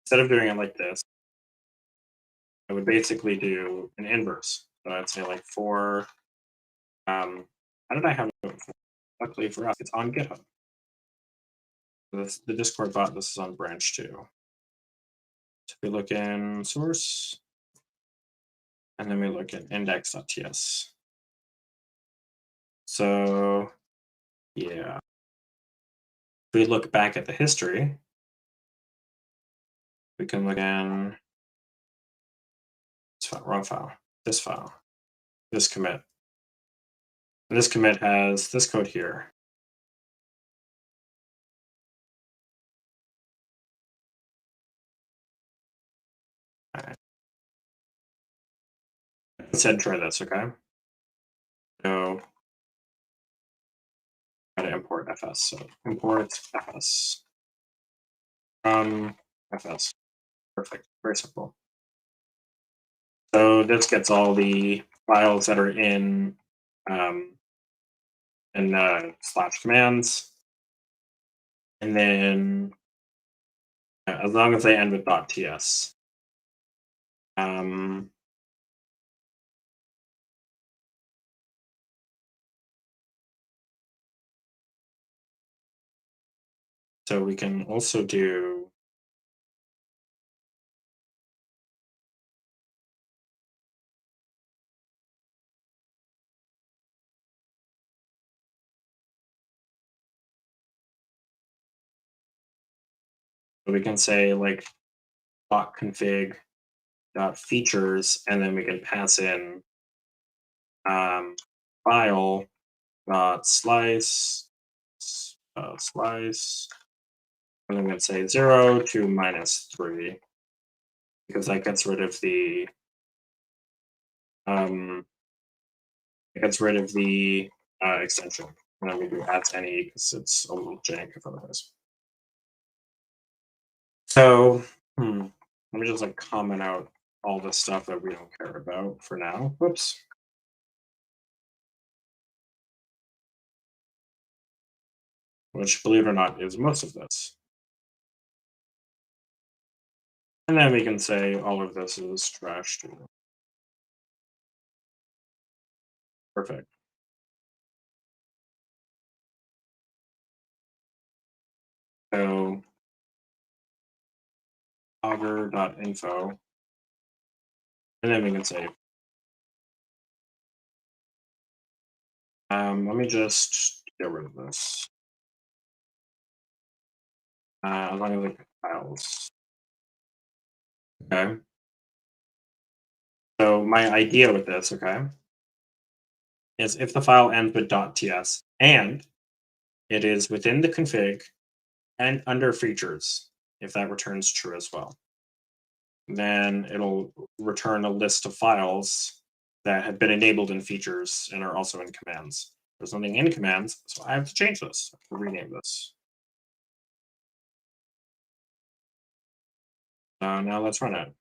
instead of doing it like this, I would basically do an inverse. So I'd say like for how did I have it before? Luckily for us, it's on GitHub. The Discord bot. This is on branch 2. So we look in source, and then we look at index.ts. So yeah, if we look back at the history, we can look in this file, wrong file, this file, this commit. And this commit has this code here. All right. Let's head and try this, okay? So gotta import fs. So import fs from fs. Perfect. Very simple. So this gets all the files that are in slash commands, and then as long as they end with .ts. So we can also do we can say like .config .features, and then we can pass in file .slice slice, and I'm going to say 0 to -3 because that gets rid of the extension. And then we do add any because it's a little jank otherwise. So let me just comment out all the stuff that we don't care about for now. Whoops. Which, believe it or not, is most of this. And then we can say all of this is trash too. Perfect. So auger.info. And then we can say, let me just get rid of this. As long as it files. Okay. So my idea with this, okay, is if the file ends with .ts and it is within the config and under features, if that returns true as well, then it'll return a list of files that have been enabled in features and are also in commands. There's nothing in commands, so I have to change this. I have to rename this. Now let's run it.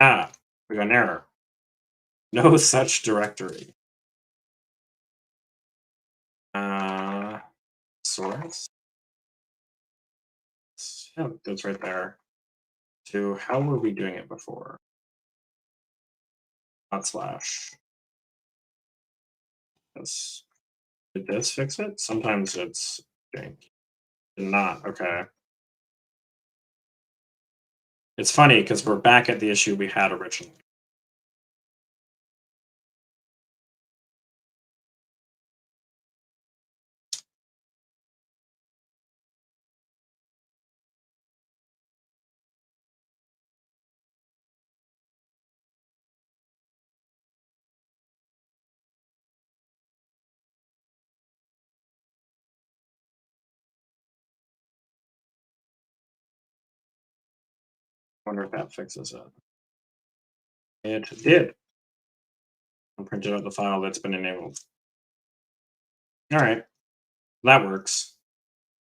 We got an error. No such directory. Source. Yeah, that's right there. To how were we doing it before? /. This. Did this fix it? Sometimes it's janky. Did not. Okay. It's funny because we're back at the issue we had originally. I wonder if that fixes it. It did. I printed out the file that's been enabled. All right, that works.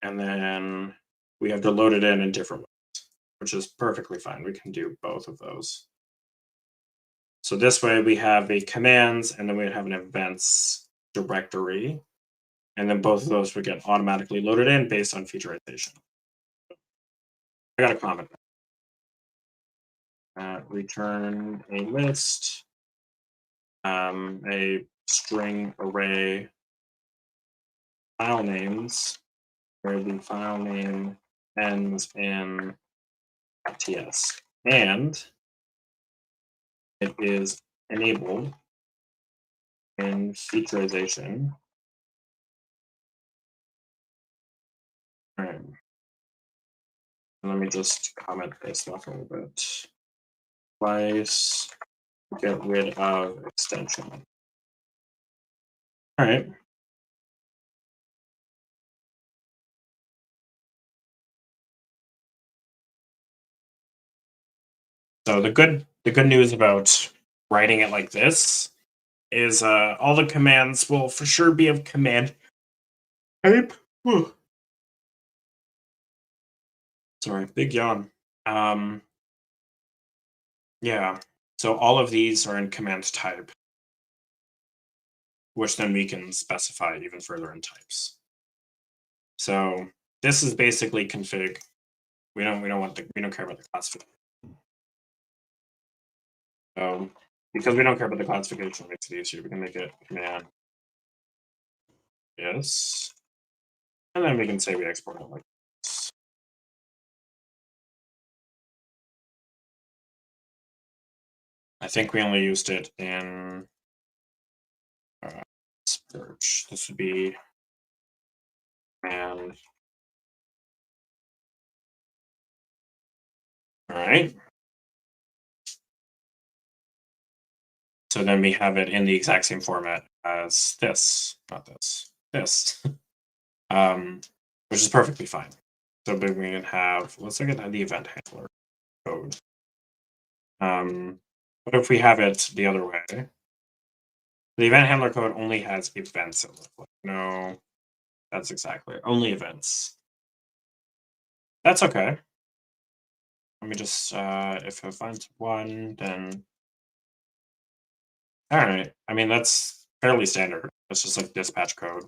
And then we have to load it in different ways, which is perfectly fine. We can do both of those. So this way we have a commands and then we have an events directory. And then both of those would get automatically loaded in based on featurization. I got a comment. Return a list, a string array file names where the file name ends in .ts and it is enabled in featurization. All right. Let me just comment this off a little bit. Twice, get rid of extension. All right. So the good news about writing it like this is all the commands will for sure be of command type. Sorry, big yawn. Yeah. So all of these are in command type, which then we can specify even further in types. So this is basically config. We don't care about the classification. So because we don't care about the classification, it makes it easier. We can make it command yes, and then we can say we export it like this. I think we only used it in search. This would be command. All right. So then we have it in the exact same format as this, not this, this, which is perfectly fine. So we can have, let's look at the event handler code. What if we have it the other way? The event handler code only has events. It looks like. No, that's exactly it. Only events. That's okay. Let me just, if it finds one, then all right. I mean, that's fairly standard. It's just like dispatch code.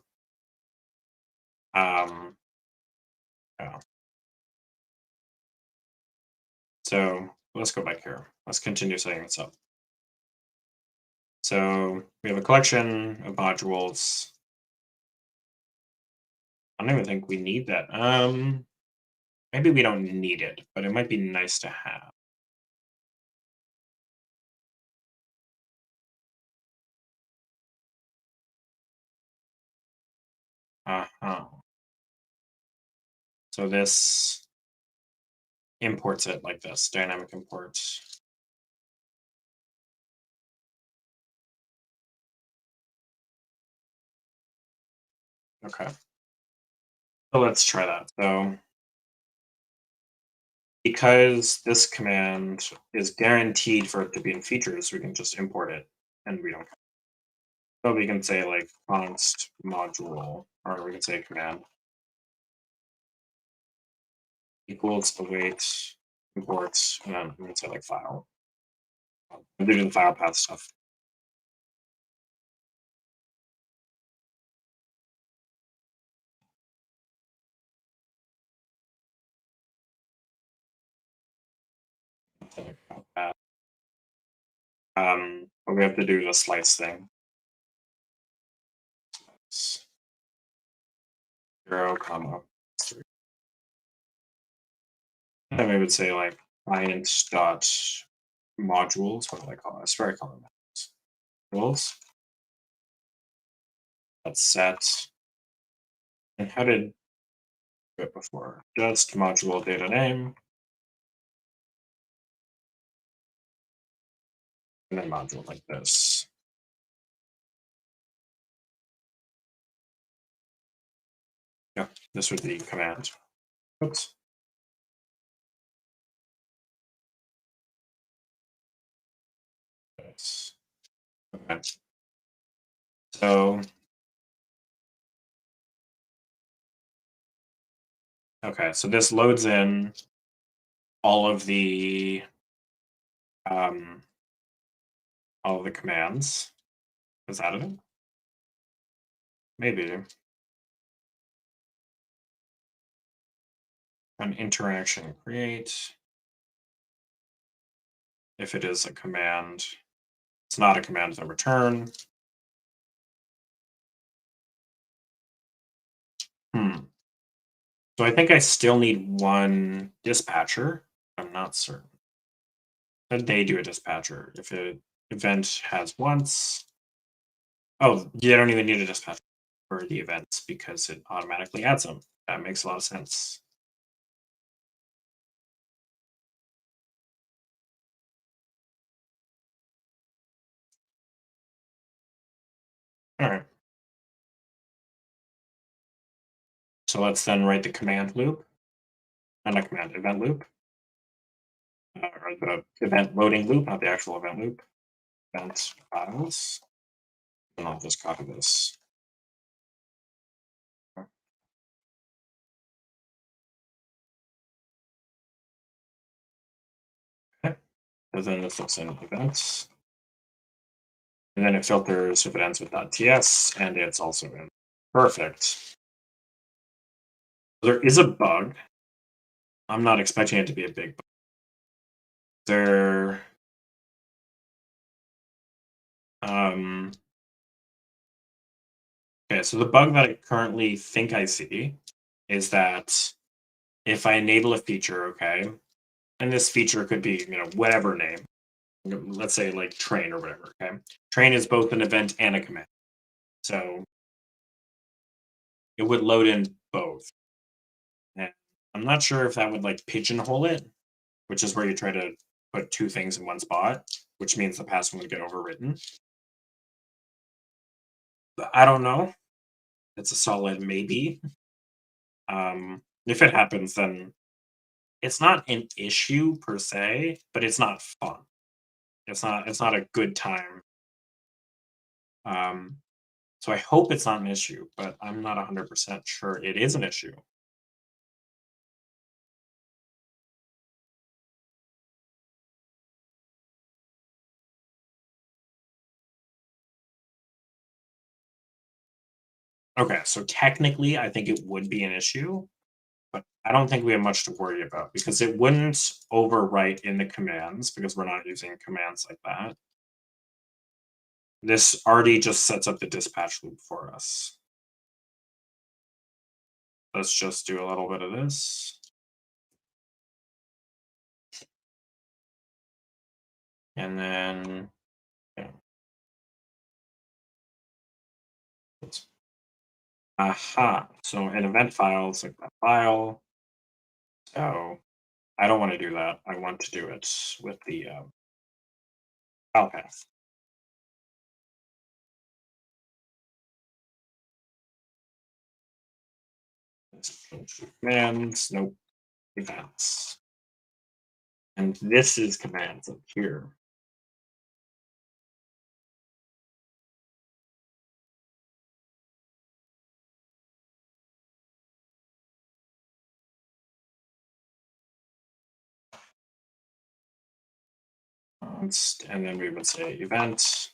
Um, yeah. So let's go back here. Let's continue setting this up. So we have a collection of modules. I don't even think we need that. Maybe we don't need it, but it might be nice to have. Uh-huh. So this imports it like this, dynamic import. Okay. So let's try that. So because this command is guaranteed for it to be in features, we can just import it and we don't. So we can say like const module, or we can say command equals await imports, and then we can say like file. I'm doing the file path stuff. But we have to do the slice thing. 0, comma 3. And then we would say like client dot modules. What do I call it? It's very common. Modules. That's set. And how did do it before? Just module data name and then module like this. Yeah, this would be command. Oops. Yes. Okay. So okay, so this loads in all of the um all of the commands. Is that it? Maybe an interaction create. If it is a command, it's not a command, then return. Hmm. So I think I still need one dispatcher. I'm not certain. But they do a dispatcher. If an event has once, oh, you don't even need a dispatcher for the events because it automatically adds them. That makes a lot of sense. All right. So let's then write the command loop, not a command event loop, or the event loading loop, not the actual event loop. Event files, and I'll just copy this. Okay. So then this looks in events, and then it filters if it ends with .ts, and it's also in. Perfect. There is a bug. I'm not expecting it to be a big bug. There, um, okay, so the bug that I currently think I see is that if I enable a feature, okay, and this feature could be, whatever name, let's say like train or whatever, okay? Train is both an event and a command. So it would load in both. And I'm not sure if that would like pigeonhole it, which is where you try to put two things in one spot, which means the password would get overwritten. I don't know. It's a solid maybe. If it happens, then it's not an issue per se, but it's not fun. It's not a good time. Um, so I hope it's not an issue, but I'm not 100% sure it is an issue. Okay, so technically, I think it would be an issue, but I don't think we have much to worry about because it wouldn't overwrite in the commands because we're not using commands like that. This already just sets up the dispatch loop for us. Let's just do a little bit of this. And then, yeah. Aha. So an event file is like that file. So I don't want to do that. I want to do it with the file path. Commands, nope, events. And this is commands up here. And then we would say event.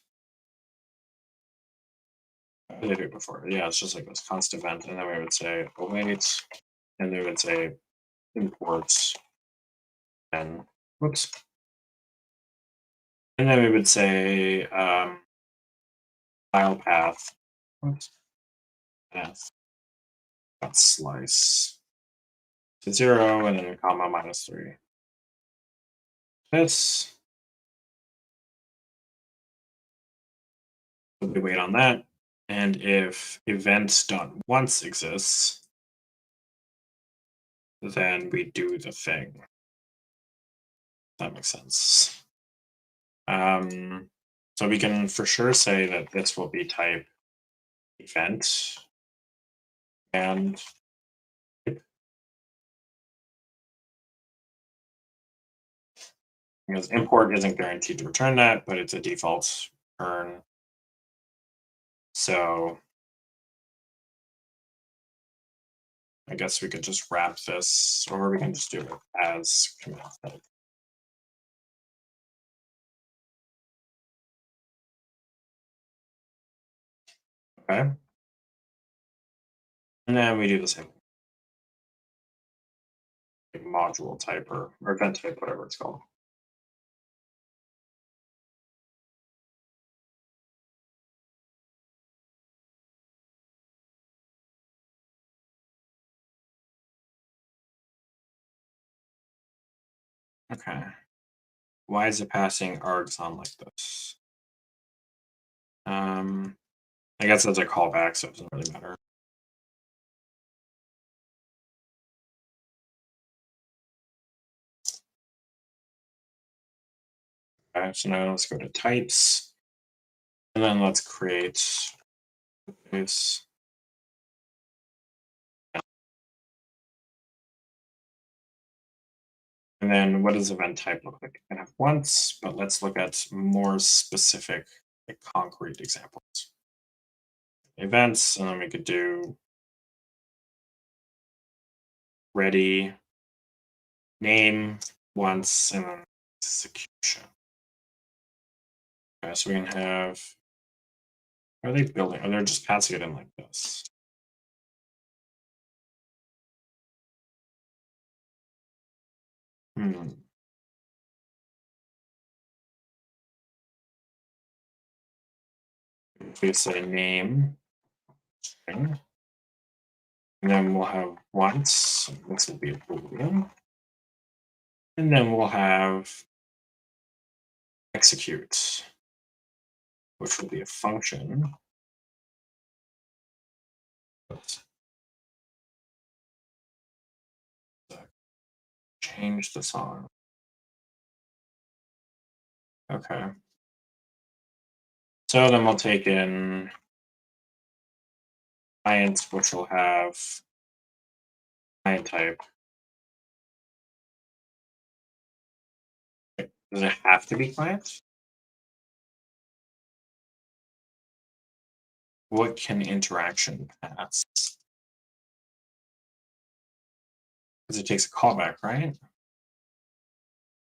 What did I do before? Yeah, it's just like this const event. And then we would say await. And we would say imports. And whoops. And then we would say file path. Whoops. Path. Slice to 0 and then a comma -3. This. We wait on that. And if event.once exists, then we do the thing. That makes sense. So we can for sure say that this will be type event and because import isn't guaranteed to return that, but it's a default return. So I guess we could just wrap this, or we can just do it as command type. Okay. And then we do the same like module type or event type, whatever it's called. Okay. Why is it passing args on like this? I guess that's a callback, so it doesn't really matter. Okay, so now let's go to types. And then let's create this. And then what does event type look like? I can have once, but let's look at more specific, like concrete examples. Events, and then we could do ready, name, once, and then execution. Okay, so we can have, are they building? Or they're just passing it in like this. Hmm. If we say name, string, and then we'll have once, this will be a boolean, and then we'll have execute, which will be a function. Let's change the song. Okay. So then we'll take in clients, which will have client type. Does it have to be client? What can interaction pass? Because it takes a callback, right?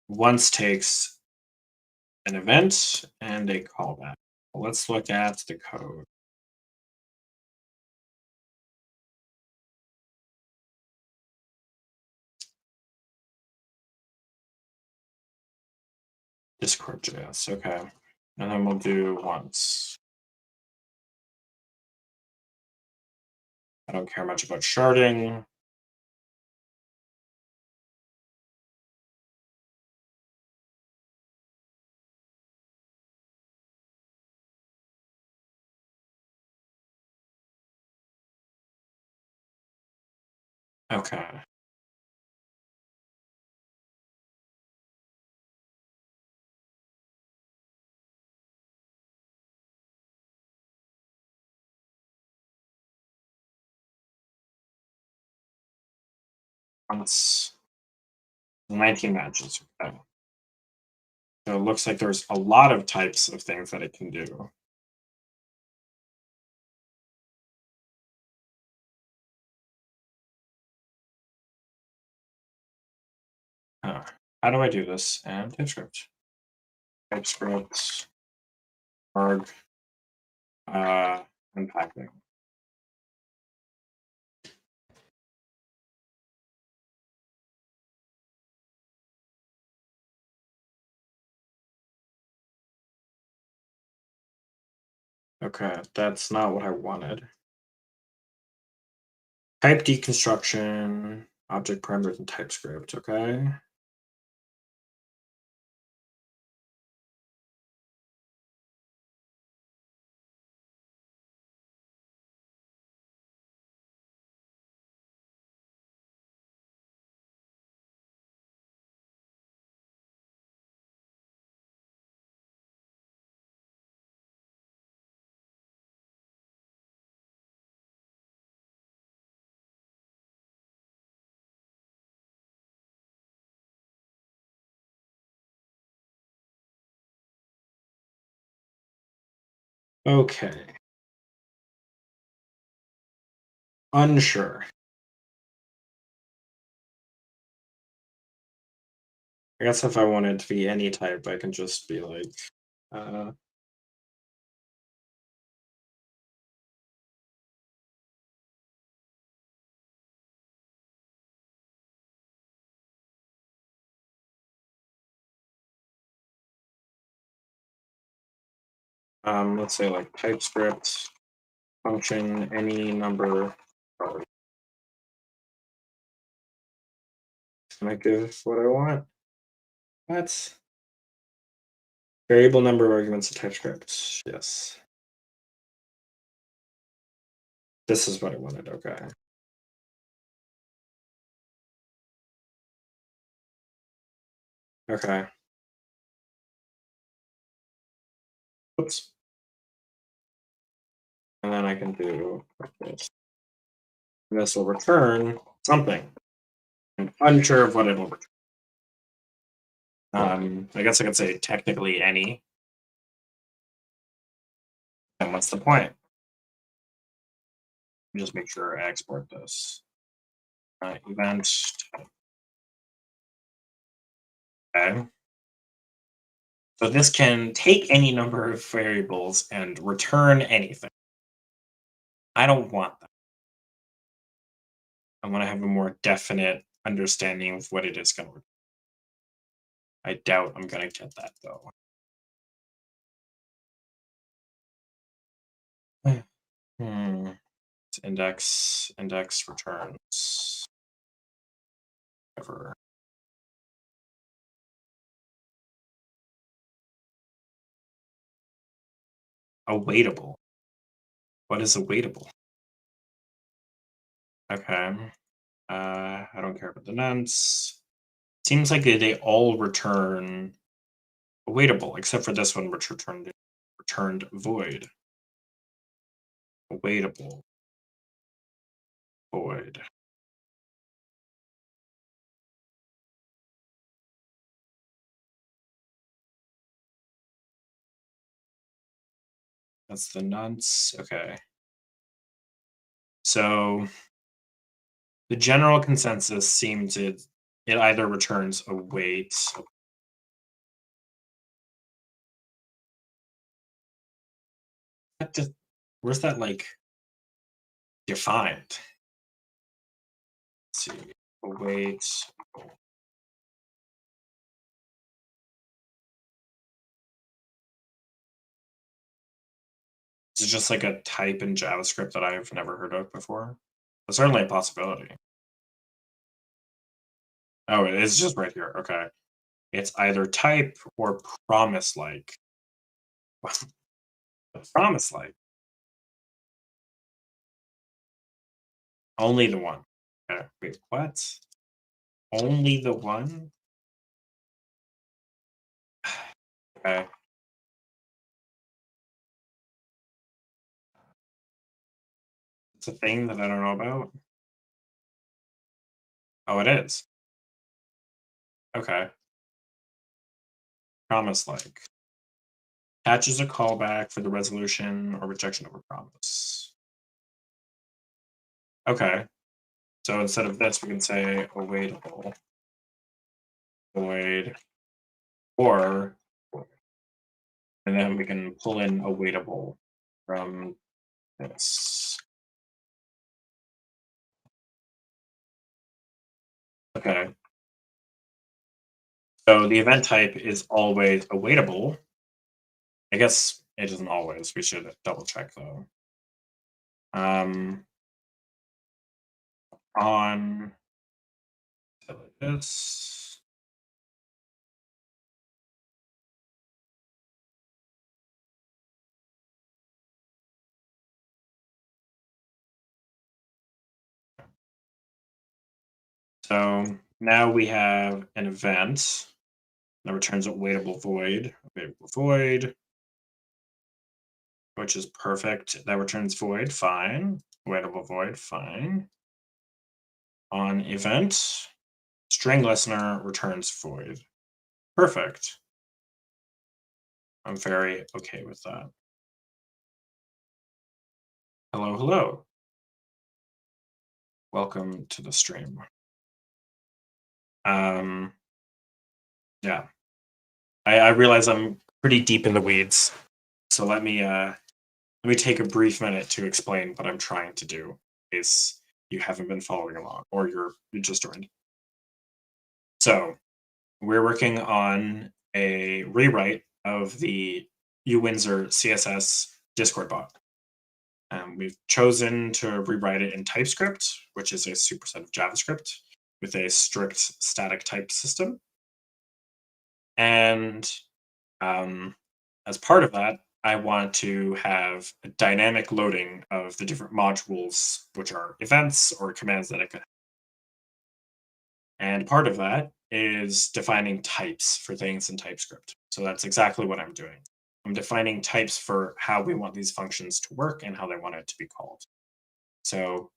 Once takes an event and a callback. Let's look at the code. Discord.js, okay. And then we'll do once. I don't care much about sharding. Okay. Once 19 matches. Okay. So it looks like there's a lot of types of things that it can do. How do I do this? And TypeScript. TypeScript, arg, unpacking. Okay, that's not what I wanted. Type deconstruction, object parameters, and TypeScript. Okay. Okay. Unsure. I guess if I want it to be any type, I can just be like, uh, let's say like TypeScript function any number. Can I give what I want? What? Variable number of arguments of TypeScript. Yes. This is what I wanted. Okay. Okay. Oops. And then I can do like this. And this will return something. I'm unsure of what it'll return. I guess I could say technically any. And what's the point? Just make sure I export this. Event. Okay. So this can take any number of variables and return anything. I don't want that. I want to have a more definite understanding of what it is going to return. I doubt I'm going to get that though. Index returns. Ever. Awaitable. What is awaitable? Okay. I don't care about the nonce. Seems like they all return awaitable, except for this one, which returned void. Awaitable. Void. That's the nonce. Okay. So the general consensus seems it either returns await. Where's that like defined? Let's see. Await. Is it just like a type in JavaScript that I've never heard of before? It's certainly a possibility. Oh, it is just right here. Okay. It's either type or promise like. Promise like. Only the one. Okay. Wait, what? Only the one? Okay. It's a thing that I don't know about. Oh, it is. Okay. Promise like. Catches a callback for the resolution or rejection of a promise. Okay. So instead of this, we can say awaitable, void, or, and then we can pull in awaitable from this. Okay. So the event type is always awaitable. I guess it isn't always. We should double check though. On this. So now we have an event that returns awaitable void, which is perfect. That returns void, fine. Awaitable void, fine. On event, string listener returns void. Perfect. I'm very okay with that. Hello, hello. Welcome to the stream. Um, yeah, I realize I'm pretty deep in the weeds, so let me take a brief minute to explain what I'm trying to do. In case you haven't been following along, or you just joined. So we're working on a rewrite of the uWindsor CSS Discord bot. We've chosen to rewrite it in TypeScript, which is a superset of JavaScript with a strict static type system. And as part of that, I want to have a dynamic loading of the different modules, which are events or commands that I could. And part of that is defining types for things in TypeScript. So that's exactly what I'm doing. I'm defining types for how we want these functions to work and how they want it to be called. So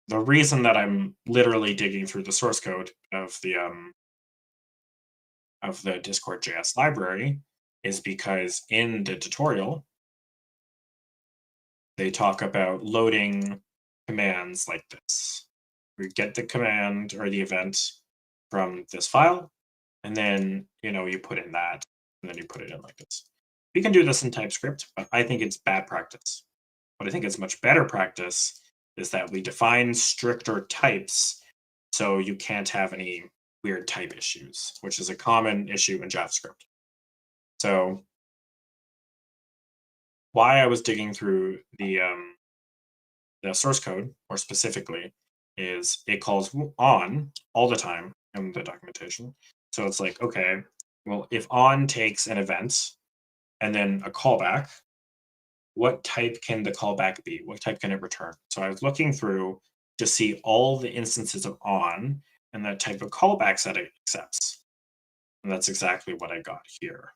the reason that I'm literally digging through the source code of the Discord JS library is because in the tutorial they talk about loading commands like this. We get the command or the event from this file, and then you put in that, and then you put it in like this. We can do this in TypeScript, but I think it's bad practice. What I think is much better practice is that we define stricter types so you can't have any weird type issues, which is a common issue in JavaScript. So why I was digging through the source code, more specifically, is it calls on all the time in the documentation. So it's like, okay, well, if on takes an event and then a callback, what type can the callback be? What type can it return? So I was looking through to see all the instances of on and the type of callbacks that it accepts. And that's exactly what I got here.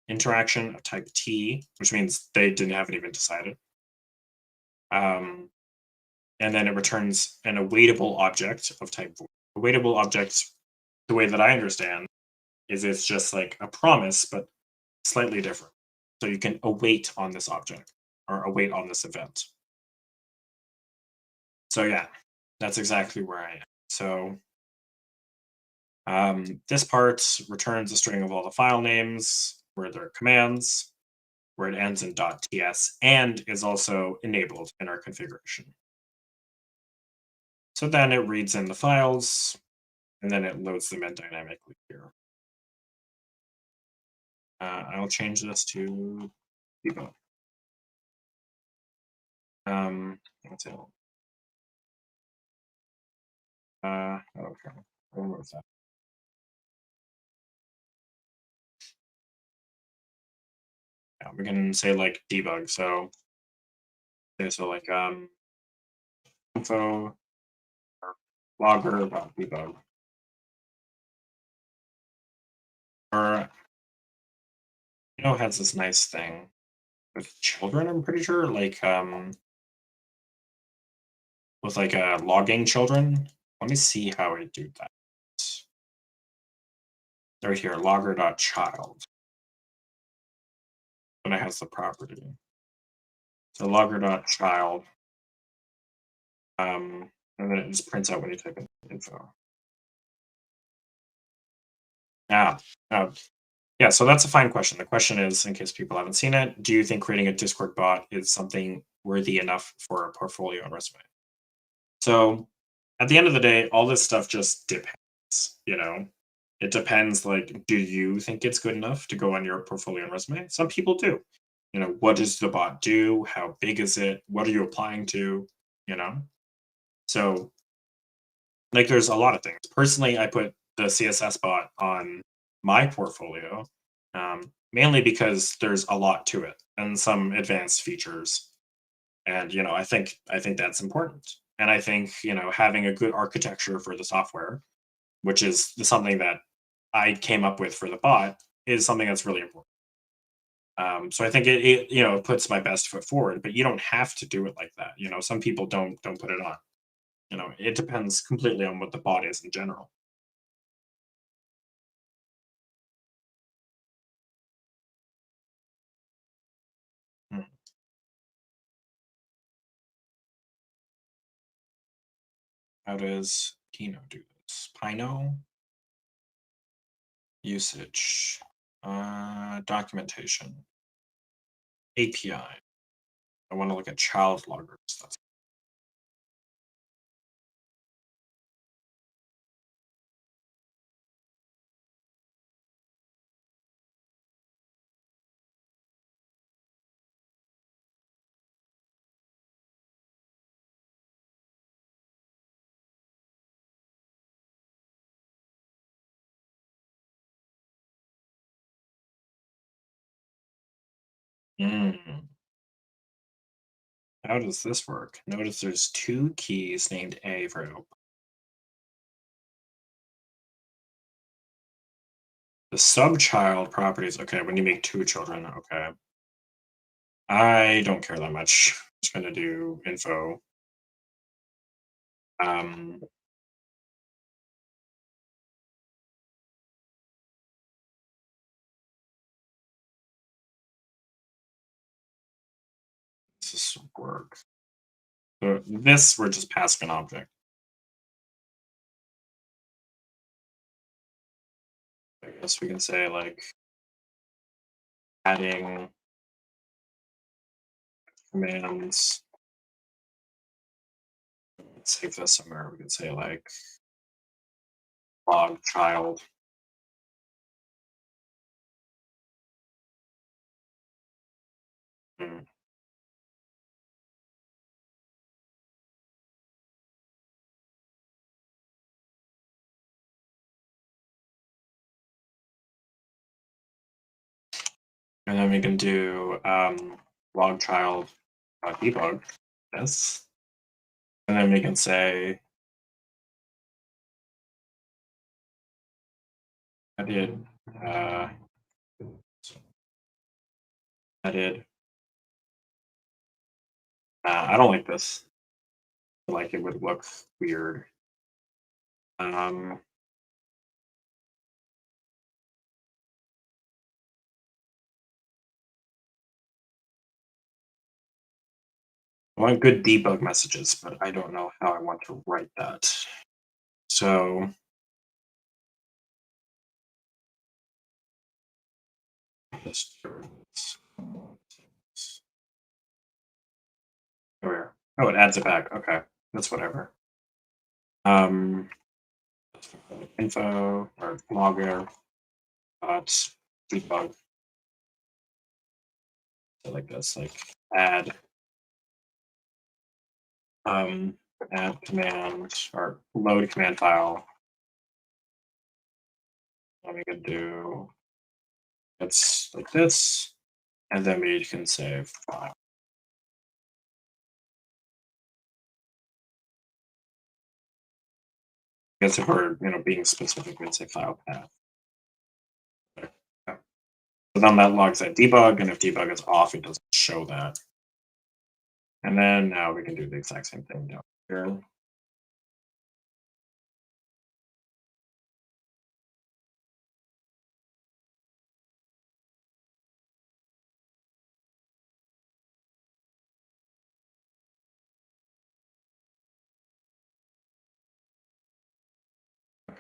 Interaction of type T, which means they haven't even decided. And then it returns an awaitable object of type void. Awaitable objects, the way that I understand, is it's just like a promise, but slightly different. So you can await on this object or await on this event. So yeah, that's exactly where I am. So this part returns a string of all the file names where there are commands, where it ends in .ts, and is also enabled in our configuration. So then it reads in the files, and then it loads them in dynamically here. I'll change this to debug. Let's see. Okay. Remove that. Yeah, we can say like debug. So, okay, so like info or logger.debug. Or it has this nice thing with children, I'm pretty sure, like with like logging children. Let me see how I do that. Right here, logger.child. Then it has the property. So logger.child. And then it just prints out when you type in info. Ah, uh, yeah, so that's a fine question. The question is, in case people haven't seen it, do you think creating a Discord bot is something worthy enough for a portfolio and resume? So at the end of the day, all this stuff just depends, you know? It depends, like, do you think it's good enough to go on your portfolio and resume? Some people do. You know, what does the bot do? How big is it? What are you applying to? You know? So, like, there's a lot of things. Personally, I put the CSS bot on my portfolio, mainly because there's a lot to it and some advanced features. And I think that's important. And I think having a good architecture for the software, which is something that I came up with for the bot, is something that's really important. So I think it puts my best foot forward, but you don't have to do it like that. Some people don't put it on. It depends completely on what the bot is in general. Mm. How does Kino do this? Pino usage, documentation, API. I want to look at child loggers. That's Mm. How does this work? Notice there's two keys named A for output. The subchild properties. Okay, when you make two children. Okay. I don't care that much. I'm just gonna do info. Um, does this work? So this we're just passing an object. I guess we can say like adding commands. Let's save this somewhere. We can say like log child. Mm. And then we can do log child debug this. And then we can say edit uh, edit. I don't like this. I feel like it would look weird. Um, I want good debug messages, but I don't know how I want to write that. So just where? Oh, it adds it back. Okay, that's whatever. Um, info or logger dot debug. So like this, like add add command or load command file. And we can do it's like this, and then we can say file. I guess if we're being specific, we'd say file path. Okay. Yeah. So then that logs that debug, and if debug is off, it doesn't show that. And then now we can do the exact same thing down here.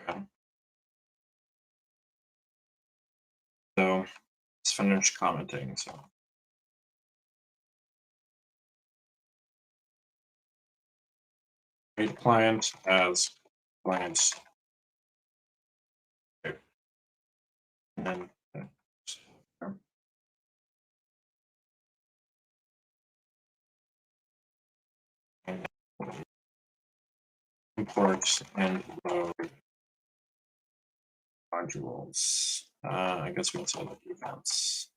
Okay. So let's finish commenting. So create client as client, okay, and then import and load modules. I guess we can say like events.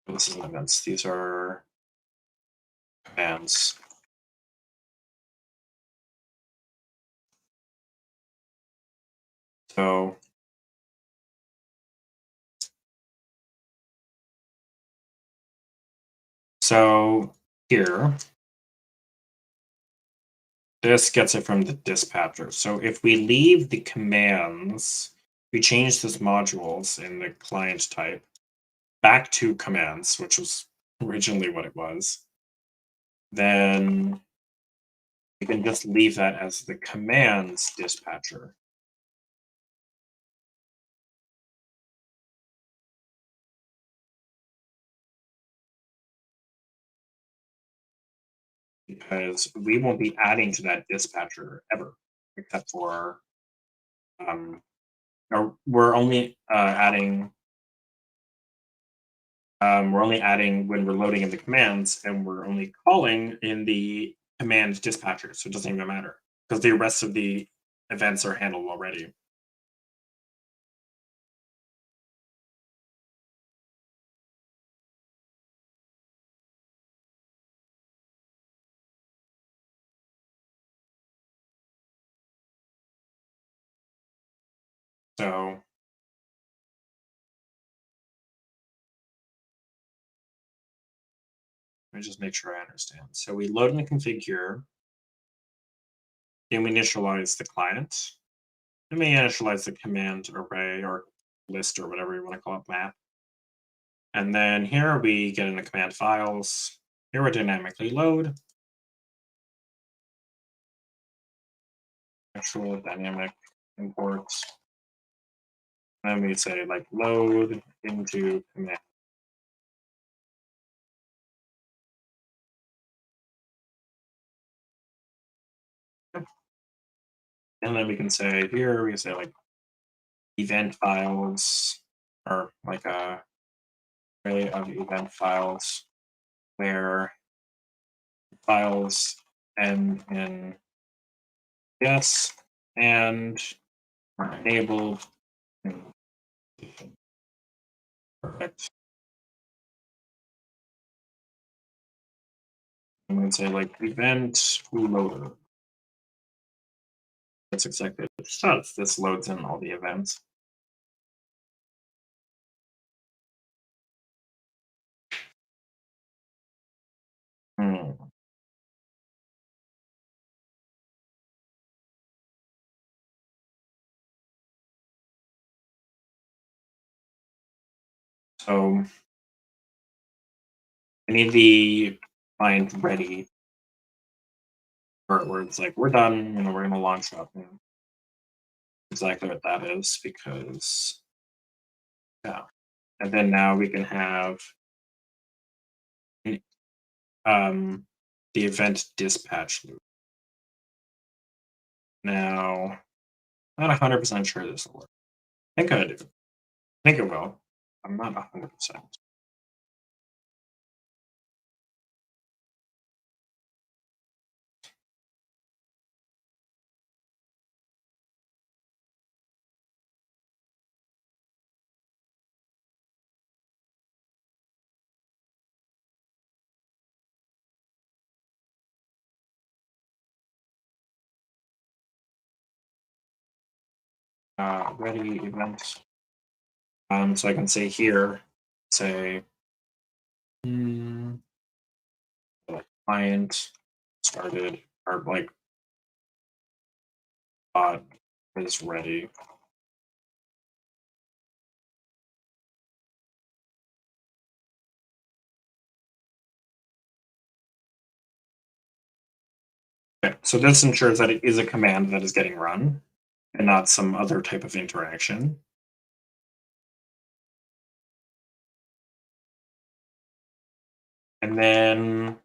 This is events. These are commands. So here, this gets it from the dispatcher. So if we leave the commands, we change this modules in the client type back to commands, which was originally what it was, then we can just leave that as the commands dispatcher. Because we won't be adding to that dispatcher ever, except for or we're only adding when we're loading in the commands, and we're only calling in the command dispatcher, so it doesn't even matter because the rest of the events are handled already. So let me just make sure I understand. So we load in the config here, then we initialize the client, then we initialize the command array or list or whatever you want to call it, map. And then here we get into command files. Here we dynamically load. Actual dynamic imports. And then we say like load into command. And then we can say here, we can say like event files or like a array of event files where files end in yes and are enabled. Perfect. I'm going to say like event loader. That's exactly what it does. This loads in all the events. Hmm. So I need the client ready part where it's like we're done, we're gonna launch up, and exactly what that is because yeah. And then now we can have um the event dispatch loop. Now, not 100% sure this will work. I think I do. I think it will. I'm not 100%. Ready event. So I can say here, say, client started, or like bot is ready. Okay, so this ensures that it is a command that is getting run and not some other type of interaction. And then,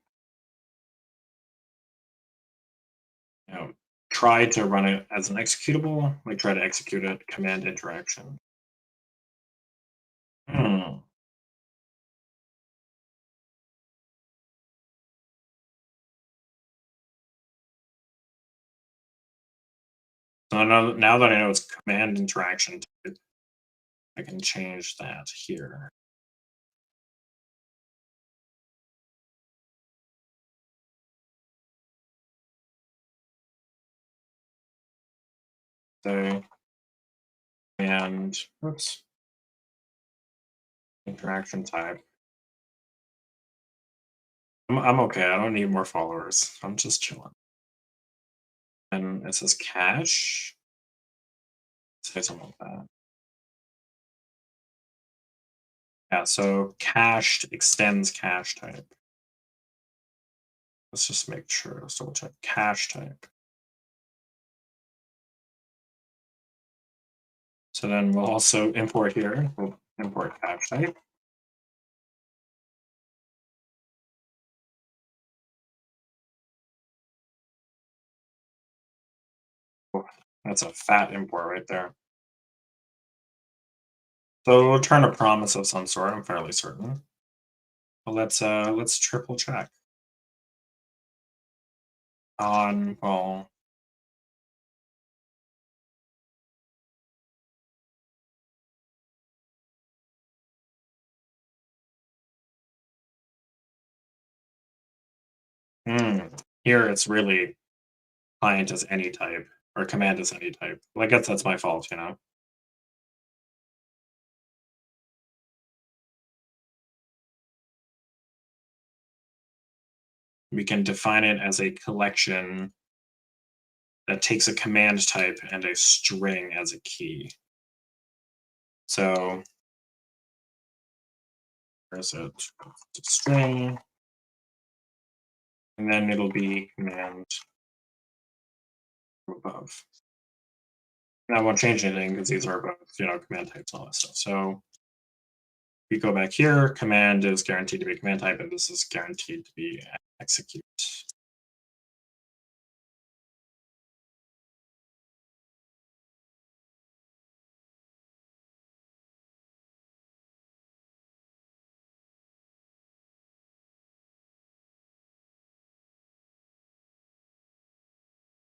try to run it as an executable, like try to execute it, command interaction. Hmm. So now that I know it's command interaction type, I can change that here. So, and oops, interaction type. I'm okay. I don't need more followers. I'm just chilling. And it says cache. Say something like that. Yeah, so cached extends cache type. Let's just make sure. Let's double check cache type. So then we'll also import here. We'll import cache type. Oh, that's a fat import right there. So we'll return a promise of some sort. I'm fairly certain. But let's triple check on well. Here it's really client is any type or command is any type. Well, I guess that's my fault. We can define it as a collection that takes a command type and a string as a key. So there's a string, and then it'll be command above. And I won't change anything because these are both, command types and all that stuff. So we go back here, command is guaranteed to be command type, and this is guaranteed to be execute.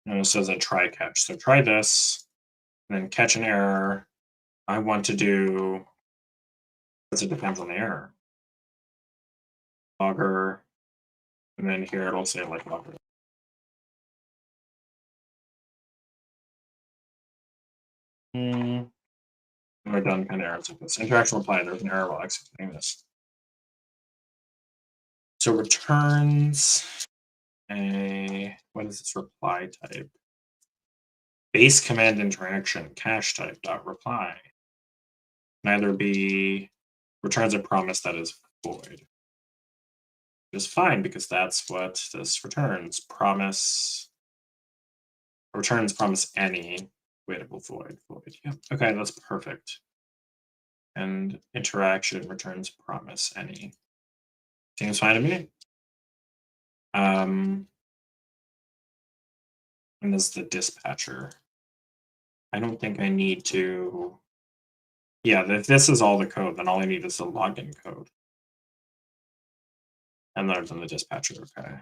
And it says a try catch. So try this, and then catch an error. I want to do, because it depends on the error. Logger, and then here it'll say like logger. We're done kind of errors like this. Interaction reply, there's an error while executing this. So returns what is this reply type? Base command interaction, cache type dot reply. Neither be returns a promise that is void. It's fine because that's what this returns. Returns promise any waitable void. Yeah. Okay, that's perfect. And interaction returns promise any. Seems fine to me. And this is the dispatcher. I don't think I need to Yeah, if this is all the code, then all I need is the login code. And then the dispatcher, okay.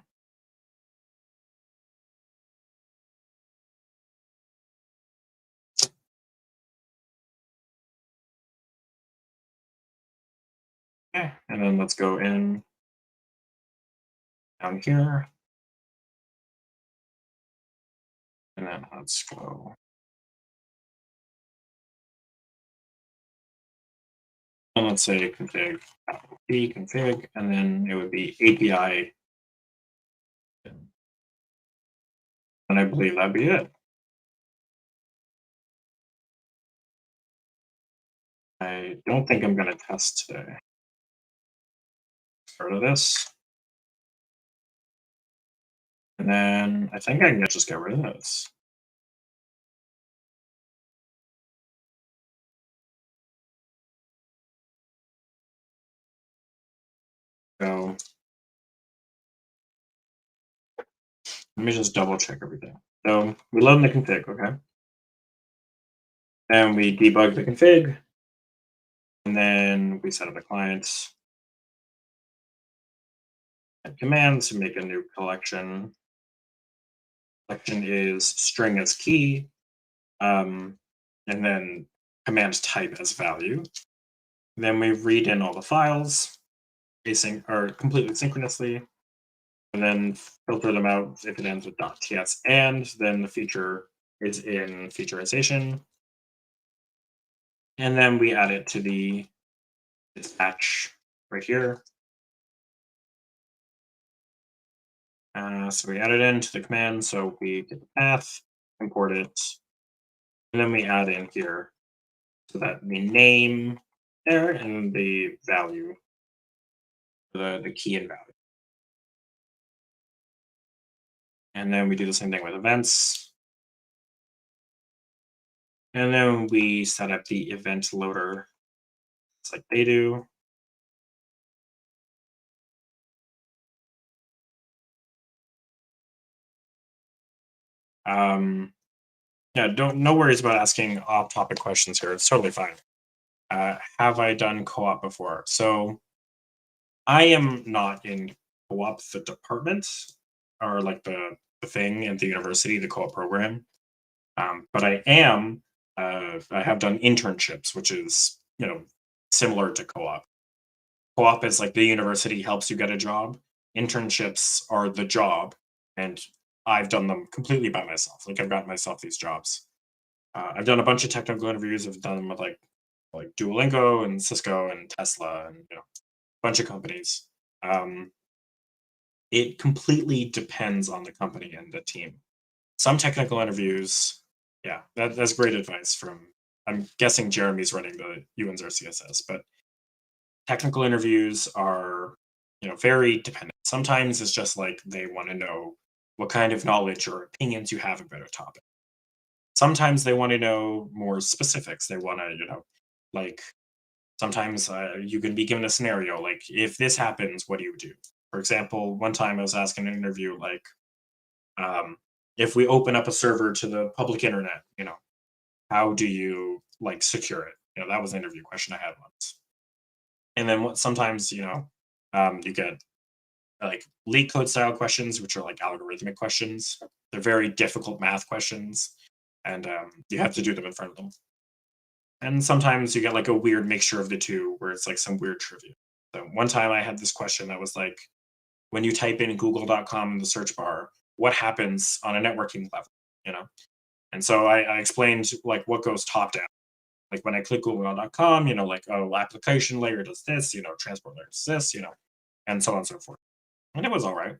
Okay, and then let's go in down here. And then let's go. And let's say config P config, and then it would be API. And I believe that'd be it. I don't think I'm going to test today. Start of this. And then I think I can just get rid of this. So let me just double check everything. So we load in the config, okay? And we debug the config. And then we set up the clients and commands to make a new collection. Collection is string as key, and then command type as value. Then we read in all the files, async or completely synchronously, and then filter them out if it ends with .ts. And then the feature is in featurization. And then we add it to the dispatch right here. So we add it into the command. So we get the path, import it, and then we add in here so that the name there and the value, the key and value. And then we do the same thing with events. And then we set up the event loader. It's like they do. Um, yeah, no worries about asking off-topic questions here. It's totally fine. Have I done co-op before? So I am not in co-op the department or like the thing at the university, the co-op program. But I am. I have done internships, which is similar to co-op. Co-op is like the university helps you get a job. Internships are the job, and I've done them completely by myself. Like I've gotten myself these jobs. I've done a bunch of technical interviews. I've done them with like Duolingo and Cisco and Tesla and a bunch of companies. Um, it completely depends on the company and the team. Some technical interviews, yeah, that's great advice from. I'm guessing Jeremy's running the UNZR CSS, but technical interviews are very dependent. Sometimes it's just like they want to know what kind of knowledge or opinions you have about a topic. Sometimes they want to know more specifics. They want to like sometimes you can be given a scenario like if this happens, what do you do? For example, one time I was asking an interview like if we open up a server to the public internet, how do you like secure it? That was an interview question I had once. And then sometimes you get like leak code style questions, which are like algorithmic questions. They're very difficult math questions, and you have to do them in front of them. And sometimes you get like a weird mixture of the two, where it's like some weird trivia. So one time I had this question that was like, when you type in google.com in the search bar, what happens on a networking level? You know, and so I explained like what goes top down. Like when I click google.com, like oh, application layer does this, transport layer does this, and so on and so forth. And it was all right.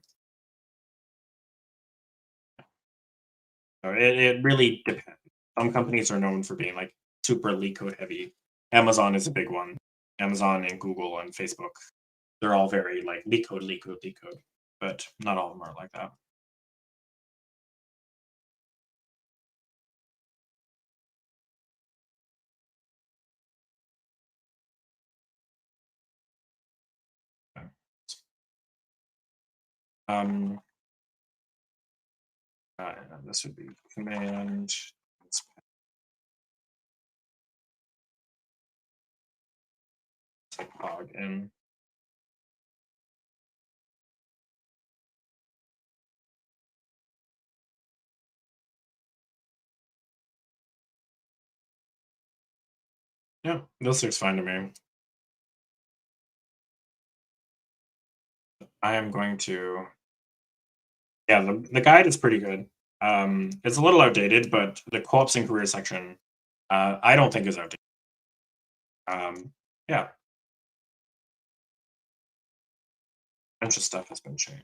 So it really depends. Some companies are known for being like super leak code heavy. Amazon is a big one. Amazon and Google and Facebook, they're all very like leak code, leak code, leak code. But not all of them are like that. Um, uh, this would be command Type log in. Yeah, this looks fine to me. I am going to. Yeah, the guide is pretty good. It's a little outdated, but the co-ops and career section, I don't think is outdated. Yeah, a bunch of stuff has been changed.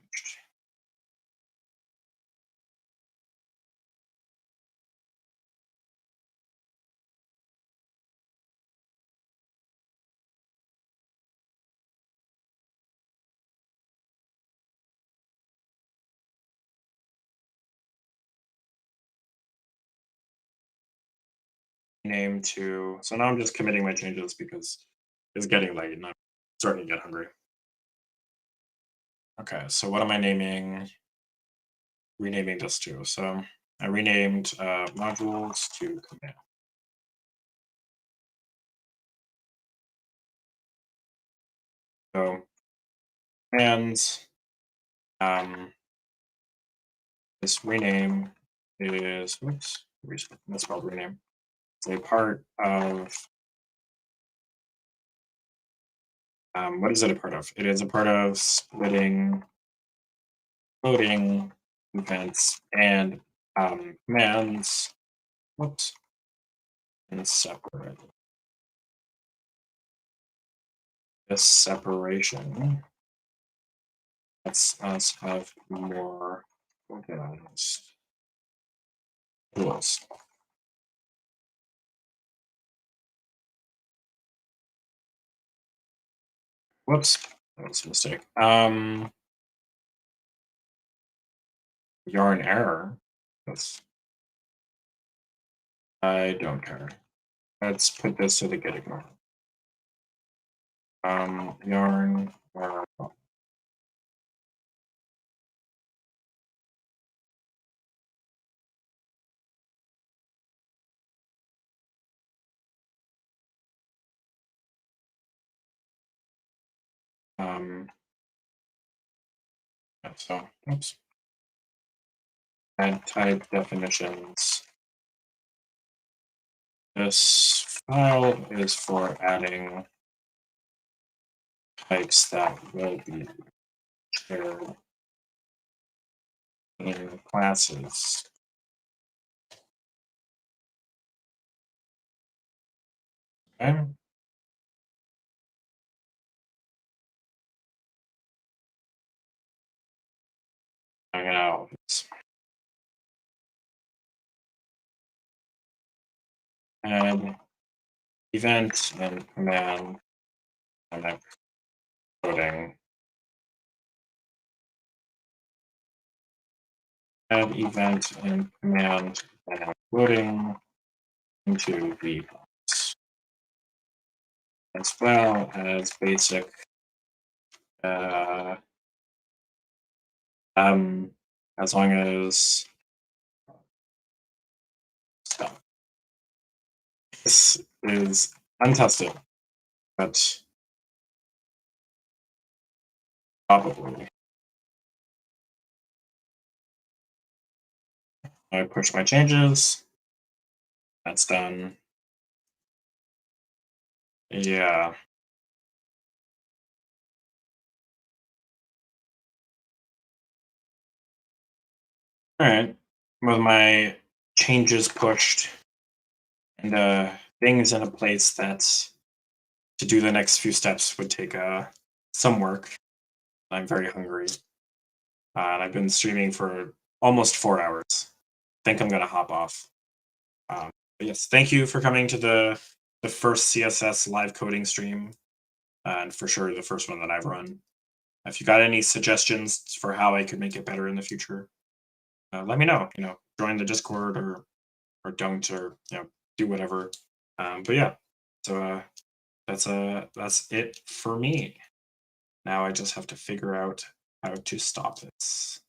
Name to. So now I'm just committing my changes because it's getting late and I'm starting to get hungry. Okay, so what am I renaming this to? So I renamed modules to command. So commands, this rename is, oops, misspelled rename. It's a part of, what is it a part of? It is a part of splitting, loading events and commands, whoops, and separate. This separation lets us have more organized rules. Whoops, that was a mistake. Yarn error. That's, I don't care. Let's put this so they get ignored. Yarn error. So, oops. Add type definitions. This file is for adding types that will be shared in classes. Okay. Now, add event and command and then coding. Add event and command and coding into the box, as well as basic uh, as long as stuff. This is untested, but probably. I push my changes. That's done. Yeah. All right. With my changes pushed and things in a place that to do the next few steps would take some work. I'm very hungry. And I've been streaming for almost 4 hours. Think I'm going to hop off. But yes, thank you for coming to the first CSS live coding stream, and for sure the first one that I've run. If you got any suggestions for how I could make it better in the future, let me know. Join the Discord or don't, or do whatever. But yeah, so that's it for me. Now I just have to figure out how to stop this.